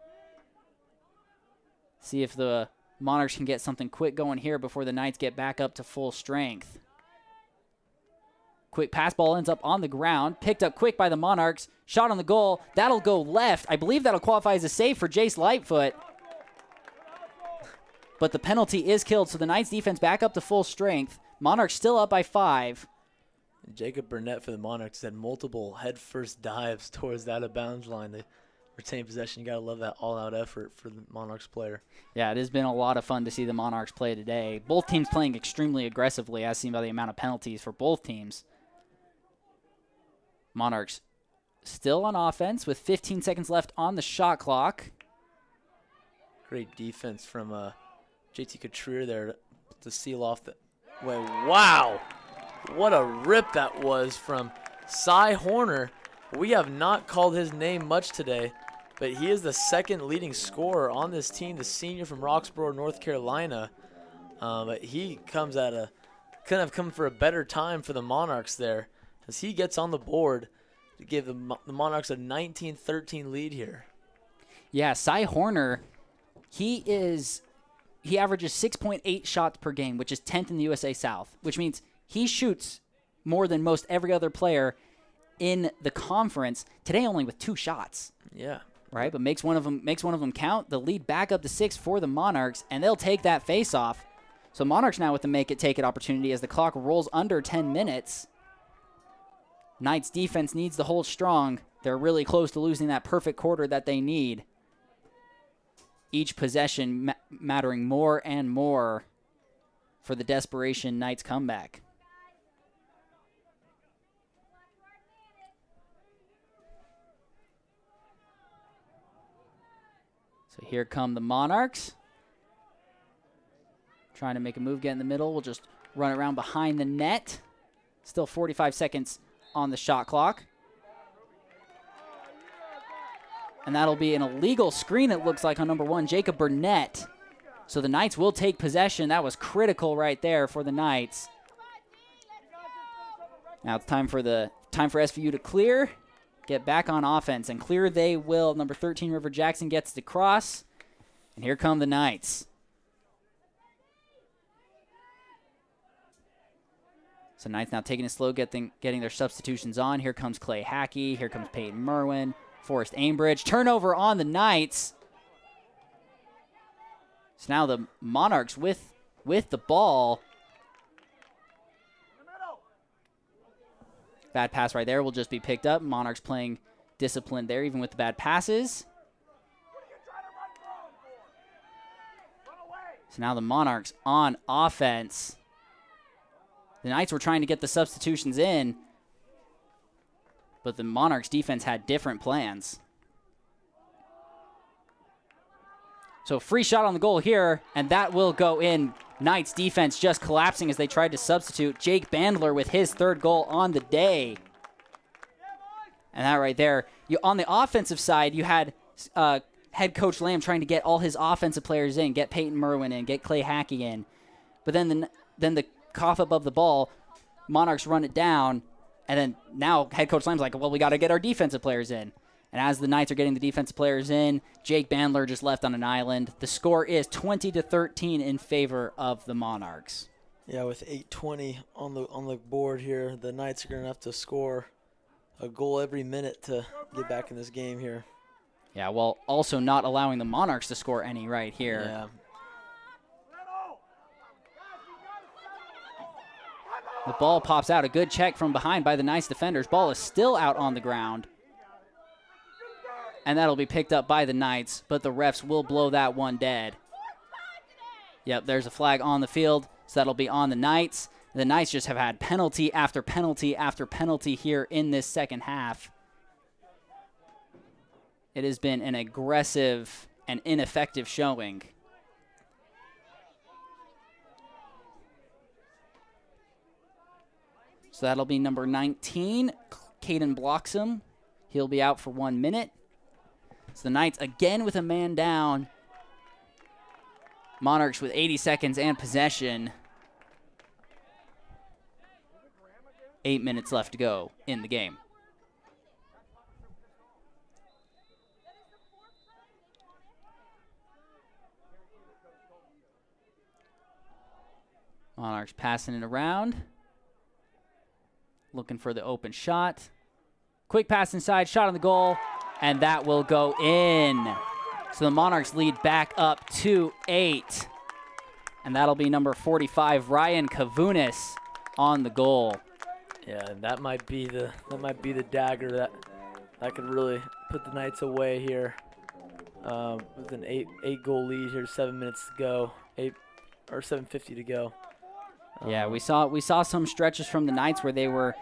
See if the Monarchs can get something quick going here before the Knights get back up to full strength. Quick pass, ball ends up on the ground. Picked up quick by the Monarchs. Shot on the goal. That'll go left. I believe that'll qualify as a save for Jace Lightfoot. But the penalty is killed, so the Knights defense back up to full strength. Monarchs still up by 5. Jacob Burnett for the Monarchs had multiple head-first dives towards the out-of-bounds line. They retain possession. You got to love that all-out effort for the Monarchs player. Yeah, it has been a lot of fun to see the Monarchs play today. Both teams playing extremely aggressively, as seen by the amount of penalties for both teams. Monarchs still on offense with 15 seconds left on the shot clock. Great defense from JT Couture there to seal off the way. Wow! What a rip that was from Cy Horner. We have not called his name much today, but he is the second leading scorer on this team, the senior from Roxborough, North Carolina. But he comes at couldn't have come for a better time for the Monarchs there, as he gets on the board to give the Monarchs a 19-13 lead here. Yeah, Cy Horner, he averages 6.8 shots per game, which is 10th in the USA South, which means he shoots more than most every other player in the conference. Today only with 2 shots. Yeah. Right, but makes one of them count. The lead back up to 6 for the Monarchs, and they'll take that face-off. So Monarchs now with the make-it-take-it opportunity as the clock rolls under 10 minutes. Knights defense needs to hold strong. They're really close to losing that perfect quarter that they need. Each possession mattering more and more for the desperation Knights comeback. So here come the Monarchs. Trying to make a move, get in the middle. We'll just run around behind the net. Still 45 seconds on the shot clock. And that'll be an illegal screen, it looks like, on number 1, Jacob Burnett. So the Knights will take possession. That was critical right there for the Knights. Now it's time for SVU to clear, get back on offense, and clear they will. Number 13, River Jackson gets the cross, and here come the Knights. So Knights now taking it slow, getting their substitutions on. Here comes Clay Hackey. Here comes Peyton Merwin. Forrest Aimbridge. Turnover on the Knights. So now the Monarchs with the ball. Bad pass right there will just be picked up. Monarchs playing disciplined there, even with the bad passes. So now the Monarchs on offense. The Knights were trying to get the substitutions in, but the Monarchs defense had different plans. So free shot on the goal here, and that will go in. Knights defense just collapsing as they tried to substitute. Jake Bandler with his 3rd goal on the day. And that right there, on the offensive side, you had head coach Lamb trying to get all his offensive players in, get Peyton Merwin in, get Clay Hackey in. But then the cough above the ball, Monarchs run it down, and then now head coach Lamb's like, well, we got to get our defensive players in. And as the Knights are getting the defensive players in, Jake Bandler just left on an island. The score is 20-13 in favor of the Monarchs. Yeah, with 8:20 on the board here, the Knights are going to have to score a goal every minute to get back in this game here. Yeah, while also not allowing the Monarchs to score any right here. Yeah. The ball pops out. A good check from behind by the Knights defenders. Ball is still out on the ground. And that'll be picked up by the Knights, but the refs will blow that one dead. Yep, there's a flag on the field, so that'll be on the Knights. The Knights just have had penalty after penalty after penalty here in this second half. It has been an aggressive and ineffective showing. So that'll be number 19, Caden Bloxham. He'll be out for 1 minute. So the Knights again with a man down. Monarchs with 80 seconds and possession. 8 minutes left to go in the game. Monarchs passing it around. Looking for the open shot. Quick pass inside, shot on the goal, and that will go in. So the Monarchs lead back up to 8. And that'll be number 45, Ryan Kavunis, on the goal. Yeah, and that might be the dagger that could really put the Knights away here. With an eight goal lead here, 7 minutes to go, 7:50 to go. Yeah, we saw some stretches from the Knights where they were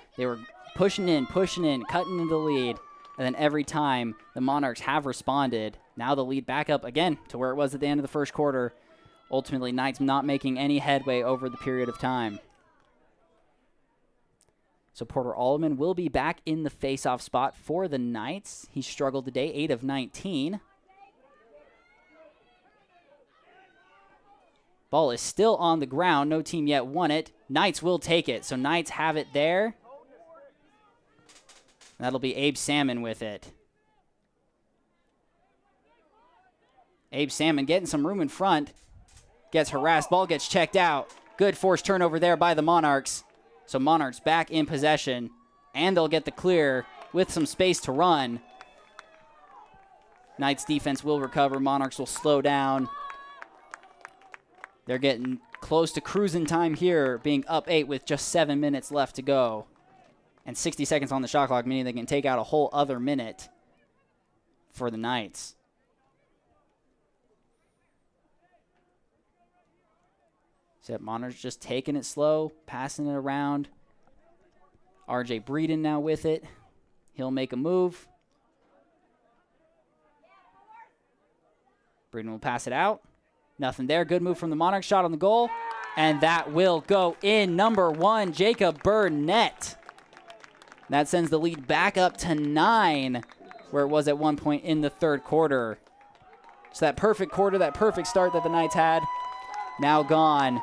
pushing in, cutting into the lead, and then every time the Monarchs have responded. Now the lead back up again to where it was at the end of the first quarter. Ultimately, Knights not making any headway over the period of time. So Porter Alleman will be back in the face-off spot for the Knights. He struggled today, 8 of 19. Ball is still on the ground. No team yet won it. Knights will take it. So Knights have it there. That'll be Abe Salmon with it. Abe Salmon getting some room in front. Gets harassed. Ball gets checked out. Good forced turnover there by the Monarchs. So Monarchs back in possession. And they'll get the clear with some space to run. Knights defense will recover. Monarchs will slow down. They're getting close to cruising time here, being up 8 with just 7 minutes left to go. And 60 seconds on the shot clock, meaning they can take out a whole other minute for the Knights. So Monarchs just taking it slow, passing it around. RJ Breeden now with it. He'll make a move. Breeden will pass it out. Nothing there. Good move from the Monarchs. Shot on the goal. And that will go in. Number 1, Jacob Burnett. That sends the lead back up to 9, where it was at one point in the third quarter. So that perfect quarter, that perfect start that the Knights had, now gone.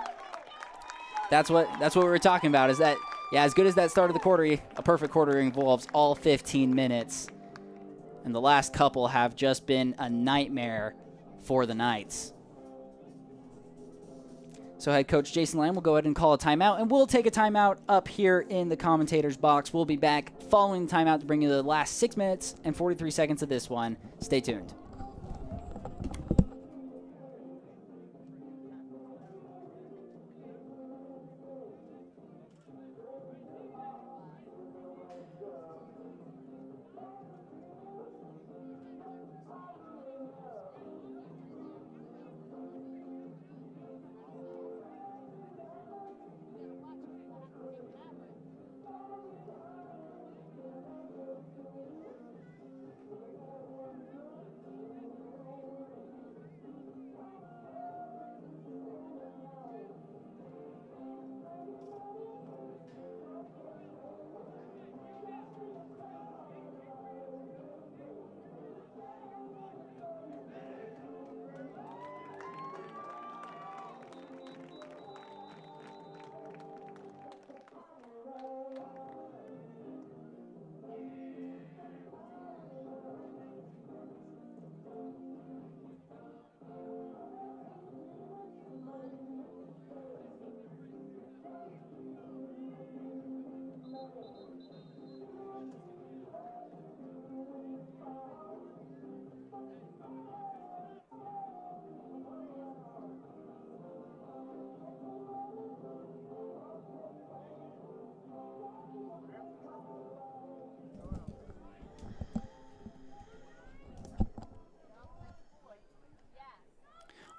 That's what we were talking about, is that, yeah, as good as that start of the quarter, a perfect quarter involves all 15 minutes. And the last couple have just been a nightmare for the Knights. So head coach Jason Lamb will go ahead and call a timeout, and we'll take a timeout up here in the commentator's box. We'll be back following the timeout to bring you the last 6 minutes and 43 seconds of this one. Stay tuned.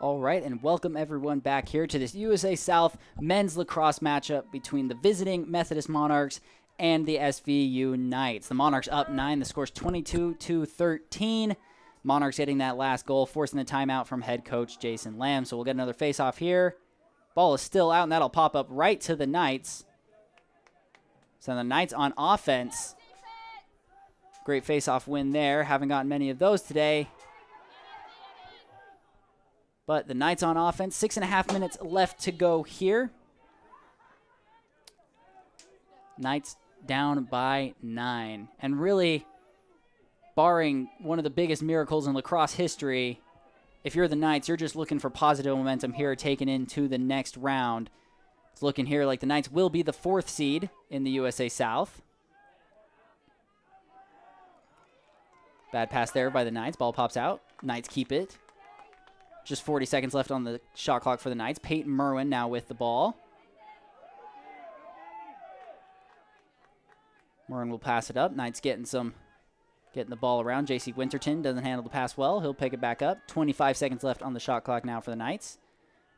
All right, and welcome everyone back here to this USA South men's lacrosse matchup between the visiting Methodist Monarchs and the SVU Knights. The Monarchs up 9. The score's 22-13. Monarchs getting that last goal, forcing the timeout from head coach Jason Lamb. So we'll get another face-off here. Ball is still out, and that'll pop up right to the Knights. So the Knights on offense. Great face-off win there. Haven't gotten many of those today. But the Knights on offense, 6.5 minutes left to go here. Knights down by 9. And really, barring one of the biggest miracles in lacrosse history, if you're the Knights, you're just looking for positive momentum here, taken into the next round. It's looking here like the Knights will be the 4th seed in the USA South. Bad pass there by the Knights. Ball pops out. Knights keep it. Just 40 seconds left on the shot clock for the Knights. Peyton Merwin now with the ball. Merwin will pass it up. Knights getting the ball around. J.C. Winterton doesn't handle the pass well. He'll pick it back up. 25 seconds left on the shot clock now for the Knights.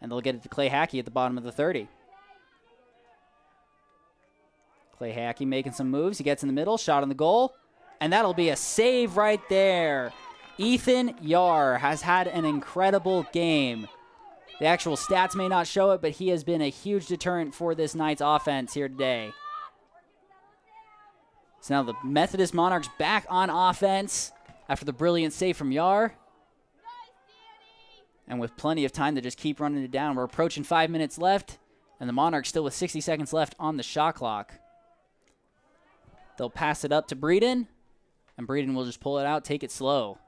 And they'll get it to Clay Hackey at the bottom of the 30. Clay Hackey making some moves. He gets in the middle. Shot on the goal. And that'll be a save right there. Ethan Yar has had an incredible game. The actual stats may not show it, but he has been a huge deterrent for this Knights offense here today. So now the Methodist Monarchs back on offense after the brilliant save from Yar. And with plenty of time to just keep running it down. We're approaching 5 minutes left, and the Monarchs still with 60 seconds left on the shot clock. They'll pass it up to Breeden, and Breeden will just pull it out, take it slow.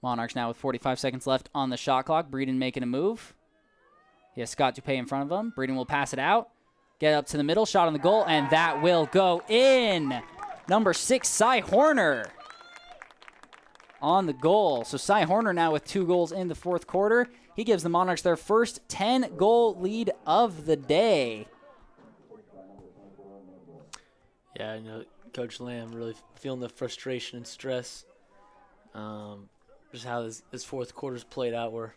Monarchs now with 45 seconds left on the shot clock. Breeden making a move. He has Scott Dupay in front of him. Breeden will pass it out. Get up to the middle. Shot on the goal, and that will go in. Number 6, Cy Horner on the goal. So Cy Horner now with 2 goals in the 4th quarter. He gives the Monarchs their first 10-goal lead of the day. Yeah, Coach Lamb really feeling the frustration and stress. Just how this 4th quarter's played out. We're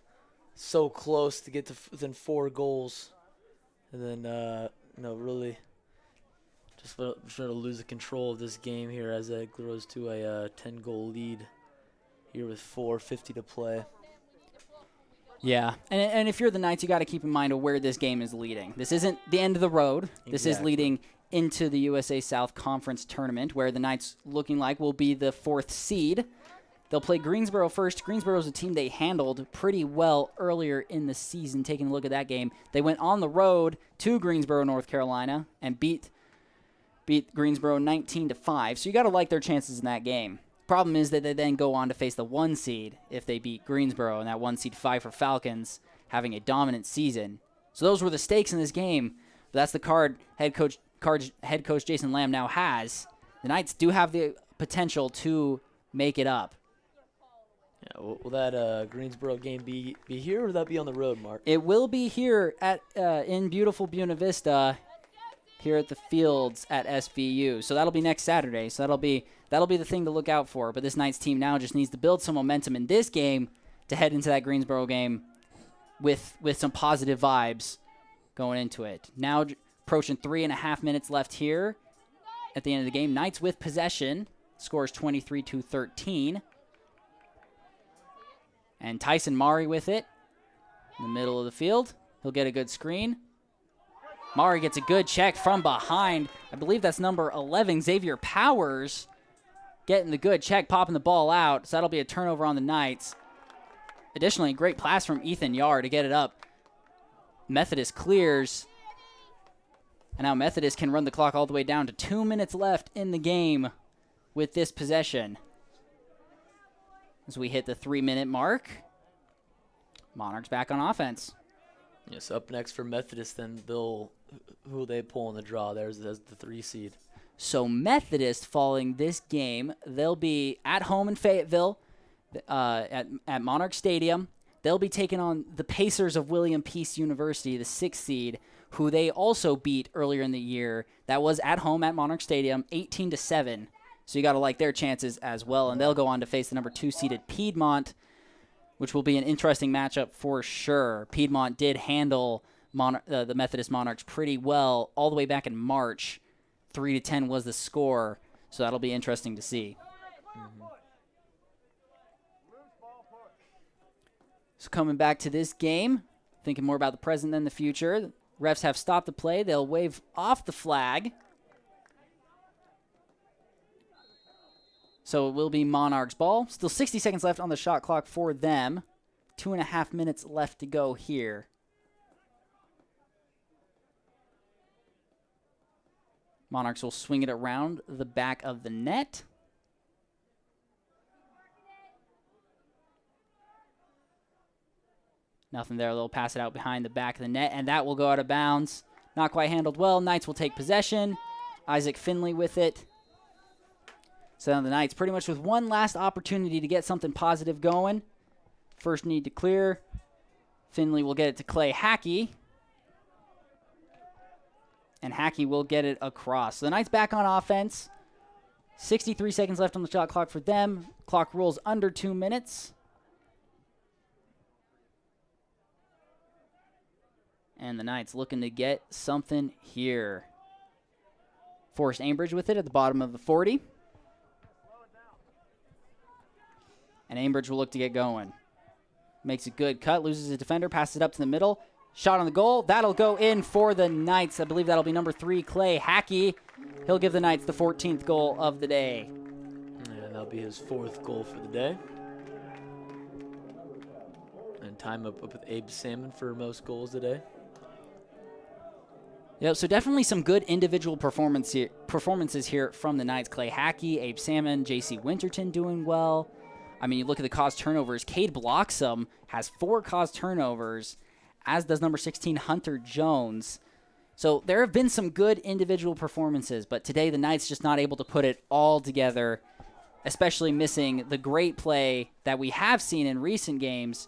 so close to get to within 4 goals. And then, really just trying to lose the control of this game here as it grows to a 10-goal lead here with 4:50 to play. Yeah, and if you're the Knights, you got to keep in mind of where this game is leading. This isn't the end of the road. This is leading into the USA South Conference Tournament, where the Knights looking like will be the 4th seed. They'll play Greensboro first. Greensboro is a team they handled pretty well earlier in the season. Taking a look at that game, they went on the road to Greensboro, North Carolina, and beat Greensboro 19-5. So you got to like their chances in that game. Problem is that they then go on to face the 1 seed if they beat Greensboro, and that 1 seed 5 for Falcons having a dominant season. So those were the stakes in this game. But that's the card head coach Jason Lamb now has. The Knights do have the potential to make it up. Yeah, will that Greensboro game be here, or will that be on the road, Mark? It will be here at in beautiful Buena Vista, here at the fields at SVU. So that'll be next Saturday. So that'll be the thing to look out for. But this Knights team now just needs to build some momentum in this game to head into that Greensboro game with some positive vibes going into it. Now approaching 3.5 minutes left here at the end of the game. Knights with possession. Scores 23-13. And Tyson Mari with it in the middle of the field. He'll get a good screen. Mari gets a good check from behind. I believe that's number 11, Xavier Powers, getting the good check, popping the ball out. So that'll be a turnover on the Knights. Additionally, great pass from Ethan Yar to get it up. Methodist clears. And now Methodist can run the clock all the way down to 2 minutes left in the game with this possession. As we hit the 3-minute mark, Monarchs back on offense. Yes, up next for Methodist, then who will they pull in the draw? There's the 3 seed. So Methodist, following this game, they'll be at home in Fayetteville at Monarch Stadium. They'll be taking on the Pacers of William Peace University, the 6th seed, who they also beat earlier in the year. That was at home at Monarch Stadium, 18-7. So you got to like their chances as well. And they'll go on to face the number 2 seeded Piedmont, which will be an interesting matchup for sure. Piedmont did handle the Methodist Monarchs pretty well all the way back in March. 3-10 was the score, so that'll be interesting to see. So coming back to this game, thinking more about the present than the future. Refs have stopped the play. They'll wave off the flag. So it will be Monarchs ball. Still 60 seconds left on the shot clock for them. 2.5 minutes left to go here. Monarchs will swing it around the back of the net. Nothing there. They'll pass it out behind the back of the net, and that will go out of bounds. Not quite handled well. Knights will take possession. Isaac Finley with it. So now the Knights pretty much with one last opportunity to get something positive going. First need to clear. Finley will get it to Clay Hackey. And Hackey will get it across. So the Knights back on offense. 63 seconds left on the shot clock for them. Clock rolls under 2 minutes. And the Knights looking to get something here. Forrest Ambridge with it at the bottom of the 40. And Ambridge will look to get going. Makes a good cut, loses a defender, passes it up to the middle. Shot on the goal. That'll go in for the Knights. I believe that'll be number 3, Clay Hackey. He'll give the Knights the 14th goal of the day. And that'll be his 4th goal for the day. And time up with Abe Salmon for most goals today. Yep, so definitely some good individual performances here from the Knights. Clay Hackey, Abe Salmon, J.C. Winterton doing well. I mean, you look at the caused turnovers. Cade Bloxham has 4 caused turnovers, as does number 16, Hunter Jones. So there have been some good individual performances, but today the Knights just not able to put it all together, especially missing the great play that we have seen in recent games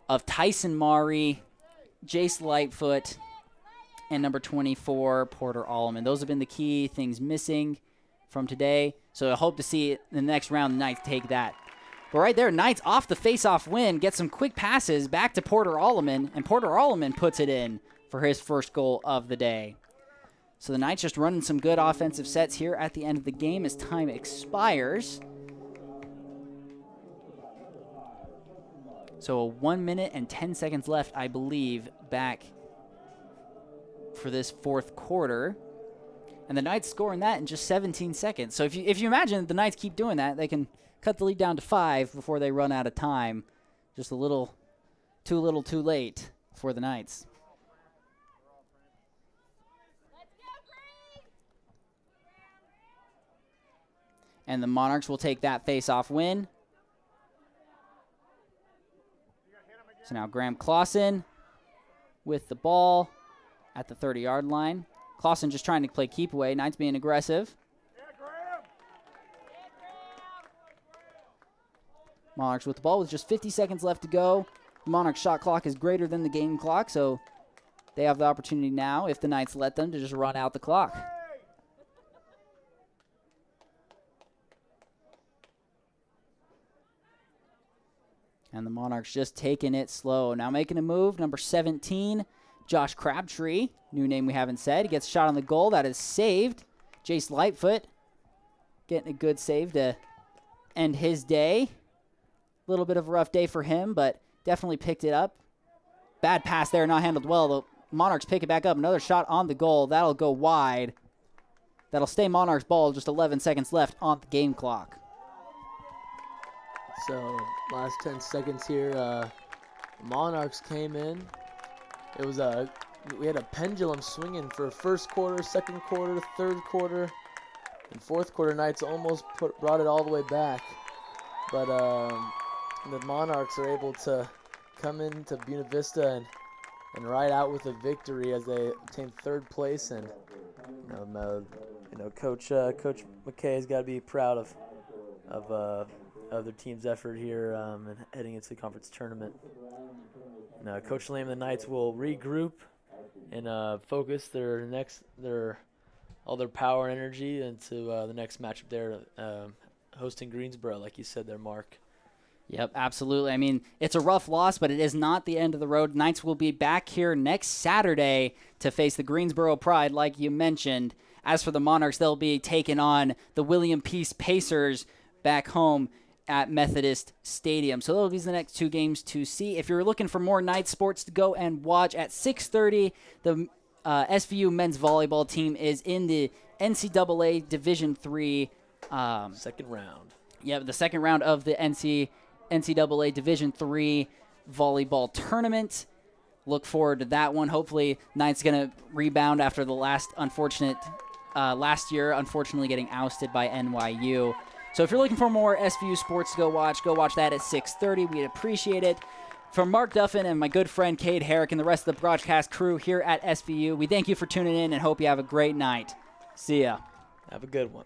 of Tyson Maury, Jace Lightfoot, and number 24, Porter Alleman. Those have been the key things missing from today. So I hope to see in the next round the Knights take that. But right there, Knights off the face-off win, get some quick passes back to Porter Alleman, and Porter Alleman puts it in for his first goal of the day. So the Knights just running some good offensive sets here at the end of the game as time expires. So 1 minute and 10 seconds left, I believe, back for this 4th quarter. And the Knights scoring that in just 17 seconds. So if you imagine the Knights keep doing that, they can cut the lead down to 5 before they run out of time. Just a little too late for the Knights. And the Monarchs will take that face-off win. So now Graham Clausen with the ball at the 30-yard line. Clausen just trying to play keep away. Knights being aggressive. Monarchs with the ball with just 50 seconds left to go. The Monarchs shot clock is greater than the game clock, so they have the opportunity now, if the Knights let them, to just run out the clock. And the Monarchs just taking it slow. Now making a move, number 17, Josh Crabtree. New name we haven't said. He gets a shot on the goal. That is saved. Jace Lightfoot getting a good save to end his day. A little bit of a rough day for him, but definitely picked it up. Bad pass there, not handled well. The Monarchs pick it back up. Another shot on the goal. That'll go wide. That'll stay Monarchs ball. Just 11 seconds left on the game clock. So last 10 seconds here. Monarchs came in. It was we had a pendulum swinging for first quarter, second quarter, third quarter, and fourth quarter. Knights almost brought it all the way back, but the Monarchs are able to come into Buena Vista and ride out with a victory as they obtain 3rd place. And Coach McKay has got to be proud of their team's effort here and heading into the conference tournament. Now, Coach Lamb and the Knights will regroup and focus all their power and energy into the next matchup there, hosting Greensboro, like you said there, Mark. Yep, absolutely. I mean, it's a rough loss, but it is not the end of the road. Knights will be back here next Saturday to face the Greensboro Pride, like you mentioned. As for the Monarchs, they'll be taking on the William Peace Pacers back home at Methodist Stadium. So those will be the next 2 games to see. If you're looking for more night sports to go and watch, at 6:30, the SVU men's volleyball team is in the NCAA Division III. Second round. Yeah, the second round of the NCAA Division III volleyball tournament. Look forward to that one. Hopefully, Knights going to rebound after the last year, unfortunately getting ousted by NYU. So if you're looking for more SVU sports to go watch that at 6:30. We'd appreciate it. From Mark Duffin and my good friend Cade Herrick and the rest of the broadcast crew here at SVU, we thank you for tuning in and hope you have a great night. See ya. Have a good one.